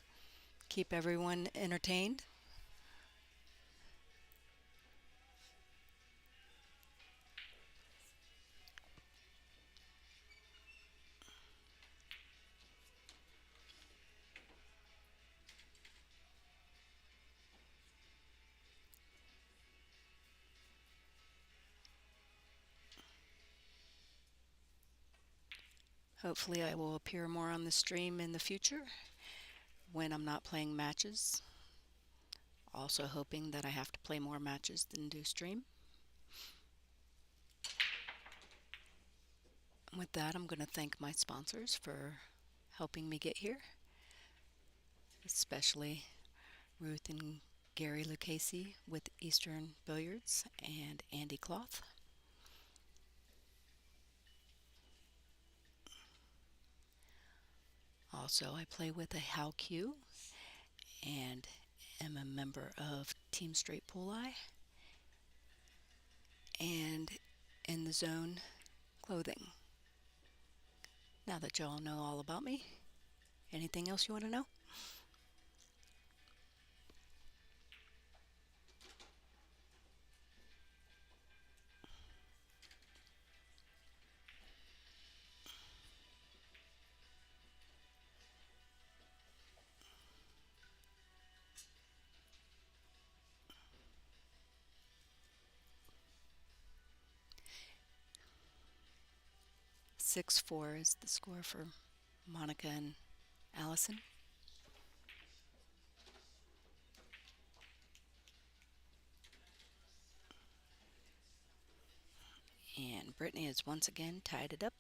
keep everyone entertained. Hopefully, I will appear more on the stream in the future when I'm not playing matches. Also, hoping that I have to play more matches than do stream. With that, I'm going to thank my sponsors for helping me get here, especially Ruth and Gary Lucchese with Eastern Billiards and Andy Cloth. Also, I play with a How Q and am a member of Team Straight Pool Eye and In the Zone Clothing. Now that y'all know all about me, anything else you want to know? 6-4 is the score for Monica and Allison. And Brittany has once again tied it up.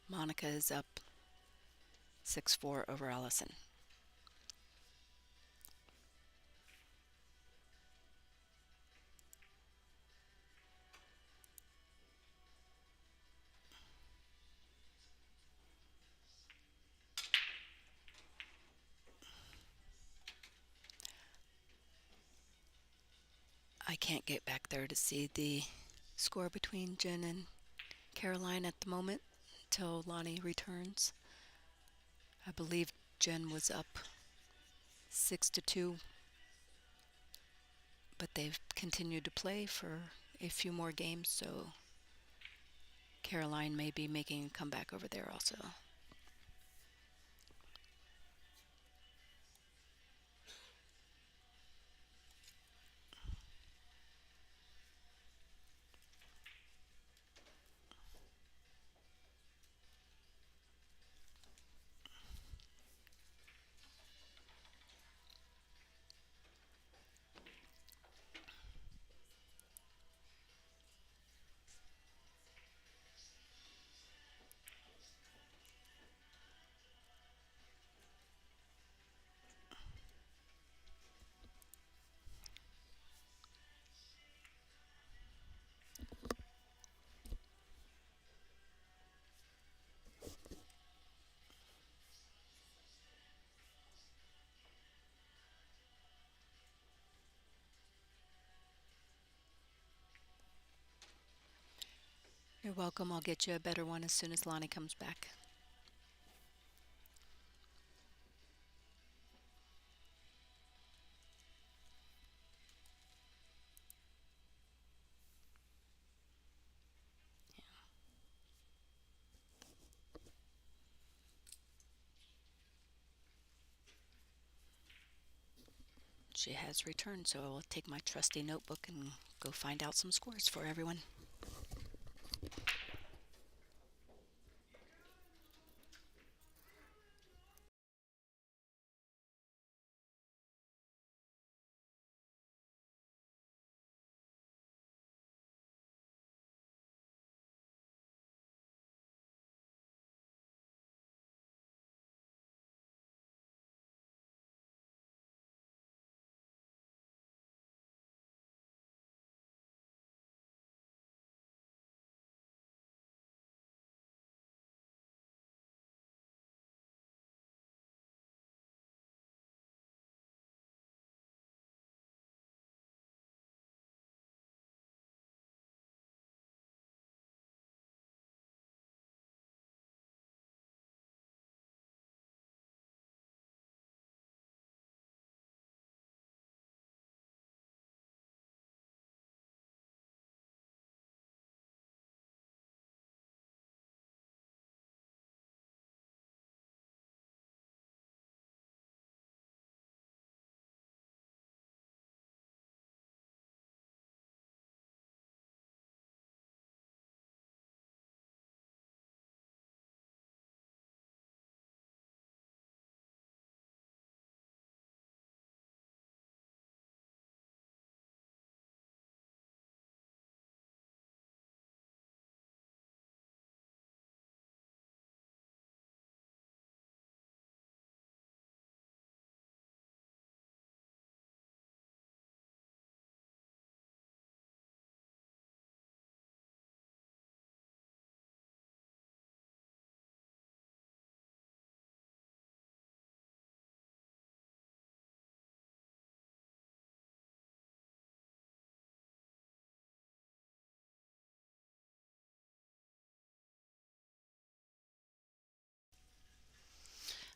Monica is up 6-4 over Allison. I can't get back there to see the score between Jen and Caroline at the moment till Lonnie returns. I believe Jen was up 6-2, but they've continued to play for a few more games, so Caroline may be making a comeback over there also. You're welcome. I'll get you a better one as soon as Lonnie comes back. She has returned, so I will take my trusty notebook and go find out some scores for everyone.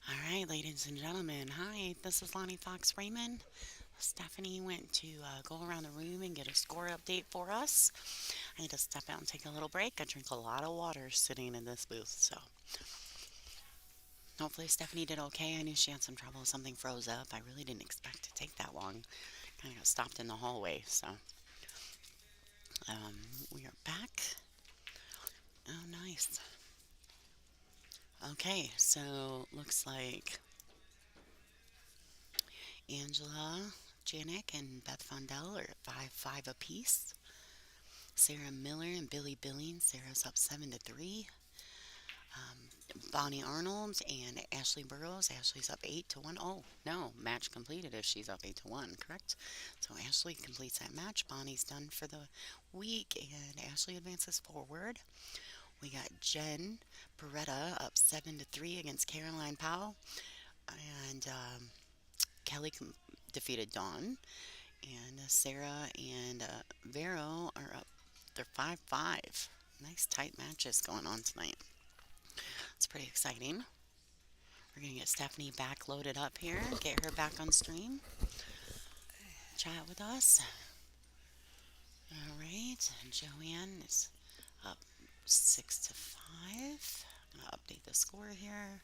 All right, ladies and gentlemen. Hi, this is Lonnie Fox Raymond. Stephanie went to go around the room and get a score update for us. I need to step out and take a little break. I drink a lot of water sitting in this booth, so hopefully Stephanie did okay. I knew she had some trouble. Something froze up. I really didn't expect it to take that long. Kind of got stopped in the hallway, so um, we are back. Oh, nice. Okay, so looks like Angela, Janik, and Beth Fondell are at 5-5 apiece. Sarah Miller and Billy Billings. Sarah's up 7-3. Bonnie Arnold and Ashley Burrows. Ashley's up 8-1. Oh, no, match completed if she's up 8-1, correct? So Ashley completes that match. Bonnie's done for the week, and Ashley advances forward. We got Jen Beretta up 7-3 against Caroline Powell, and Kelly defeated Dawn, and Sarah and Vero are up. They're 5-5. Nice tight matches going on tonight. It's pretty exciting. We're going to get Stephanie back loaded up here, get her back on stream, chat with us. All right, Joanne is up 6-5. I'm gonna update the score here.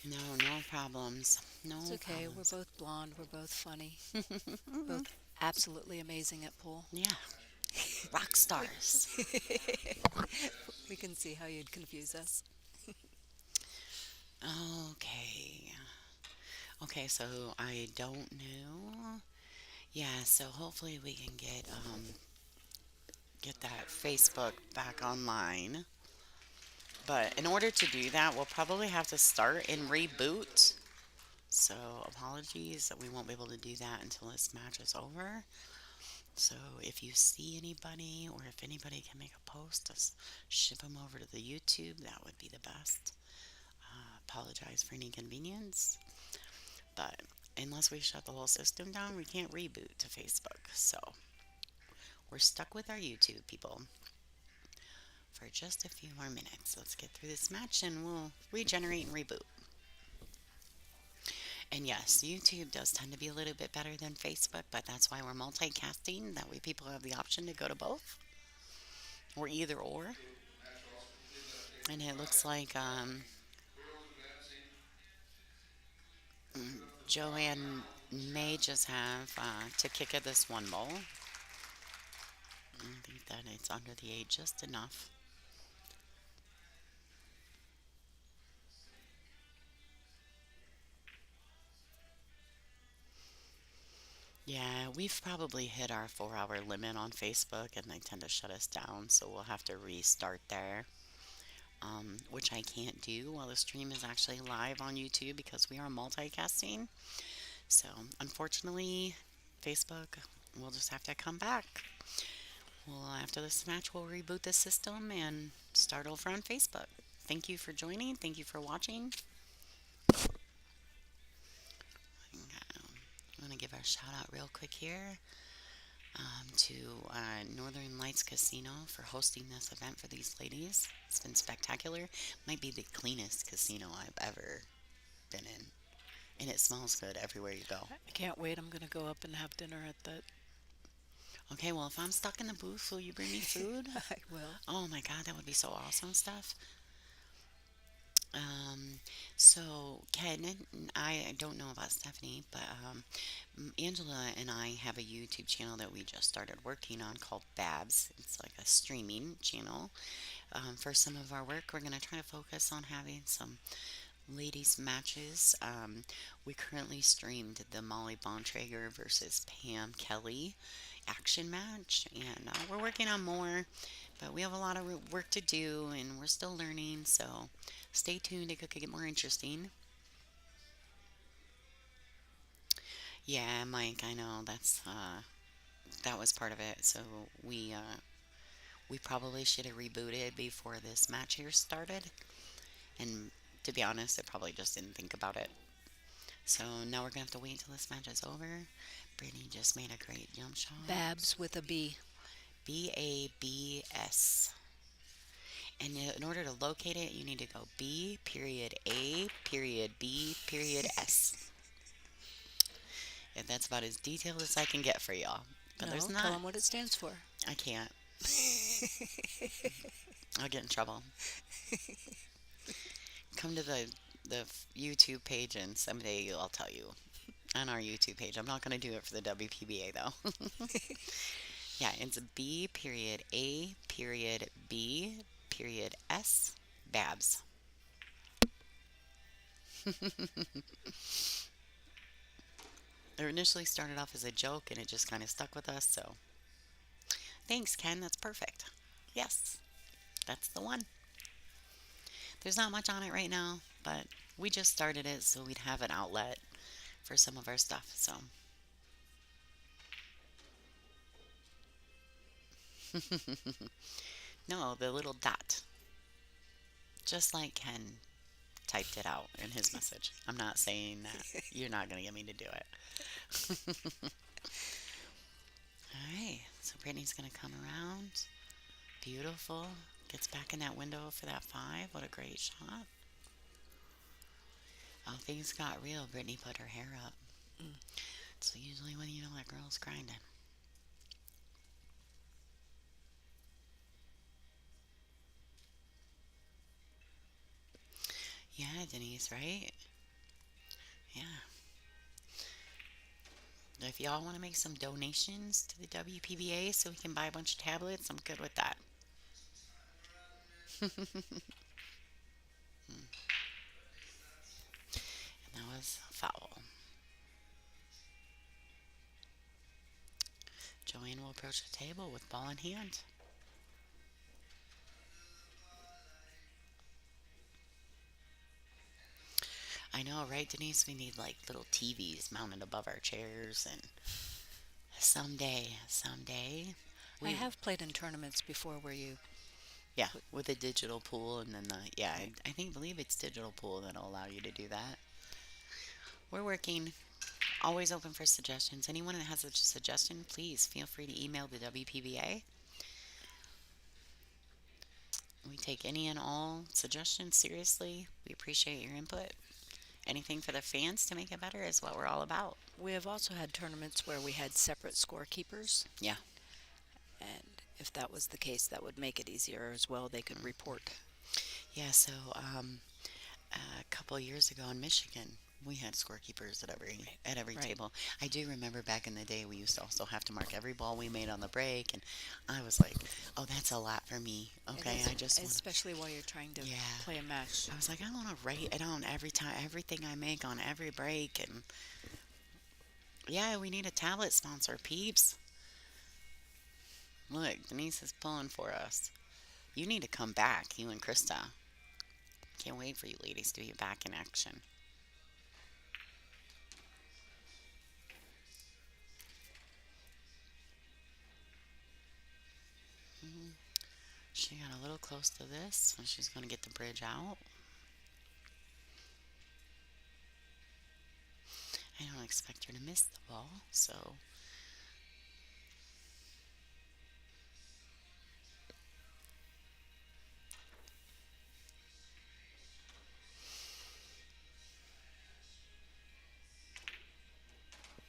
No, no problems. It's No okay. We're problems. both blonde. We're both funny. Both absolutely amazing at pool. Yeah, rock We, stars. we can see how you'd confuse us. Okay. Okay, so I don't know. Yeah, so hopefully we can get that Facebook back online. But in order to do that, we'll probably have to start and reboot. So apologies that we won't be able to do that until this match is over. So if you see anybody or if anybody can make a post to ship them over to the YouTube, that would be the best. Apologize for any inconvenience. But unless we shut the whole system down, we can't reboot to Facebook. So we're stuck with our YouTube people for just a few more minutes. Let's get through this match and we'll regenerate and reboot. And yes, YouTube does tend to be a little bit better than Facebook, but that's why we're multicasting. That way people have the option to go to both or either or. And it looks like Joanne may just have to kick of this one ball. I think that it's under the age just enough. Yeah, we've probably hit our 4 hour limit on Facebook and they tend to shut us down, so we'll have to restart there. Which I can't do while the stream is actually live on YouTube because we are multicasting. So, unfortunately, Facebook will just have to come back. Well, after this match, we'll reboot the system and start over on Facebook. Thank you for joining. Thank you for watching. I'm going to give a shout out real quick here to Northern Lights Casino for hosting this event for these ladies. It's been spectacular. Might be the cleanest casino I've ever been in. And it smells good everywhere you go. I can't wait. I'm going to go up and have dinner at that. Okay, well, if I'm stuck in the booth, will you bring me food? I will. Oh my god, that would be so awesome stuff. Um, so Ken, I don't know about Stephanie, but Angela and I have a YouTube channel that we just started working on called Babs. It's like a streaming channel. For some of our work, we're going to try to focus on having some ladies matches. We currently streamed the Molly Bontrager versus Pam Kelly action match, and we're working on more, but we have a lot of work to do, and we're still learning. So stay tuned; it could get more interesting. Yeah, Mike, I know that was part of it. So we probably should have rebooted before this match here started, and to be honest, I probably just didn't think about it. So now we're gonna have to wait till this match is over. Brittany just made a great jump shot. Babs with a B. Babs. And in order to locate it, you need to go B period A period B period S. And that's about as detailed as I can get for y'all. But No, there's tell not. them what it stands for. I can't. I'll get in trouble. Come to the YouTube page and someday I'll tell you on our YouTube page. I'm not going to do it for the WPBA though. Yeah, it's B period A period B period S. Babs. It initially started off as a joke and it just kind of stuck with us, so thanks, Ken. That's perfect. Yes, that's the one. There's not much on it right now, but we just started it so we'd have an outlet for some of our stuff. So, no, the little dot, just like Ken typed it out in his message. I'm not saying that you're not going to get me to do it. All right, so Brittany's going to come around. Beautiful. Gets back in that window for that 5. What a great shot. Oh, things got real. Brittany put her hair up. So usually when you know that girl's grinding. Yeah, Denise, right? Yeah. If y'all want to make some donations to the WPBA so we can buy a bunch of tablets, I'm good with that. And that was foul. Joanne will approach the table with ball in hand. I know, right, Denise? We need like little TVs mounted above our chairs, and someday, I we, have played in tournaments before where you yeah, put, with a digital pool, and then yeah, right. I think believe it's digital pool that'll allow you to do that. We're working, always open for suggestions. Anyone that has a suggestion, please feel free to email the WPBA. We take any and all suggestions seriously. We appreciate your input. Anything for the fans to make it better is what we're all about. We have also had tournaments where we had separate scorekeepers, Yeah. and if that was the case, that would make it easier as well. They could Mm. report. Yeah, so a couple years ago in Michigan, we had scorekeepers Right. at every Right. table. I do remember back in the day we used to also have to mark every ball we made on the break, and I was like, "Oh, that's a lot for me." It Okay, is, I just want especially while you're trying to yeah. play a match. I was like, I want to write it down every time, everything I make on every break, and yeah, we need a tablet sponsor, peeps. Look, Denise is pulling for us. You need to come back, you and Krista. Can't wait for you ladies to be back in action. Mhm. She got a little close to this, so she's going to get the bridge out. I don't expect her to miss the ball, so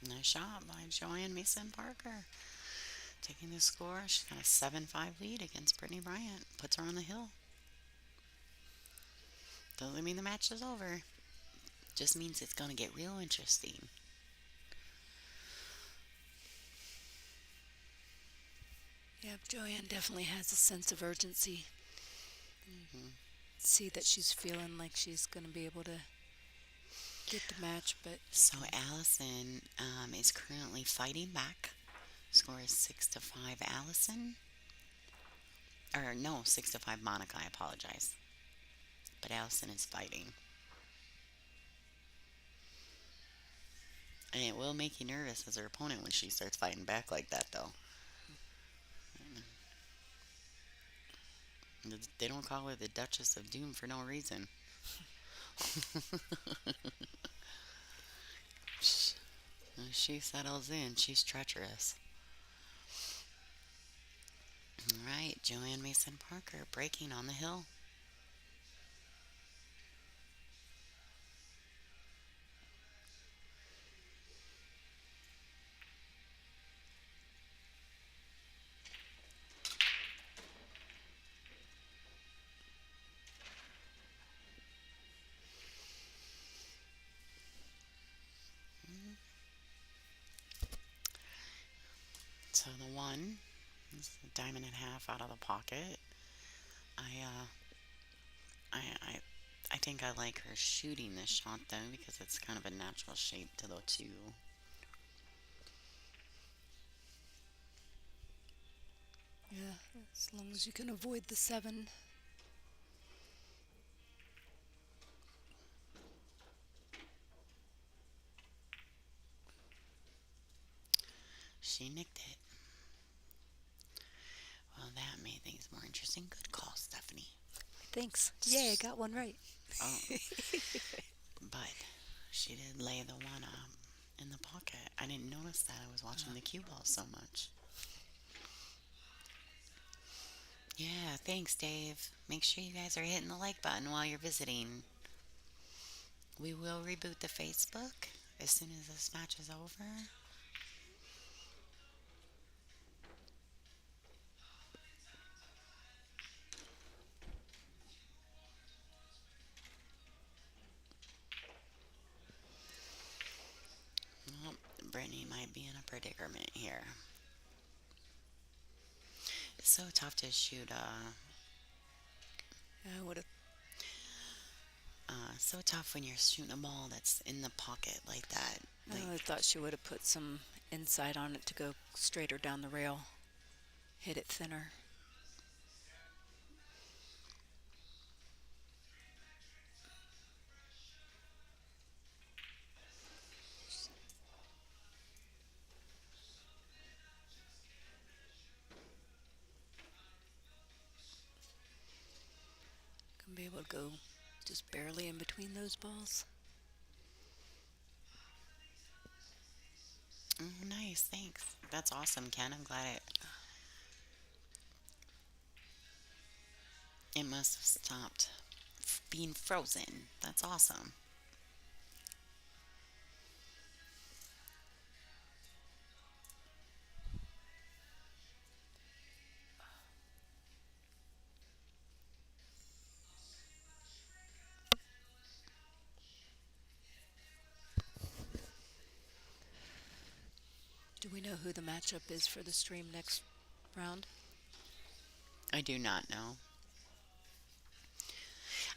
nice shot by Joanne Mason Parker. Taking the score, she's got a 7-5 lead against Brittany Bryant. Puts her on the hill. Doesn't mean the match is over. Just means it's going to get real interesting. Yeah, Joanne definitely has a sense of urgency. Mhm. See that she's feeling like she's going to be able to get the match, but So Allison is currently fighting back. Score is 6-5 Allison. Or no, 6-5 Monica, I apologize. But Allison is fighting. And it will make you nervous as her opponent when she starts fighting back like that, though. They don't call her the Duchess of Doom for no reason. When she settles in, she's treacherous. All right, Joanne Mason Parker breaking on the hill. So the one is a diamond and a half out of the pocket. I uh, I I I think I like her shooting this shot though because it's kind of a natural shape to the two. yeah, as long as you can avoid the seven. She nicked it. Well, that made things more interesting. Good call, Stephanie. Thanks. Yay, I got one right. Oh, but she did lay the one in the pocket. I didn't notice that. I was watching the cue ball so much. Yeah, thanks, Dave. Make sure you guys are hitting the like button while you're visiting. We will reboot the Facebook as soon as this match is over. might be in a predicament here. It's so tough to shoot I would have. so tough when you're shooting a ball that's in the pocket like that. I Like, would have thought she would have put some inside on it to go straighter down the rail. Hit it thinner. Gonna be able to go just barely in between those balls. oh, nice, thanks. That's awesome, Ken. I'm glad it must have stopped being frozen. That's awesome. Do we know who the matchup is for the stream next round? I do not know.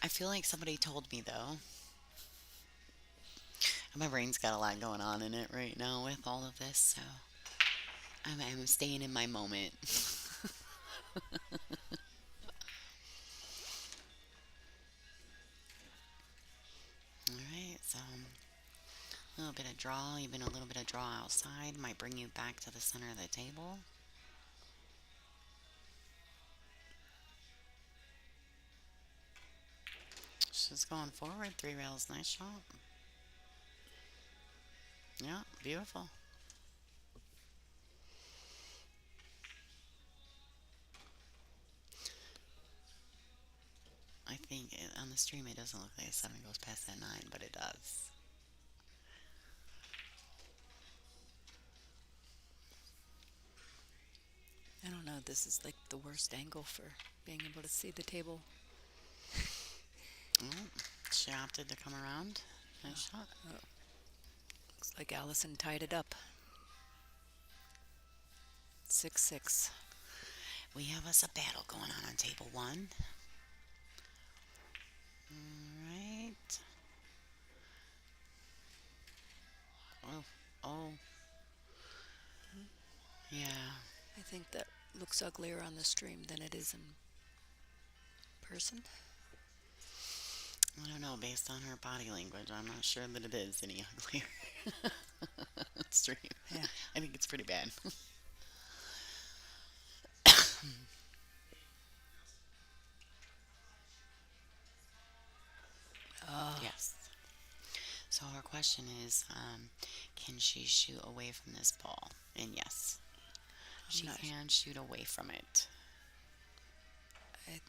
I feel like somebody told me though. My brain's got a lot going on in it right now with all of this, so I'm staying in my moment. All right, so a little bit of draw, even a little bit of draw outside might bring you back to the center of the table. She's going forward, three rails, nice shot. Yeah, beautiful. I think on the stream it doesn't look like a seven goes past that nine, but it does. I don't know. This is like the worst angle for being able to see the table. Oh, she opted to come around. Nice shot. Oh, looks like Allison tied it up. 6-6. We have us a battle going on table one. All right. Oh, oh, yeah. I think that looks uglier on the stream than it is in person. I don't know. Based on her body language, I'm not sure that it is any uglier. Stream. Yeah. I think it's pretty bad. Oh, Yes. So our question is, can she shoot away from this ball? And yes, I'm she not. can shoot away from it I,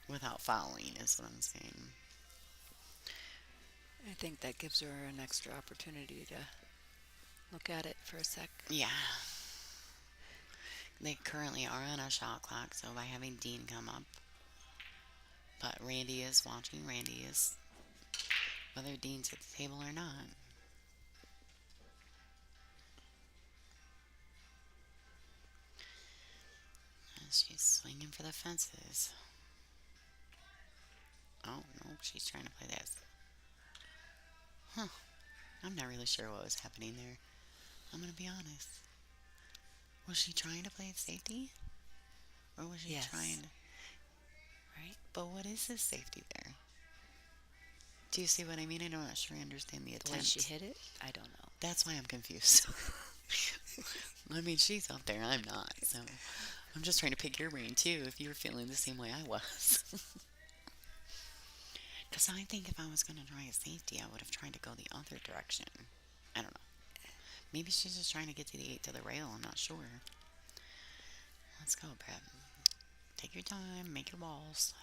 without fouling, is what I'm saying. I think that gives her an extra opportunity to look at it for a sec. Yeah. They currently are on a shot clock, so by having Dean come up. But Randy is watching. Randy is whether Dean's at the table or not. And she's swinging for the fences. Oh, no, she's trying to play this. Huh. I'm not really sure what was happening there. I'm going to be honest. Was she trying to play safety? Or was she Yes. trying to... Right? But what is this safety there? Do you see what I mean? I'm not sure I understand the The way attempt. she hit it, I don't know. That's why I'm confused. I mean, she's up there, I'm not. So I'm just trying to pick your brain too if you were feeling the same way I was. Because I think if I was going to try a safety, I would have tried to go the other direction. I don't know. Maybe she's just trying to get to the 8 to the rail. I'm not sure. Let's go, Brett. Take your time. Make your balls.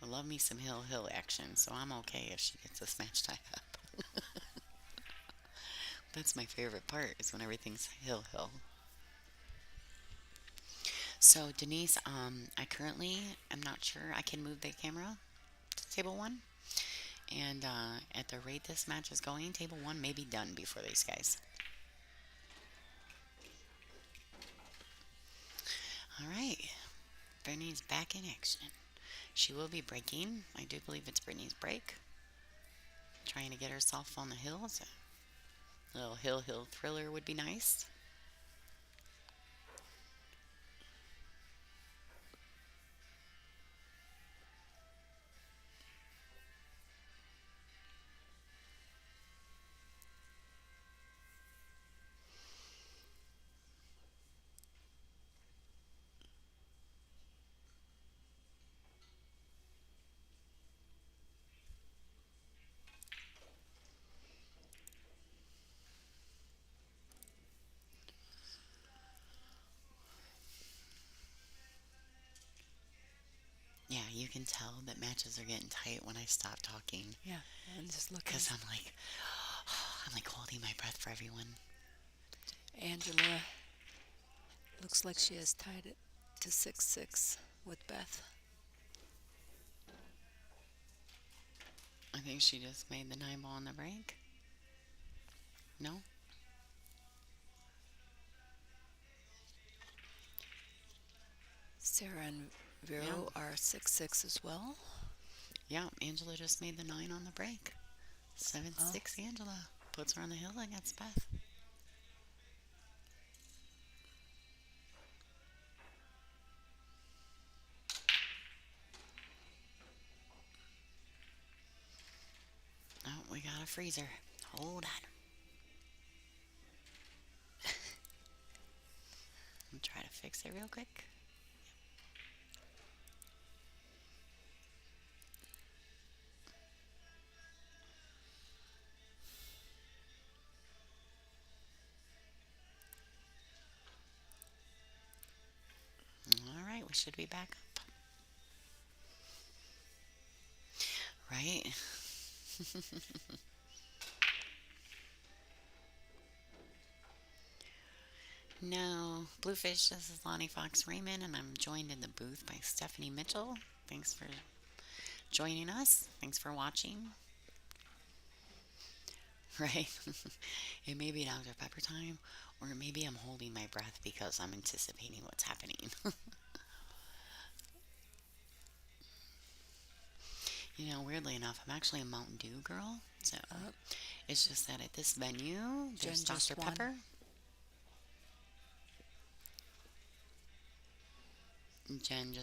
I love me some hill action, so I'm okay if she gets this match tied up. That's my favorite part, is when everything's hill. So, Denise, I currently am not sure I can move the camera to table one. And at the rate this match is going, table one may be done before these guys. All right, Brittany's back in action. She will be breaking. I do believe it's Brittany's break. Trying to get herself on the hills. A little hill thriller would be nice. Yeah, you can tell that matches are getting tight when I stop talking. Yeah, and just looking. Because I'm like holding my breath for everyone. Angela looks like she has tied it to 6-6 with Beth. I think she just made the 9 ball on the break. No? Sarah and Yeah. Vero are 6-6 as well. Yeah, Angela just made the 9 on the break. 7 Oh, 6 Angela. Puts her on the hill against Beth. Oh, we got a freezer. Hold on. I'm trying to fix it real quick. All right, we should be back up. Right? No. Bluefish, this is Lonnie Fox Raymond, and I'm joined in the booth by Stephanie Mitchell. Thanks for joining us. Thanks for watching. Right? It may be Dr. Pepper time, or maybe I'm holding my breath because I'm anticipating what's happening. Weirdly enough, I'm actually a Mountain Dew girl. So uh, it's just that at this venue, there's Jen just Dr. won. Pepper. Jen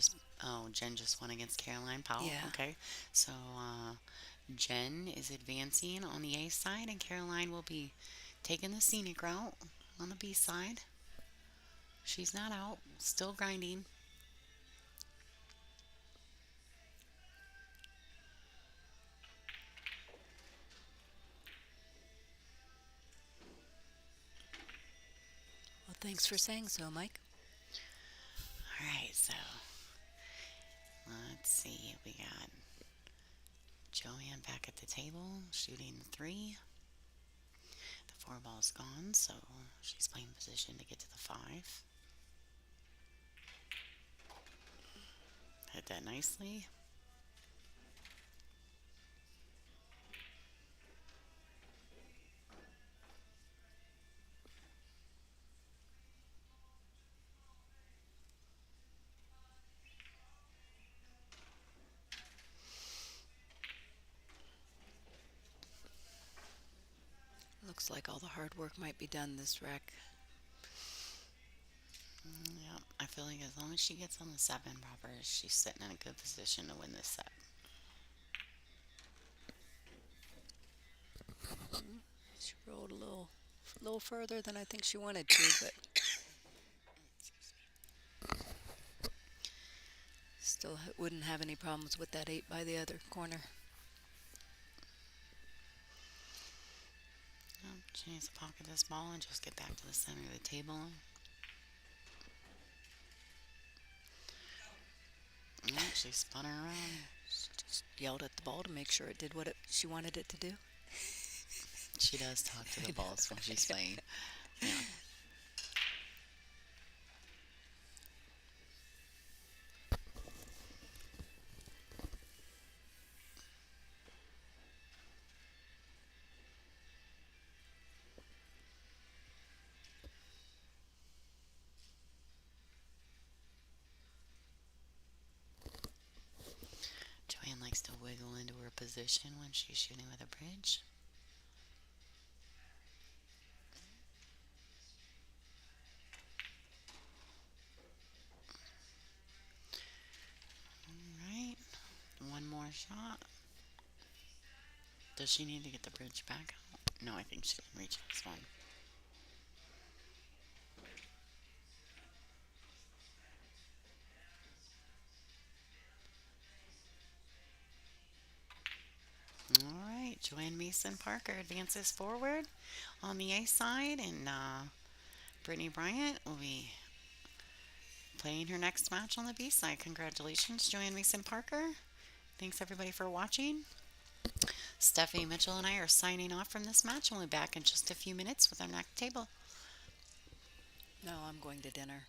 just won against Caroline Powell. Yeah. Okay. So Jen is advancing on the A side, and Caroline will be taking the scenic route on the B side. She's not out, still grinding. Well, thanks for saying so, Mike. All right, so let's see. We got Joanne back at the table, shooting 3. The 4 ball's gone, so she's playing position to get to the 5. Hit that nicely. Looks like all the hard work might be done this wreck. Yeah, I feel like as long as she gets on the 7 proper, she's sitting in a good position to win this set. She rolled a little further than I think she wanted to, but still wouldn't have any problems with that 8 by the other corner. She needs to pocket this ball and just get back to the center of the table. She spun her around. She just yelled at the ball to make sure it did what she wanted it to do. She does talk to the balls when she's playing. Yeah. likes to wiggle into her position when she's shooting with a bridge. Right. One more shot. Does she need to get the bridge back out? No, I think she can reach this one. All right. Joanne Mason Parker advances forward on the A side, and Brittany Bryant will be playing her next match on the B side. Congratulations, Joanne Mason Parker. Thanks everybody for watching. Stephanie Mitchell and I are signing off from this match. We'll be back in just a few minutes with our next table. No, I'm going to dinner.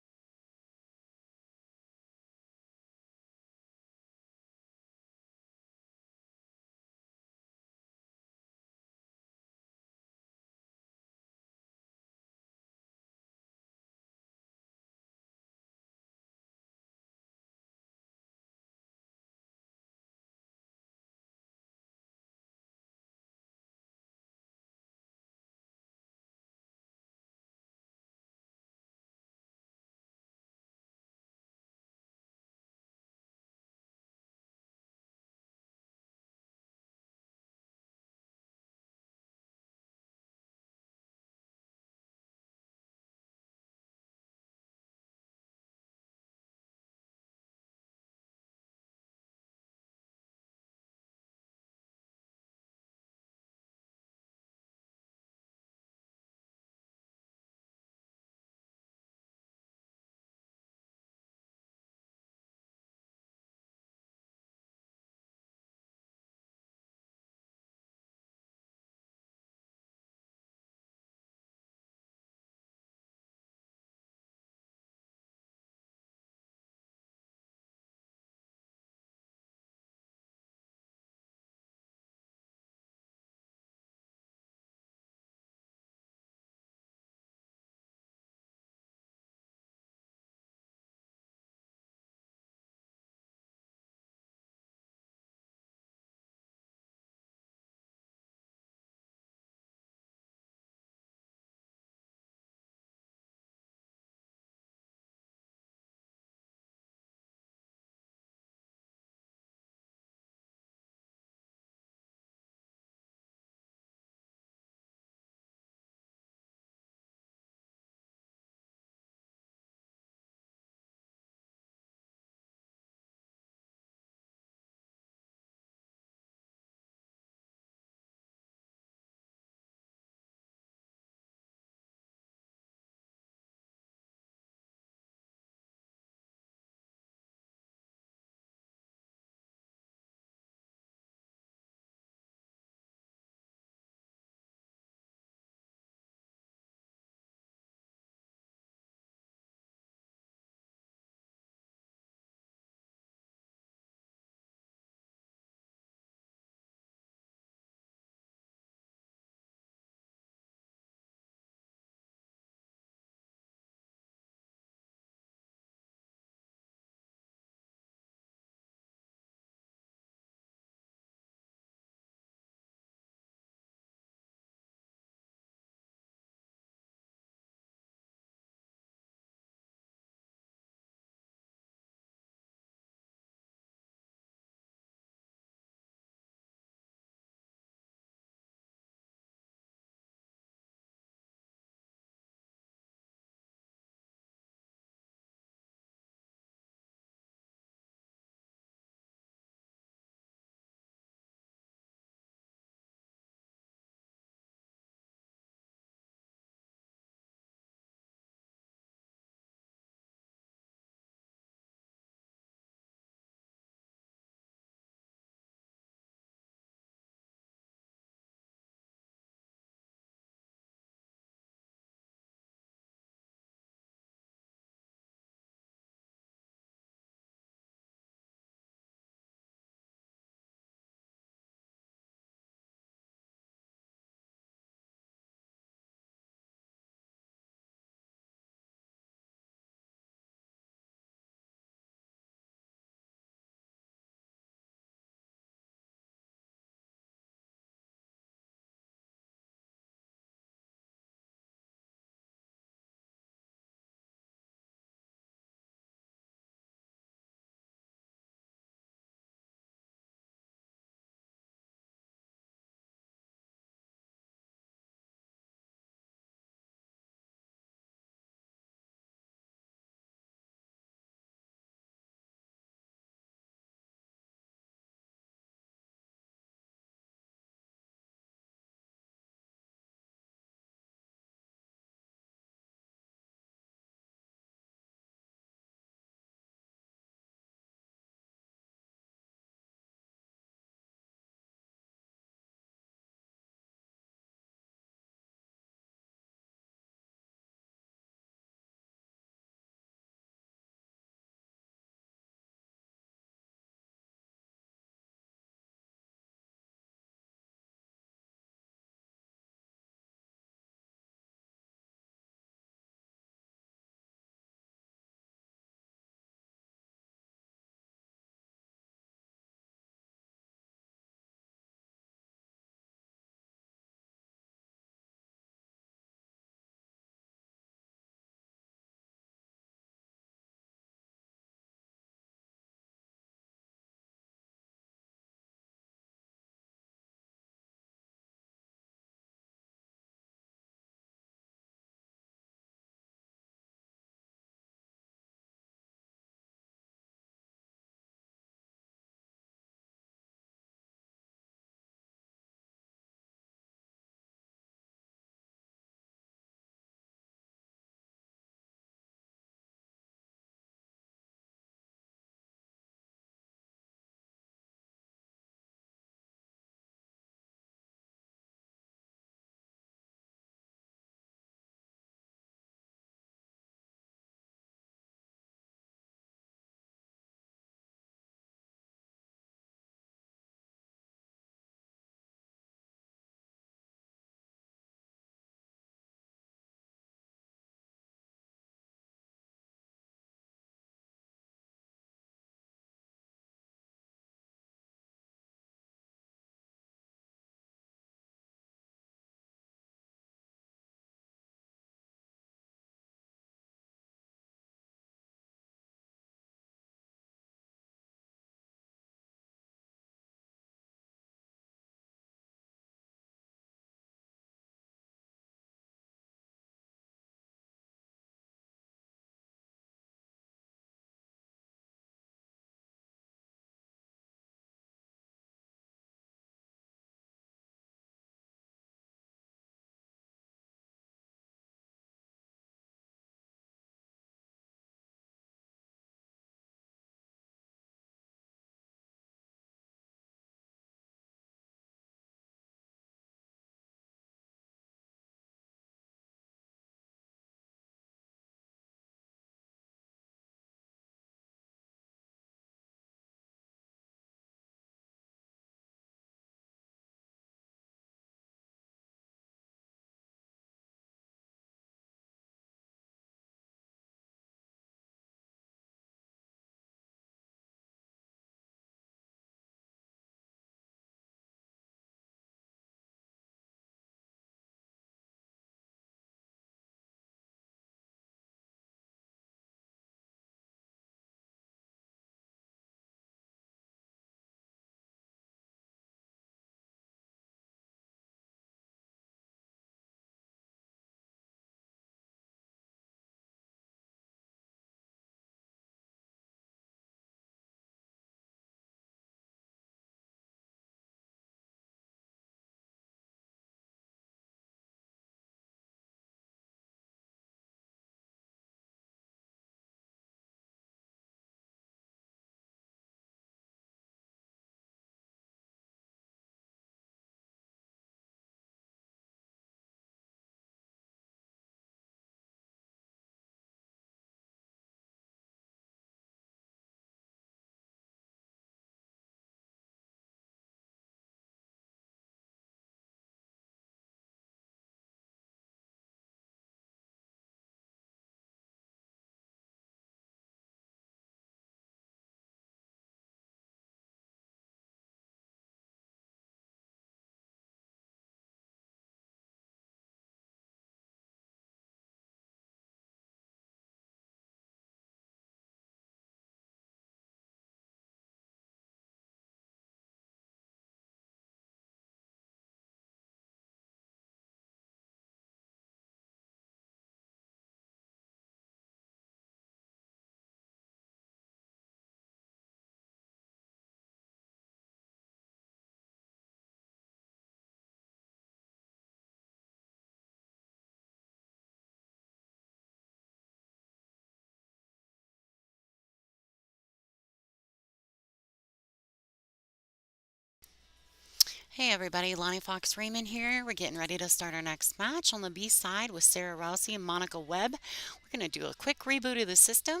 Hey everybody, Lonnie Fox Raymond here. We're getting ready to start our next match on the B side with Sarah Rousey and Monica Webb. We're going to do a quick reboot of the system,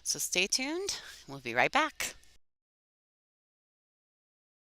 so stay tuned. We'll be right back.